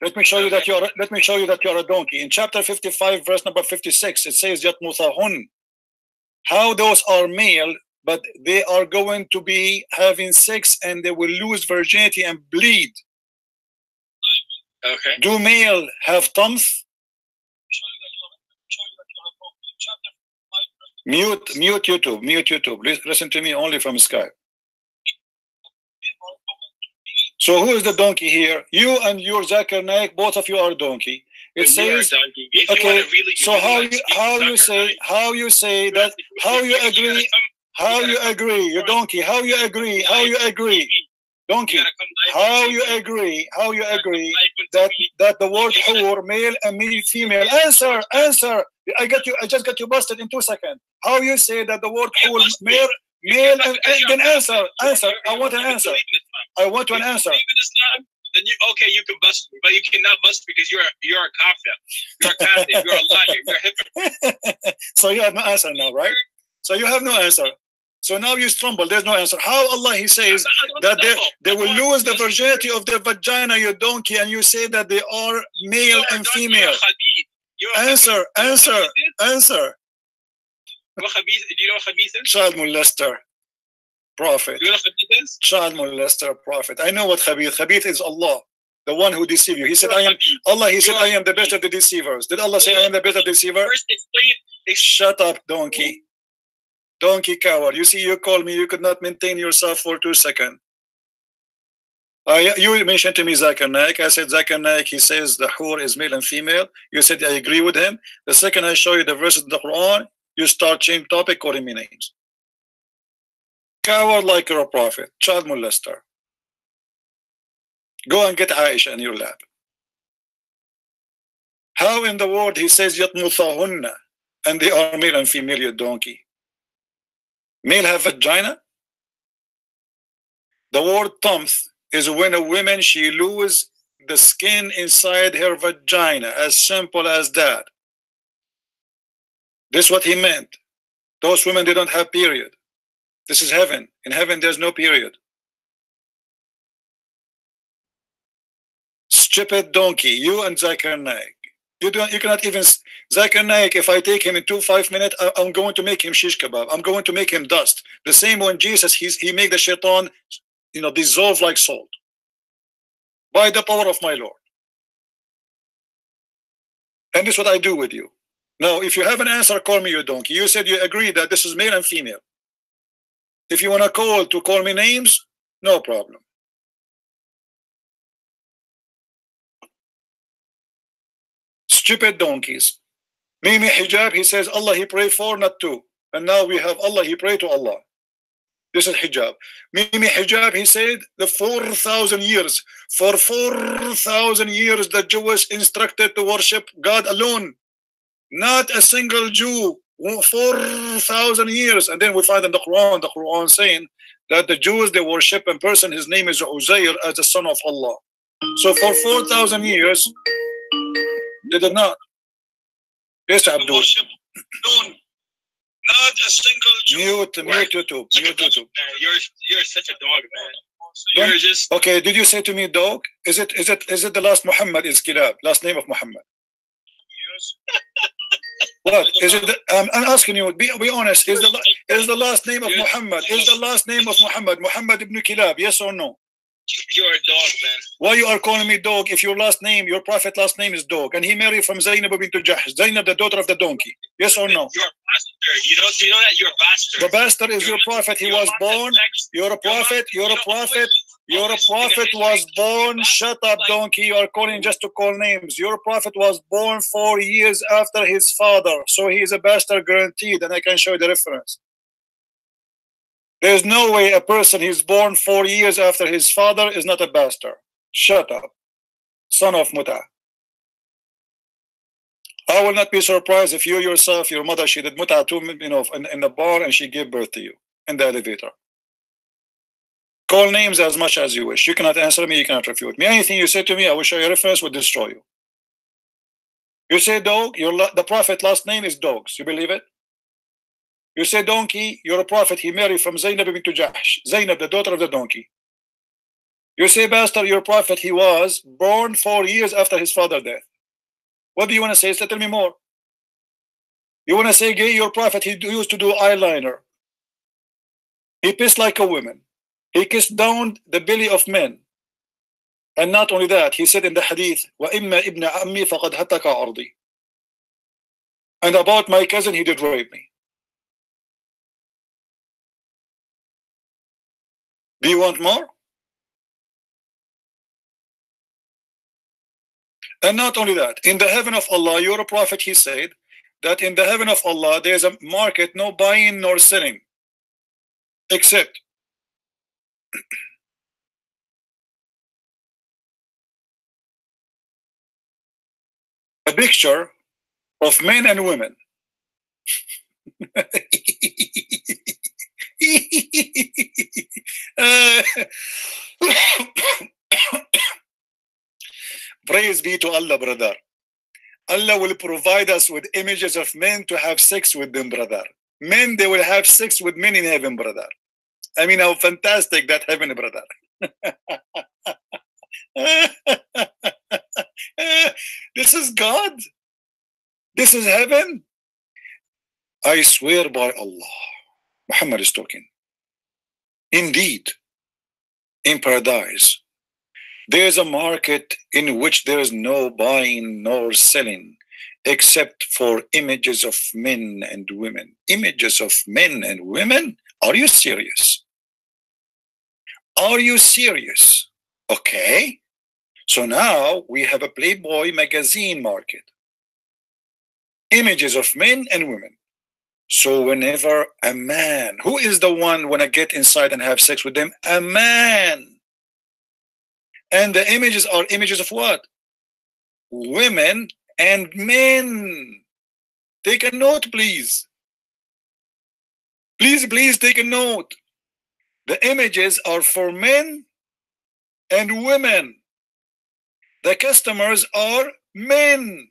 A: Let me show you that you are. Let me show you that you are a donkey. In chapter 55, verse number 56, it says Yatmuthahun. How those are male, but they are going to be having sex and they will lose virginity and bleed.
E: Okay.
A: Do male have thumbs? Mute YouTube. Mute YouTube. Listen to me only from Skype. So who is the donkey here? You and your Zakir Naik, both of you are a donkey. It says, okay. So how you say that? How you agree? How you agree? You donkey. How you agree? How you agree? Donkey. How you agree? How you agree that the word hur, male and female? Answer. I just got you busted in 2 seconds. How you say that the word hur, male and then answer. I want an answer. I want an answer.
E: Then you can bust me, but you cannot bust because you're a kafir. You're a kafir. You're a liar. You're a hypocrite.
A: So you have no answer now, right? So you have no answer. So now you stumble. There's no answer. How Allah He says that they will lose the virginity of their vagina, you donkey, and you say that they are male and female. Answer.
E: Do you know khabith?
A: Child molester, prophet.
E: Do you know khabith is?
A: Child molester, prophet. I know what khabith. Khabith is Allah, the one who deceives you. He said, I am Allah. He said, I am the best of the deceivers. Did Allah say I am the best of the deceiver?
E: First explain.
A: Shut up, donkey. Donkey coward. You see, you called me. You could not maintain yourself for 2 seconds. You mentioned to me Zakir Naik. I said Zakir Naik, he says the hur is male and female. You said I agree with him. The second I show you the verses in the Quran, you start changing topic, calling me names. Coward like you're a prophet. Child molester. Go and get Aisha in your lap. How in the world he says yatmuthahunna and they are male and female, you donkey? Male have vagina? The word tamth is when a woman, she loses the skin inside her vagina. As simple as that. This is what he meant. Those women, they don't have period. This is heaven. In heaven, there's no period. Stupid donkey, you and Zakir Naik. You cannot even, Zakir Naik, if I take him in 5 minutes, I'm going to make him shish kebab. I'm going to make him dust. The same when Jesus, he made the shaitan, dissolve like salt. By the power of my Lord. And this is what I do with you. Now, if you have an answer, call me you donkey. You said you agree that this is male and female. If you want to call me names, no problem. Stupid donkeys. Mimi hijab, he says Allah he pray for, not to. And now we have Allah, he pray to Allah. This is hijab. Mimi hijab, he said the 4,000 years. For 4,000 years the Jews instructed to worship God alone. Not a single Jew. 4,000 years. And then we find in the Quran saying that the Jews, they worship a person, his name is Uzair, as the son of Allah. So for 4,000 years they did not. Yes, Abdul.
E: Not a single Jew.
A: Mute YouTube. Mute YouTube.
E: You're such a dog, man. You're just
A: okay. Did you say to me, dog? Is it the last Muhammad is Kilab? Last name of Muhammad? What is it? I'm asking you. Be honest. Is the last name of Muhammad? Is the last name of Muhammad ibn Kilab? Yes or no?
E: You're a dog, man.
A: Why you are calling me dog if your last name, your prophet last name is dog, and he married from Zainab bint Jahsh, Zainab, the daughter of the donkey? Yes or no?
E: You're a bastard. You know that you're a bastard.
A: The bastard is your prophet. He was born. You're a prophet. You're a prophet. Your prophet was born. Shut up, donkey. You are calling just to call names. Your prophet was born 4 years after his father, so he is a bastard guaranteed, and I can show you the reference. There's no way a person who's born 4 years after his father is not a bastard. Shut up, son of Muta. I will not be surprised if you yourself, your mother, she did Muta too, in the bar, and she gave birth to you in the elevator. Call names as much as you wish. You cannot answer me. You cannot refute me. Anything you say to me, I will show you a reference, will destroy you. You say dog, the prophet last name is dogs. You believe it? You say donkey, you're a prophet. He married from Zainab bint Jahsh, Zainab, the daughter of the donkey. You say bastard, your prophet, he was born 4 years after his father's death. What do you want to say? Tell me more. You want to say gay, your prophet, he used to do eyeliner. He pissed like a woman. He kissed down the belly of men. And not only that, he said in the hadith, وَإِمَّا إِبْنَ عَمِّي فَقَدْ هَتَكَ عَرْضِي. And about my cousin, he did rape me. Do you want more? And not only that, in the heaven of Allah, you're a prophet, he said that in the heaven of Allah, there's a market, no buying nor selling, except a picture of men and women. Praise be to Allah, brother. Allah will provide us with images of men to have sex with them, brother. Men, they will have sex with men in heaven, brother. I mean, how fantastic that heaven, brother. This is God. This is heaven. I swear by Allah, Muhammad is talking. Indeed, in paradise, there is a market in which there is no buying nor selling except for images of men and women. Images of men and women? Are you serious? Are you serious? Okay. So now we have a Playboy magazine market. Images of men and women. So whenever a man, who is the one when I get inside and have sex with them? A man. And the images are images of what? Women and men. Take a note, please. Please take a note. The images are for men and women. The customers are men.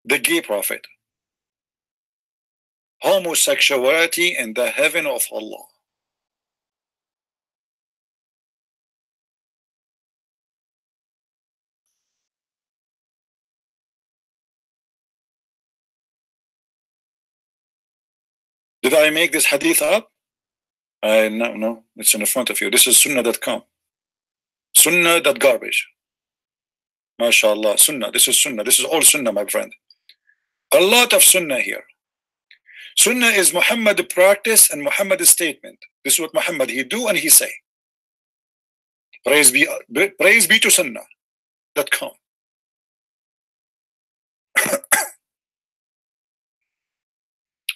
A: The gay prophet. Homosexuality in the heaven of Allah. Did I make this hadith up? No, it's in the front of you. This is sunnah.com. Sunnah.garbage. MashaAllah, sunnah. This is sunnah. This is all sunnah, my friend. A lot of sunnah here. Sunnah is Muhammad practice and Muhammad's statement. This is what Muhammad he do and he say. Praise be to sunnah.com.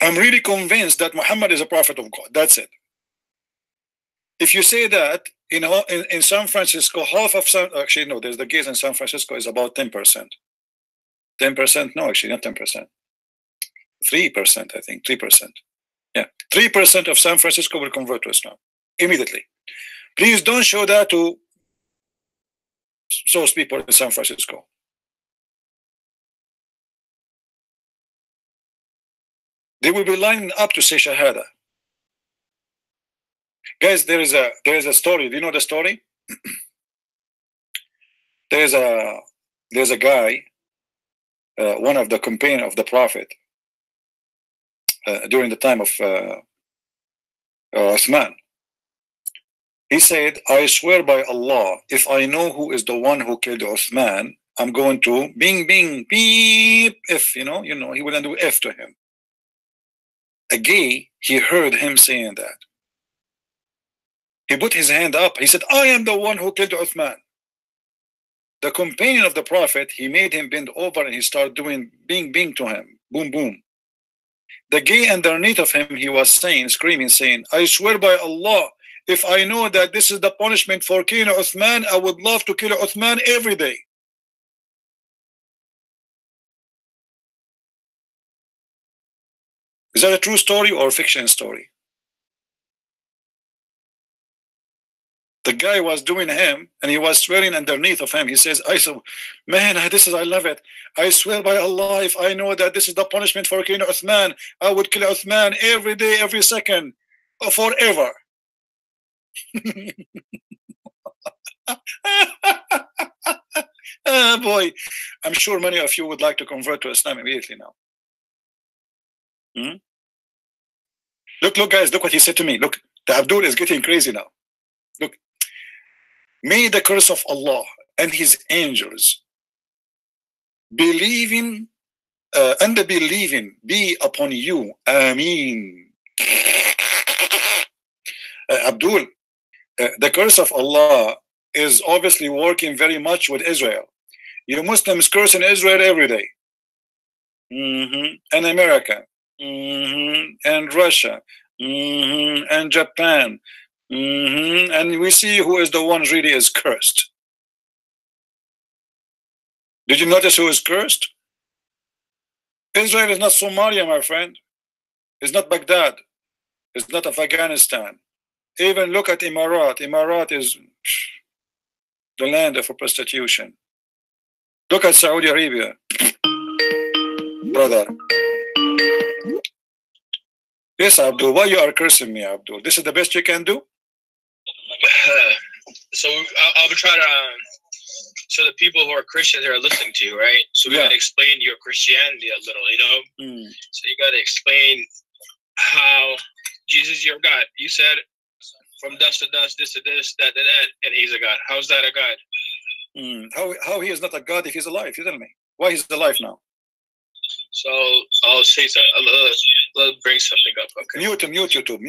A: I'm really convinced that Muhammad is a prophet of God. That's it. If you say that in San Francisco, half of actually no, there's the gays in San Francisco is about 10%. 10%? No, actually not 10%. 3%, I think. 3%. Yeah, 3% of San Francisco will convert to Islam immediately. Please don't show that to those people in San Francisco. They will be lining up to say Shahada. Guys, there is a story. Do you know the story? There's a guy, one of the companions of the Prophet during the time of Uthman. He said, I swear by Allah, if I know who is the one who killed Uthman, I'm going to bing, bing, beep, if, you know, he wouldn't do F to him. A gay, he heard him saying that. He put his hand up. He said, I am the one who killed Uthman. The companion of the Prophet, he made him bend over and he started doing bing, bing to him. Boom, boom. The gay underneath of him, he was saying, screaming, saying, I swear by Allah, if I know that this is the punishment for killing Uthman, I would love to kill Uthman every day. Is that a true story or a fiction story? The guy was doing him and he was swearing underneath of him. He says, I love it. I swear by Allah, if I know that this is the punishment for killing Uthman, I would kill Uthman every day, every second, forever. Boy, I'm sure many of you would like to convert to Islam immediately now. Look, guys, look what he said to me. Look, the Abdul is getting crazy now. Look, may the curse of Allah and his angels believing and the believing be upon you. Ameen. Abdul, the curse of Allah is obviously working very much with Israel. You Muslims curse in Israel every day. And America. And Russia. And Japan. And we see who is the one really is cursed. Did you notice who is cursed? Israel is not Somalia, my friend. It's not Baghdad. It's not Afghanistan. Even look at Emirat. Emirat is the land of prostitution. Look at Saudi Arabia, brother. Yes, Abdul. Why you are cursing me, Abdul? This is the best you can do.
E: So I'll try to. So the people who are Christians are listening to you, right? So we gotta explain your Christianity a little, you know. So you gotta explain how Jesus is your God. You said from dust to dust, this to this, that to that, and he's a God. How's that a God?
A: How he is not a God if he's alive? You tell me. Why he's alive now?
E: So I'll say so. Let's bring something up. Okay.
A: Mute YouTube.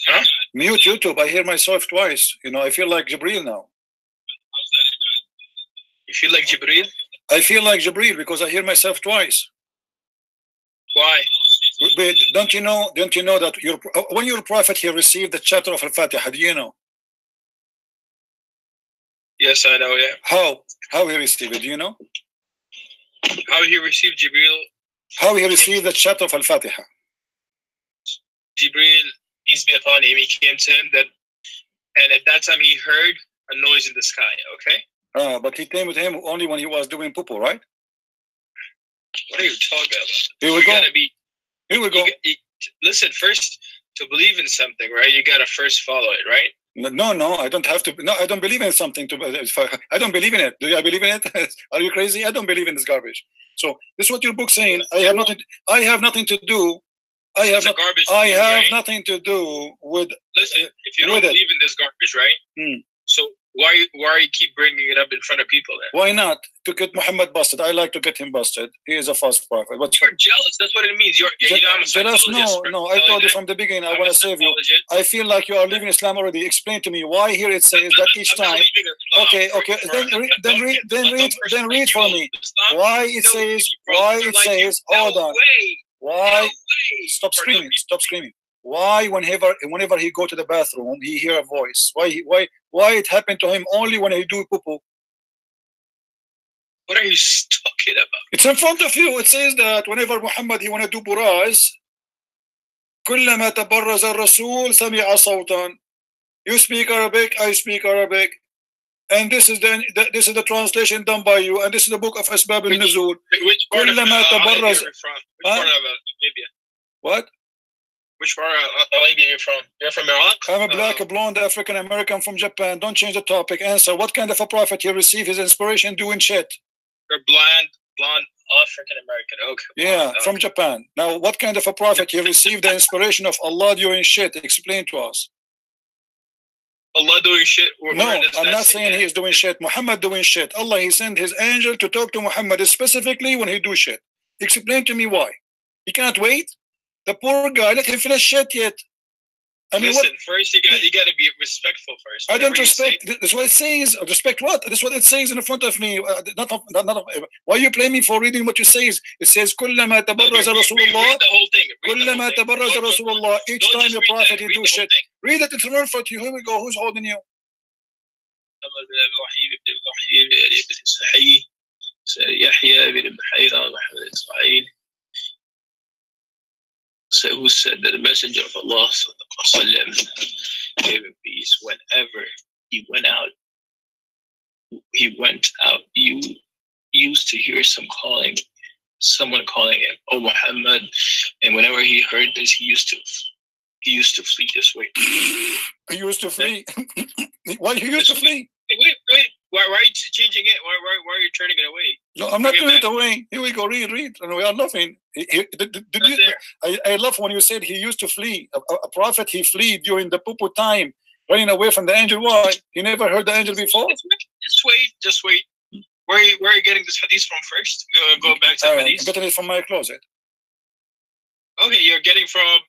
E: Huh?
A: Mute YouTube. I hear myself twice. You know, I feel like Jibreel now.
E: You feel like Jibreel?
A: I feel like Jibreel because I hear myself twice.
E: Why?
A: But don't you know that when your prophet he received the chapter of Al-Fatiha? Do you know?
E: Yes, I know. Yeah.
A: How he received it? Do you know?
E: How he received Jibreel?
A: How he received the chapter of Al-Fatiha?
E: Jibreel, peace be upon him, he came to him and at that time he heard a noise in the sky. Okay.
A: But he came with him only when he was doing poo-poo, right?
E: What are you talking about?
A: Here we go.
E: Listen, first, to believe in something, right? You gotta first follow it, right?
A: No, I don't have to. No, I don't believe in something. I don't believe in it. Do you believe in it? Are you crazy? I don't believe in this garbage. So this is what your book saying. I have nothing to do. I have nothing to do with.
E: Listen, if you don't believe in this garbage, right? So why you keep bringing it up in front of people then?
A: Why not? To get Muhammad busted. I like to get him busted. He is a false prophet.
E: You're jealous. That's what it means. You're
A: jealous. No. I told you from the beginning. I want to save you. I feel like you are leaving Islam already. Explain to me why here it says that each time. Okay. Then read for me. Why it says. Hold on. Why? Stop screaming. Why whenever he go to the bathroom he hear a voice? Why it happened to him only when he do poo-poo?
E: What are you talking about?
A: It's in front of you. It says that whenever Muhammad he want to do buraz, كلما تبرز الرسول سمع صوتا. You speak Arabic, I speak Arabic, and this is the translation done by you, and this is the book of Asbab al-Nuzul.
E: Which part of Arabia are you from? Which part of Arabia?
A: What?
E: Which part of Arabia are you from? You're from Iraq?
A: I'm a black, blonde, African American from Japan. Don't change the topic. Answer. What kind of a prophet he received his inspiration doing shit?
E: You're blonde African American. Okay.
A: Yeah, from Japan. Now, what kind of a prophet he received the inspiration of Allah doing shit? Explain to us.
E: Allah doing shit?
A: No, I'm not saying he is doing shit. Muhammad doing shit. Allah, he sent his angel to talk to Muhammad specifically when he do shit. Explain to me why. He can't wait? The poor guy, let him finish shit yet. I mean,
E: listen, first you got to be respectful first.
A: I don't respect. That's what it says. Respect what? That's what it says in front of me. Why you blame me for reading what you says? It says كلما تبرز رسول الله. كلما تبرز رسول الله. Each time the prophet you do shit. Read it. It's in front of you. Here we go. Who's holding you?
E: Who said that the messenger of Allah gave him peace whenever he went out, you used to hear someone calling him, "Oh Muhammad," and whenever he heard this, he used to flee this way.
A: He used to flee. Why he used to flee?
E: Wait. Why are you changing it? Why are you turning it away?
A: No, I'm not turning it away. Here we go. Read. And we are laughing. I love when you said he used to flee. A prophet, he fled during the poo-poo time, running away from the angel. Why? He never heard the angel before?
E: Just wait. Where are you getting this hadith from first? Go back to the hadith.
A: I'm getting it from my closet.
E: Okay, you're getting from...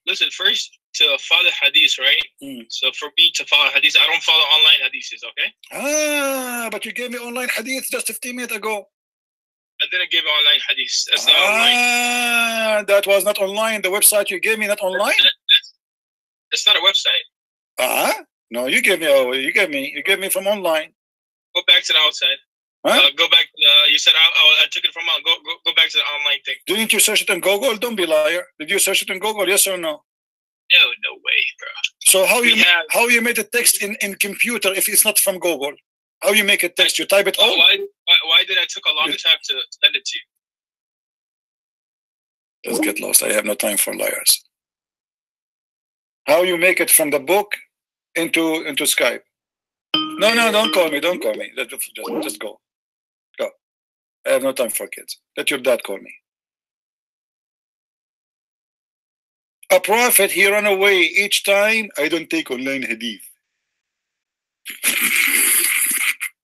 E: Listen, first to follow hadith, right? So for me to follow hadith, I don't follow online hadiths, okay?
A: But you gave me online hadith just 15 minutes ago.
E: I didn't give online hadith. That's not online.
A: That was not online. The website you gave me not online.
E: It's not a website.
A: No, you gave me from online.
E: Go back to the outside. Go back. You said I took it from. Go back to the online thing.
A: Didn't you search it on Google? Don't be a liar. Did you search it on Google? Yes or no?
E: No way, bro.
A: So how you made the text in computer if it's not from Google? How you make a text? You type it all?
E: Why did I took a long time to send it to you?
A: Let's get lost. I have no time for liars. How you make it from the book into Skype? No, don't call me. Don't call me. Just go. Go. I have no time for kids. Let your dad call me. A prophet, he ran away each time. I don't take online hadith.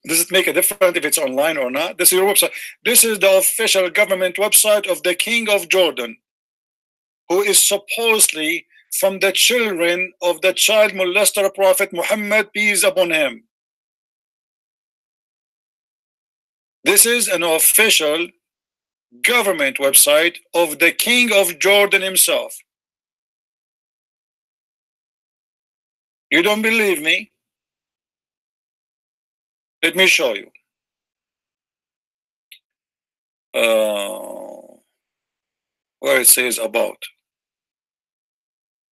A: Does it make a difference if it's online or not? This is your website. This is the official government website of the King of Jordan, who is supposedly from the children of the child molester Prophet Muhammad, peace upon him. This is an official government website of the King of Jordan himself. You don't believe me? Let me show you. Where it says about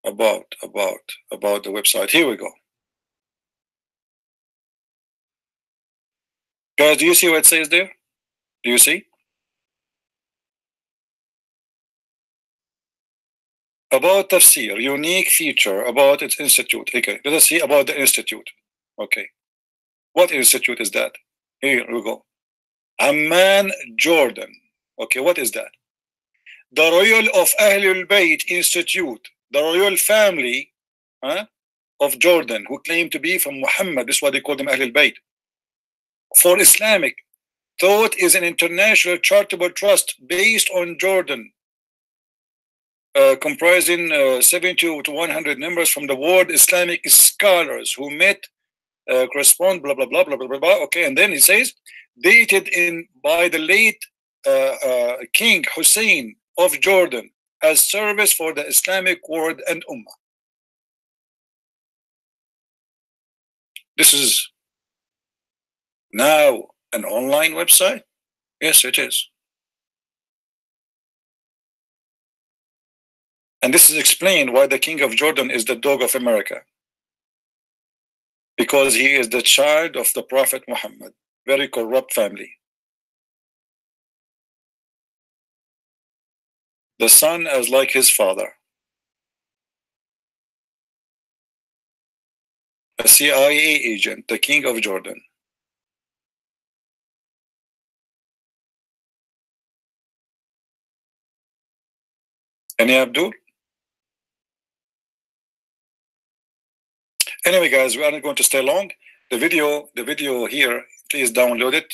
A: the website. Here we go. Guys, do you see what it says there? Do you see? About Tafsir, unique feature about its institute. Okay, let us see about the institute. Okay. What institute is that? Here we go. Amman, Jordan. Okay, what is that? The Royal of Ahlul Bayt Institute, the royal family of Jordan, who claim to be from Muhammad. This is why they call them Ahlul Bayt. For Islamic thought is an international charitable trust based on Jordan, comprising 70 to 100 members from the world Islamic scholars who met, correspond, blah blah blah blah blah blah. Okay, and then he says, dated in by the late King Hussein of Jordan as service for the Islamic world and Ummah. This is now an online website? Yes, it is. And this is explained why the King of Jordan is the dog of America. Because he is the child of the Prophet Muhammad. Very corrupt family. The son as like his father. A CIA agent, the King of Jordan. Any Abdul? Anyway, guys, we are not going to stay long. The video here, please download it.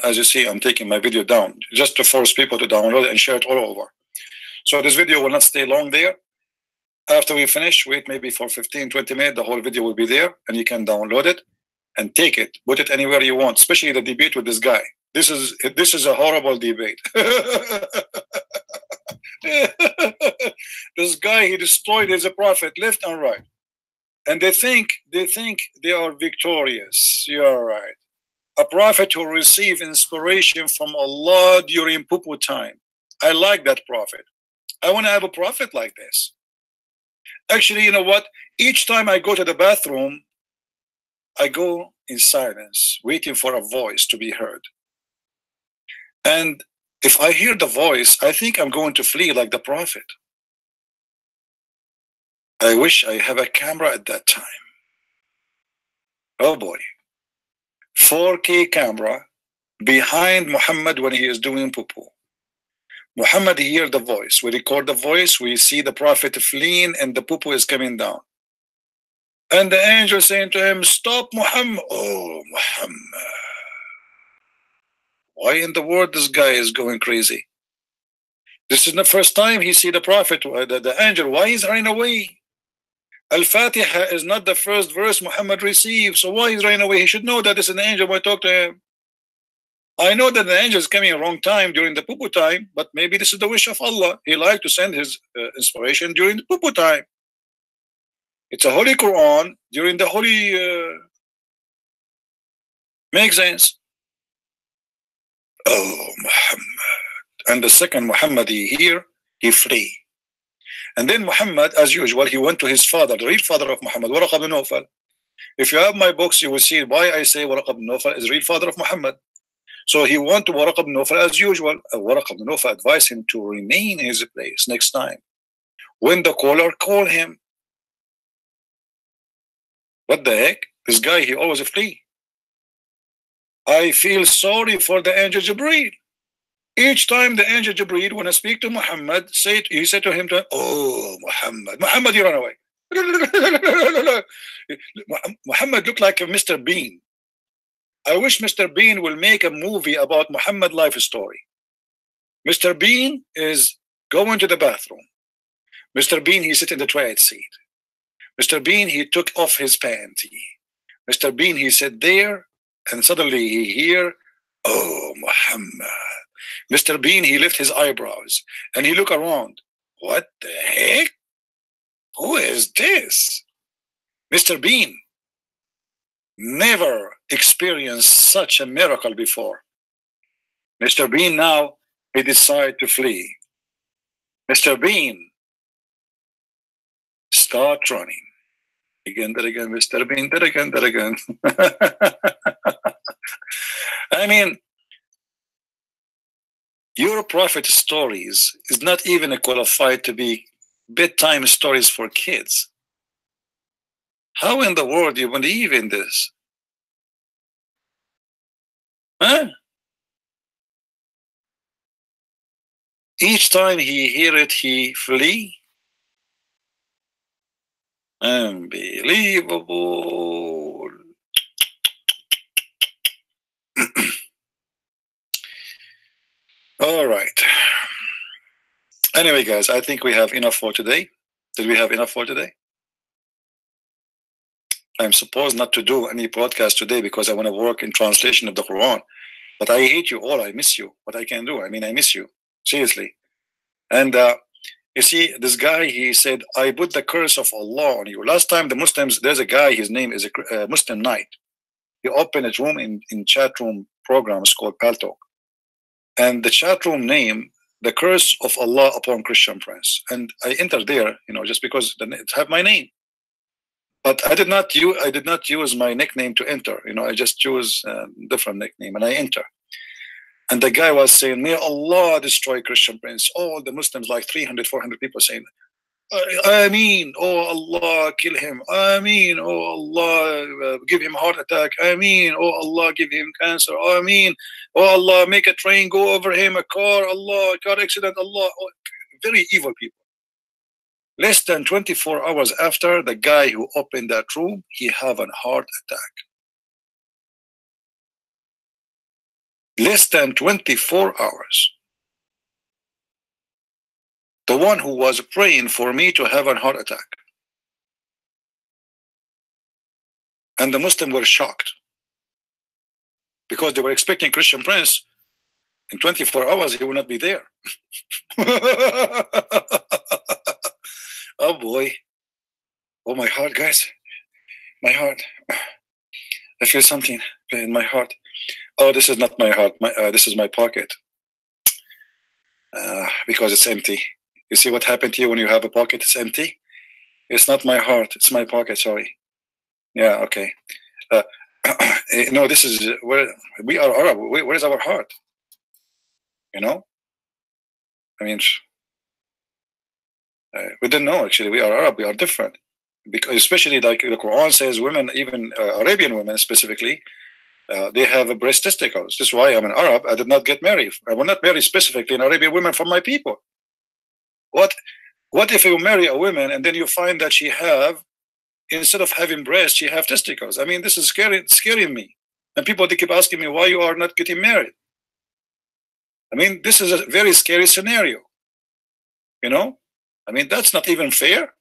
A: As you see, I'm taking my video down just to force people to download it and share it all over. So this video will not stay long there. After we finish, wait maybe for 15-20 minutes, the whole video will be there and you can download it and take it, put it anywhere you want, especially the debate with this guy. This is a horrible debate. This guy, he destroyed his prophet left and right. And they think they are victorious. You are right. A prophet who received inspiration from Allah during Pupu time. I like that prophet. I want to have a prophet like this. Actually, you know what? Each time I go to the bathroom, I go in silence, waiting for a voice to be heard. And if I hear the voice, I think I'm going to flee like the prophet. I wish I have a camera at that time. Oh boy. 4K camera behind Muhammad when he is doing Pupu. Muhammad hear the voice. We record the voice. We see the prophet fleeing and the Pupu is coming down. And the angel saying to him, stop Muhammad. Oh, Muhammad. Why in the world this guy is going crazy? This is the first time he see the prophet, the angel. Why he's running away? Al-Fatiha is not the first verse Muhammad received, so why he's running away? He should know that this is an angel when I talk to him. I know that the angel is coming at the wrong time during the Pupu time, but maybe this is the wish of Allah. He liked to send his inspiration during the Pupu time. It's a holy Quran during the holy. Makes sense. Oh, Muhammad. And the second Muhammad here, he flee. And then Muhammad, as usual, he went to his father, the real father of Muhammad, Waraq ibn Nawfal. If you have my books, you will see why I say Waraq ibn Nawfal is real father of Muhammad. So he went to Waraq ibn Nawfal as usual. Waraq ibn Nawfal advised him to remain in his place next time. When the caller called him, what the heck? This guy, he always flee. I feel sorry for the angel Jibreel. Each time the angel Jibreel, when I speak to Muhammad, he said to him, oh, Muhammad, you run away. Muhammad looked like a Mr. Bean. I wish Mr. Bean will make a movie about Muhammad life story. Mr. Bean is going to the bathroom. Mr. Bean, he sit in the toilet seat. Mr. Bean, he took off his panty. Mr. Bean, he sat there, and suddenly he hear, oh, Muhammad. Mr. Bean, he lift his eyebrows, and he look around. What the heck? Who is this? Mr. Bean never experienced such a miracle before. Mr. Bean now, he decide to flee. Mr. Bean start running. Again, that again, Mr. Bean, that again, that again. I mean, your prophet stories is not even qualified to be bedtime stories for kids. How in the world do you believe in this? Huh? Each time he hear it, he flee. Unbelievable. All right. Anyway, guys, I think we have enough for today. Did we have enough for today? I'm supposed not to do any podcast today because I want to work in translation of the Quran. But I hate you all. I miss you. What I can do? I mean, I miss you. Seriously. And you see, this guy, he said, I put the curse of Allah on you. Last time, the Muslims, there's a guy, his name is a Muslim Knight. He opened a room in chat room programs called Paltalk. And the chat room name, the curse of Allah upon Christian Prince. And I entered there, you know, just because it have my name. But I did not use my nickname to enter. You know, I just choose a different nickname and I enter. And the guy was saying, may Allah destroy Christian Prince. All the Muslims, like 300, 400 people saying, Ameen, oh Allah, kill him. Ameen, oh Allah, give him a heart attack. Ameen, oh Allah, give him cancer. Ameen, oh Allah, make a train go over him, a car, Allah, car accident, Allah. Oh, very evil people. Less than 24 hours after, the guy who opened that room, he have a heart attack. Less than 24 hours. The one who was praying for me to have a heart attack. And the Muslims were shocked. Because they were expecting Christian Prince. In 24 hours, he will not be there. Oh boy. Oh, my heart, guys. My heart. I feel something in my heart. Oh, this is not my heart. This is my pocket. Because it's empty. You see what happened to you when you have a pocket? It's empty. It's not my heart. It's my pocket. Sorry. Yeah. Okay. No, this is where we are Arab. Where is our heart? You know. I mean, we didn't know actually. We are Arab. We are different. Because especially like the Quran says, women, even Arabian women specifically, they have breast testicles. This is why I'm an Arab. I did not get married. I will not marry specifically an Arabian woman from my people. What if you marry a woman and then you find that she have, instead of having breasts, she have testicles? I mean, this is scaring me. And people, they keep asking me why you are not getting married. I mean, this is a very scary scenario. You know, I mean, that's not even fair.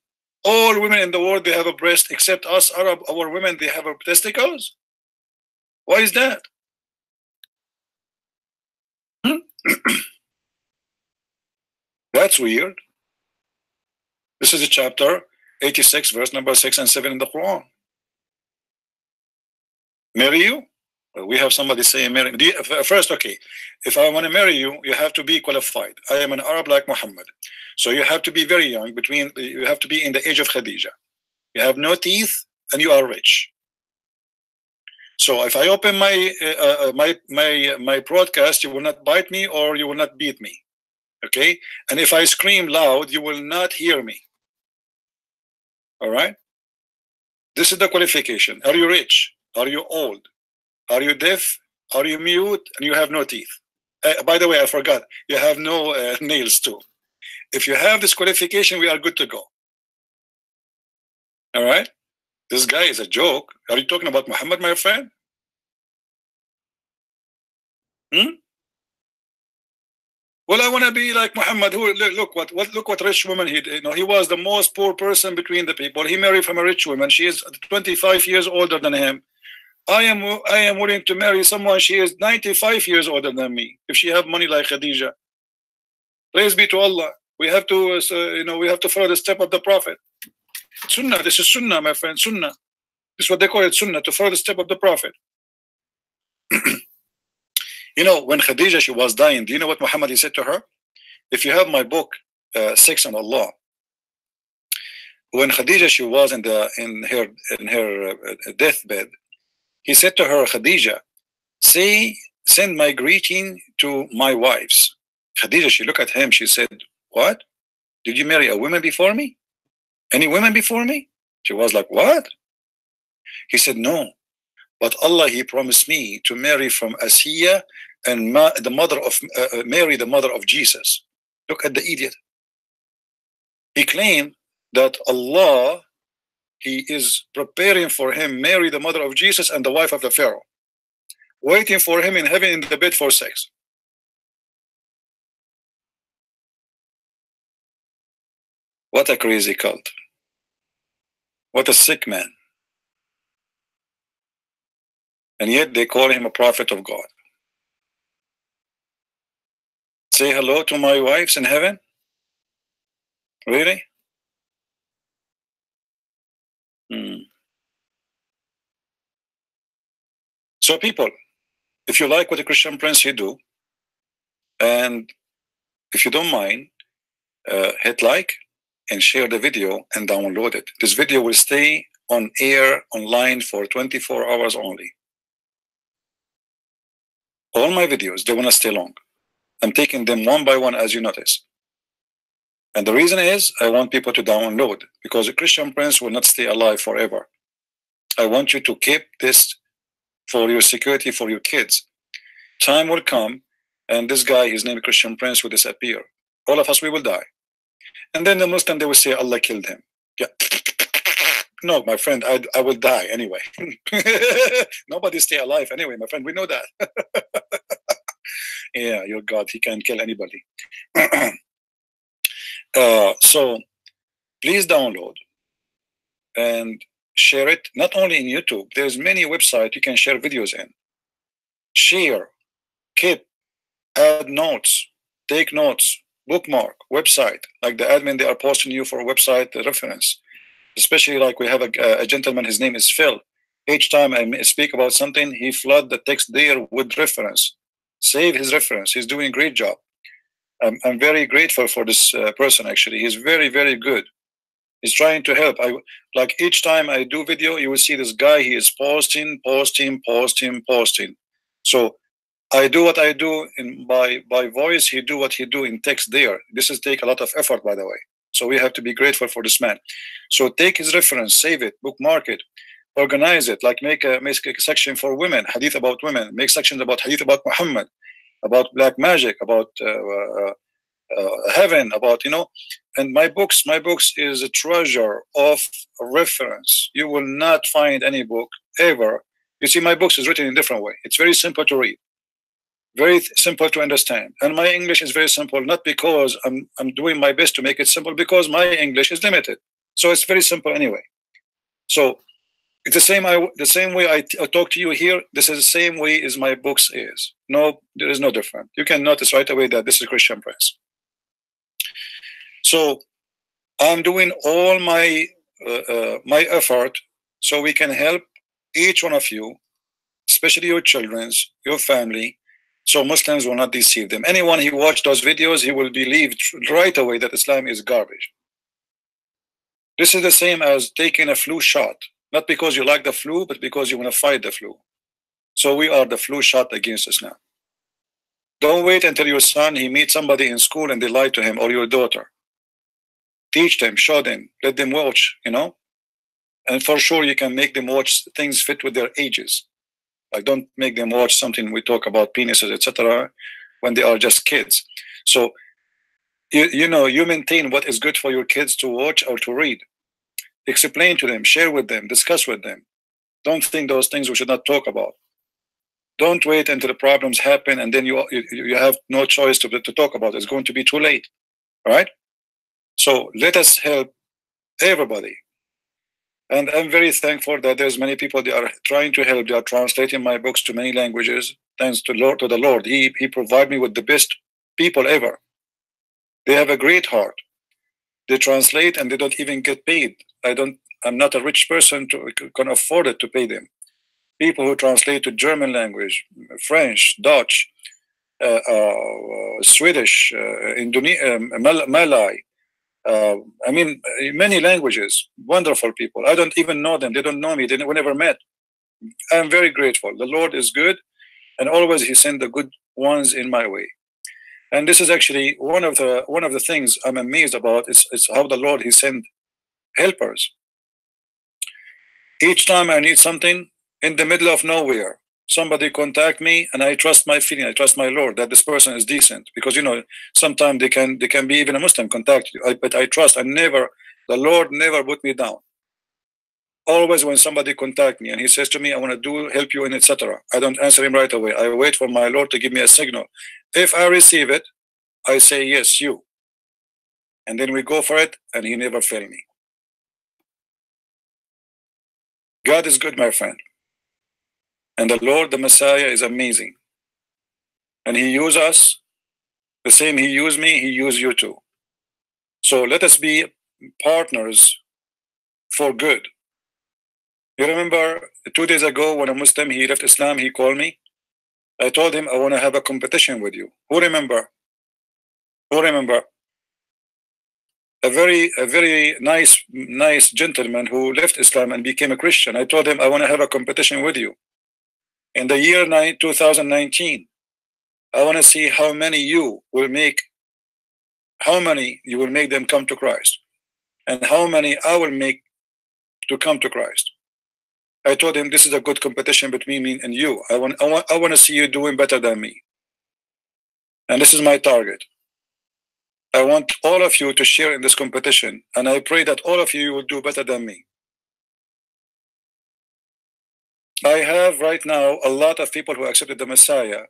A: All women in the world, they have a breast, except us Arab, our women, they have testicles. Why is that? That's weird. This is a chapter 86, verse number 6 and 7 in the Quran. Marry you? We have somebody saying marry. First, okay, if I want to marry you, you have to be qualified. I am an Arab like Muhammad. So you have to be very young, you have to be in the age of Khadija. You have no teeth and you are rich. So if I open my broadcast, you will not bite me or you will not beat me. Okay? And if I scream loud, you will not hear me. All right? This is the qualification. Are you rich? Are you old? Are you deaf? Are you mute? And you have no teeth. By the way, I forgot. You have no nails too. If you have this qualification, we are good to go. All right? This guy is a joke. Are you talking about Muhammad, my friend? Well, I want to be like Muhammad. Who look what rich woman he did. You know, he was the most poor person between the people. He married from a rich woman. She is 25 years older than him. I am willing to marry someone. She is 95 years older than me. If she have money like Khadija, praise be to Allah. We have to, we have to follow the step of the Prophet. Sunnah. This is Sunnah, my friend. Sunnah. This is what they call it, Sunnah, to follow the step of the Prophet. You know, when Khadija, she was dying, do you know what Muhammad he said to her? If you have my book, 6 on Allah, when Khadija, she was in her deathbed, he said to her, Khadija, send my greeting to my wives. Khadija, she looked at him, she said, what? Did you marry a woman before me? Any women before me? She was like, what? He said, no. But Allah, He promised me to marry from Asiya and Mary, the mother of Jesus. Look at the idiot. He claimed that Allah, He is preparing for him Mary, the mother of Jesus, and the wife of the Pharaoh, waiting for him in heaven in the bed for sex. What a crazy cult. What a sick man. And yet they call him a prophet of God. Say hello to my wives in heaven? Really? So people, if you like what the Christian Prince he do, and if you don't mind, hit like and share the video and download it. This video will stay on air online for 24 hours only. All my videos, they want to stay long. I'm taking them one by one, as you notice. And the reason is I want people to download, because a Christian Prince will not stay alive forever. I want you to keep this for your security, for your kids. Time will come and this guy, his name is Christian Prince, will disappear. All of us, we will die. And then the Muslim, they will say Allah killed him. Yeah. No, my friend, I will die anyway. Nobody stay alive anyway, my friend. We know that. Yeah, your God, he can kill anybody. So please download and share it. Not only in YouTube, there's many websites you can share videos in. Share, keep, add notes, take notes, bookmark, website. Like the admin, they are posting you for a website reference. Especially like we have a gentleman, his name is Phil. Each time I speak about something, he flood the text there with reference. Save his reference. He's doing a great job. I'm very grateful for this person, actually. He's very, very good. He's trying to help. Like each time I do video, you will see this guy, he is posting. So I do what I do by voice, he do what he do in text there. This is take a lot of effort, by the way. So we have to be grateful for this man. So take his reference, save it, bookmark it, organize it, like make a section for women, hadith about women, make sections about hadith about Muhammad, about black magic, about heaven, about, and my books is a treasure of reference. You will not find any book ever. You see, my books is written in a different way. It's very simple to read, very simple to understand, and my English is very simple, not because I'm doing my best to make it simple, because my English is limited. So it's very simple anyway. So it's the same way I talk to you here. This is the same way as my books is. No, there is no different. You can notice right away that this is Christian Prince. So I'm doing all my my effort so we can help each one of you, especially your children, your family, so Muslims will not deceive them. Anyone who watched those videos, he will believe right away that Islam is garbage. This is the same as taking a flu shot, not because you like the flu, but because you want to fight the flu. So we are the flu shot against Islam. Don't wait until your son, he meets somebody in school and they lie to him, or your daughter. Teach them, show them, let them watch, you know. And for sure you can make them watch things fit with their ages. Like, don't make them watch something we talk about penises, etc., when they are just kids. So you know, you maintain what is good for your kids to watch or to read. Explain to them, share with them, discuss with them. Don't think those things we should not talk about. Don't wait until the problems happen and then you have no choice to talk about it. It's going to be too late, right? So let us help everybody. And I'm very thankful that there's many people, they are trying to help. They are translating my books to many languages. Thanks to the Lord. He provided me with the best people ever. They have a great heart. They translate and they don't even get paid. I'm not a rich person to can afford it to pay them. People who translate to German language, French, Dutch, Swedish, Malay, I mean, many languages, wonderful people. I don't even know them. They don't know me. We never met. I'm very grateful. The Lord is good, and always He sent the good ones in my way. And this is actually one of the things I'm amazed about. It's how the Lord, He sent helpers. Each time I need something, in the middle of nowhere, somebody contact me, and I trust my feeling. I trust my Lord that this person is decent, because you know sometimes they can be even a Muslim contact you. But I trust. The Lord never put me down. Always when somebody contact me and he says to me, I want to help you, and etc., I don't answer him right away. I wait for my Lord to give me a signal. If I receive it, I say yes, you, and then we go for it, and He never failed me. God is good, my friend. And the Lord, the Messiah, is amazing. And He used us the same He used me, He used you too. So let us be partners for good. You remember 2 days ago when a Muslim, he left Islam, he called me. I told him, I want to have a competition with you. Who remember? Who remember? A very nice gentleman who left Islam and became a Christian. I told him, I want to have a competition with you. In the year 2019, I want to see how many you will make them come to Christ, and how many I will make to come to Christ. I told him, this is a good competition between me and you. I want to see you doing better than me. And this is my target. I want all of you to share in this competition, and I pray that all of you will do better than me. I have right now a lot of people who accepted the Messiah,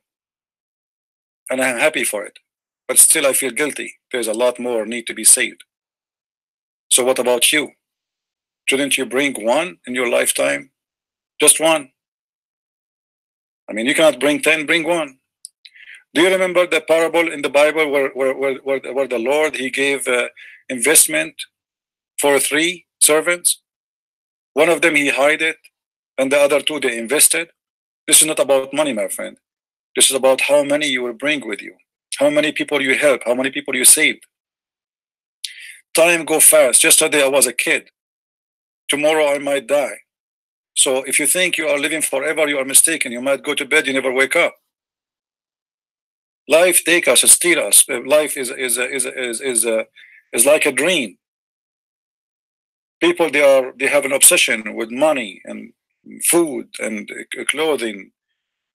A: and I'm happy for it. But still I feel guilty. There's a lot more need to be saved. So what about you? Shouldn't you bring one in your lifetime? Just one. I mean, you cannot bring 10, bring one. Do you remember the parable in the Bible where the Lord, He gave investment for 3 servants? One of them He hid it, and the other 2 they invested. This is not about money, my friend. This is about how many you will bring with you, how many people you help, how many people you saved. Time go fast. Yesterday I was a kid. Tomorrow I might die. So if you think you are living forever, you are mistaken. You might go to bed, you never wake up. Life take us, steal us. Life is like a dream. People, they have an obsession with money and food and clothing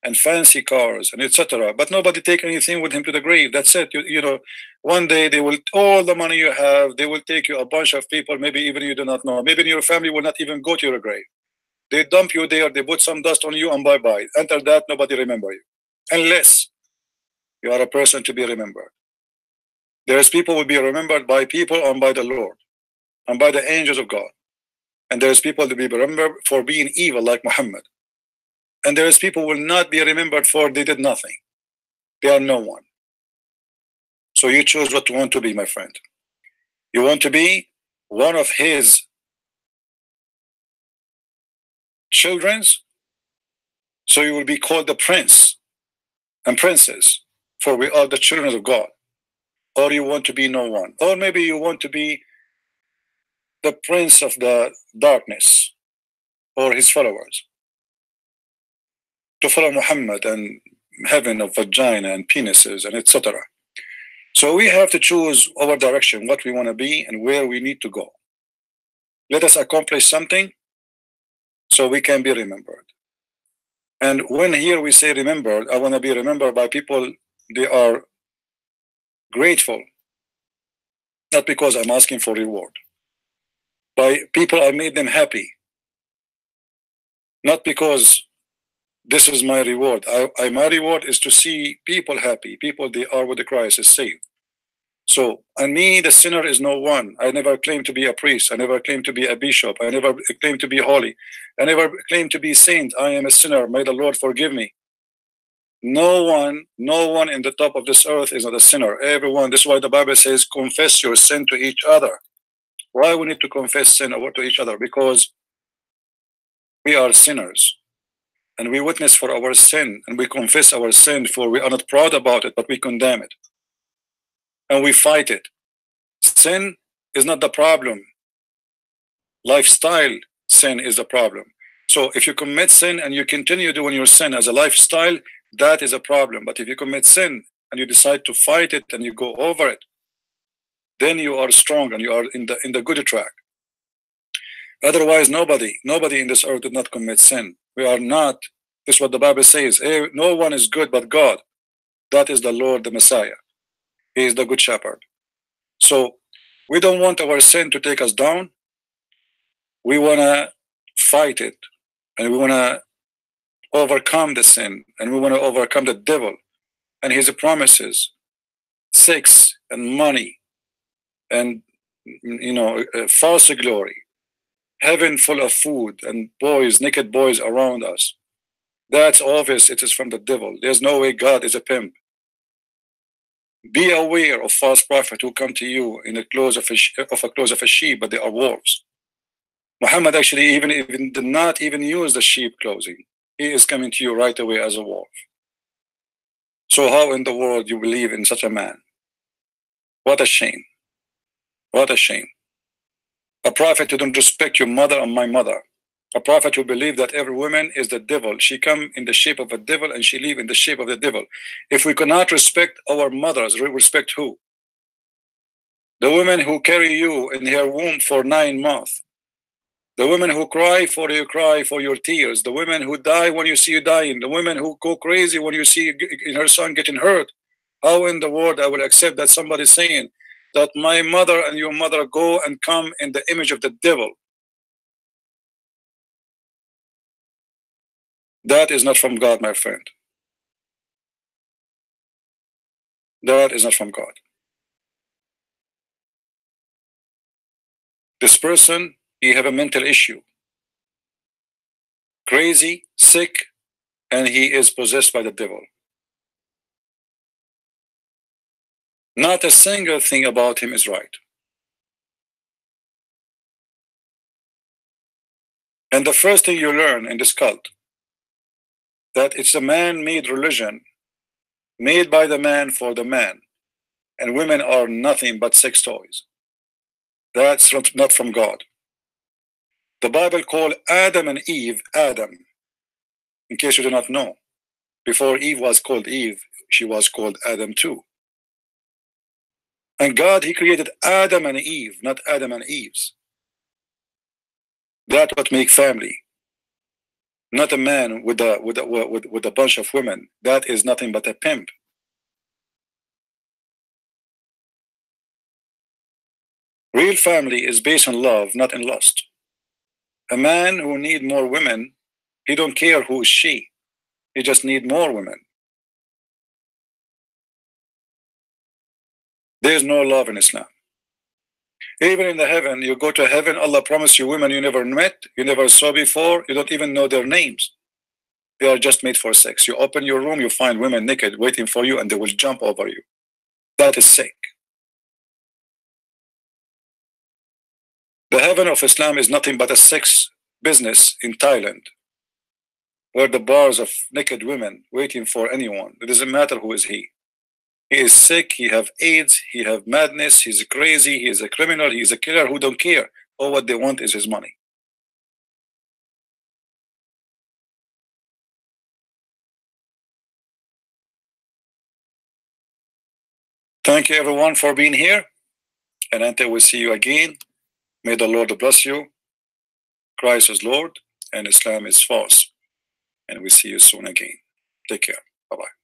A: and fancy cars and etc. But nobody take anything with him to the grave. That's it. You know, one day they will, all the money you have, they will take you, a bunch of people, maybe even you do not know. Maybe your family will not even go to your grave. They dump you there, they put some dust on you, and bye-bye. After that, nobody remember you. Unless you are a person to be remembered. There's people will be remembered by people and by the Lord and by the angels of God. And there's people to be remembered for being evil like Muhammad. And there's people who will not be remembered for they did nothing. They are no one. So you choose what you want to be, my friend. You want to be one of His children's, so you will be called the prince and princess, for we are the children of God. Or you want to be no one. Or maybe you want to be the prince of the darkness, or his followers. to follow Muhammad and heaven of vagina and penises and etc. So we have to choose our direction, what we want to be and where we need to go. Let us accomplish something so we can be remembered. And when here we say remembered, I want to be remembered by people, they are grateful, not because I'm asking for reward. By people, I made them happy, not because this is my reward. My reward is to see people happy, people they are with the Christ is saved. So, and me, the sinner is no one. I never claim to be a priest. I never claim to be a bishop. I never claim to be holy. I never claim to be saint. I am a sinner. May the Lord forgive me. No one in the top of this earth is not a sinner. Everyone. This is why the Bible says, confess your sin to each other. Why we need to confess sin to each other? Because we are sinners. And we witness for our sin. And we confess our sin, for we are not proud about it, but we condemn it. And we fight it. Sin is not the problem. Lifestyle sin is the problem. So if you commit sin and you continue doing your sin as a lifestyle, that is a problem. But if you commit sin and you decide to fight it and you go over it, then you are strong and you are in the good track. Otherwise, nobody in this earth did not commit sin. We are not. This is what the Bible says. No one is good but God. That is the Lord, the Messiah. He is the good shepherd. So we don't want our sin to take us down. We want to fight it, and we want to overcome the sin, and we want to overcome the devil and his promises, sex and money, and false glory, heaven full of food and boys, naked boys around us. That's obvious. It is from the devil. There's no way God is a pimp. Be aware of false prophets who come to you in the clothes of a sheep, but they are wolves. Muhammad actually even did not even use the sheep clothing. He is coming to you right away as a wolf. So how in the world you believe in such a man? What a shame. What a shame. A prophet who don't respect your mother and my mother. A prophet who believe that every woman is the devil. She come in the shape of a devil and she live in the shape of the devil. If we cannot respect our mothers, respect who? The women who carry you in her womb for 9 months. The women who cry for your tears. The women who die when you see you dying. The women who go crazy when you see her son getting hurt. How in the world I will accept that somebody saying that my mother and your mother go and come in the image of the devil? That is not from God, my friend. That is not from God. This person, he have a mental issue. Crazy, sick, and he is possessed by the devil. Not a single thing about him is right. And the first thing you learn in this cult, that it's a man-made religion, made by the man for the man, and women are nothing but sex toys. That's not from God. The Bible called Adam and Eve Adam. In case you do not know, before Eve was called Eve, she was called Adam too. And God, he created Adam and Eve, not Adam and Eve's. That's what make family. Not a man with a bunch of women. That is nothing but a pimp. Real family is based on love, not in lust. A man who need more women, he don't care who is she. He just need more women. There's no love in Islam. Even in the heaven, you go to heaven, Allah promised you women you never met, you never saw before, you don't even know their names. They are just made for sex. You open your room, you find women naked waiting for you, and they will jump over you. That is sick. The heaven of Islam is nothing but a sex business in Thailand, where the bars of naked women waiting for anyone. It doesn't matter who is he. He is sick, he have AIDS, he have madness, he's crazy, he is a criminal, he is a killer who don't care. All what they want is his money. Thank you everyone for being here, and until we see you again, may the Lord bless you. Christ is Lord and Islam is false, and we see you soon again. Take care. Bye-bye.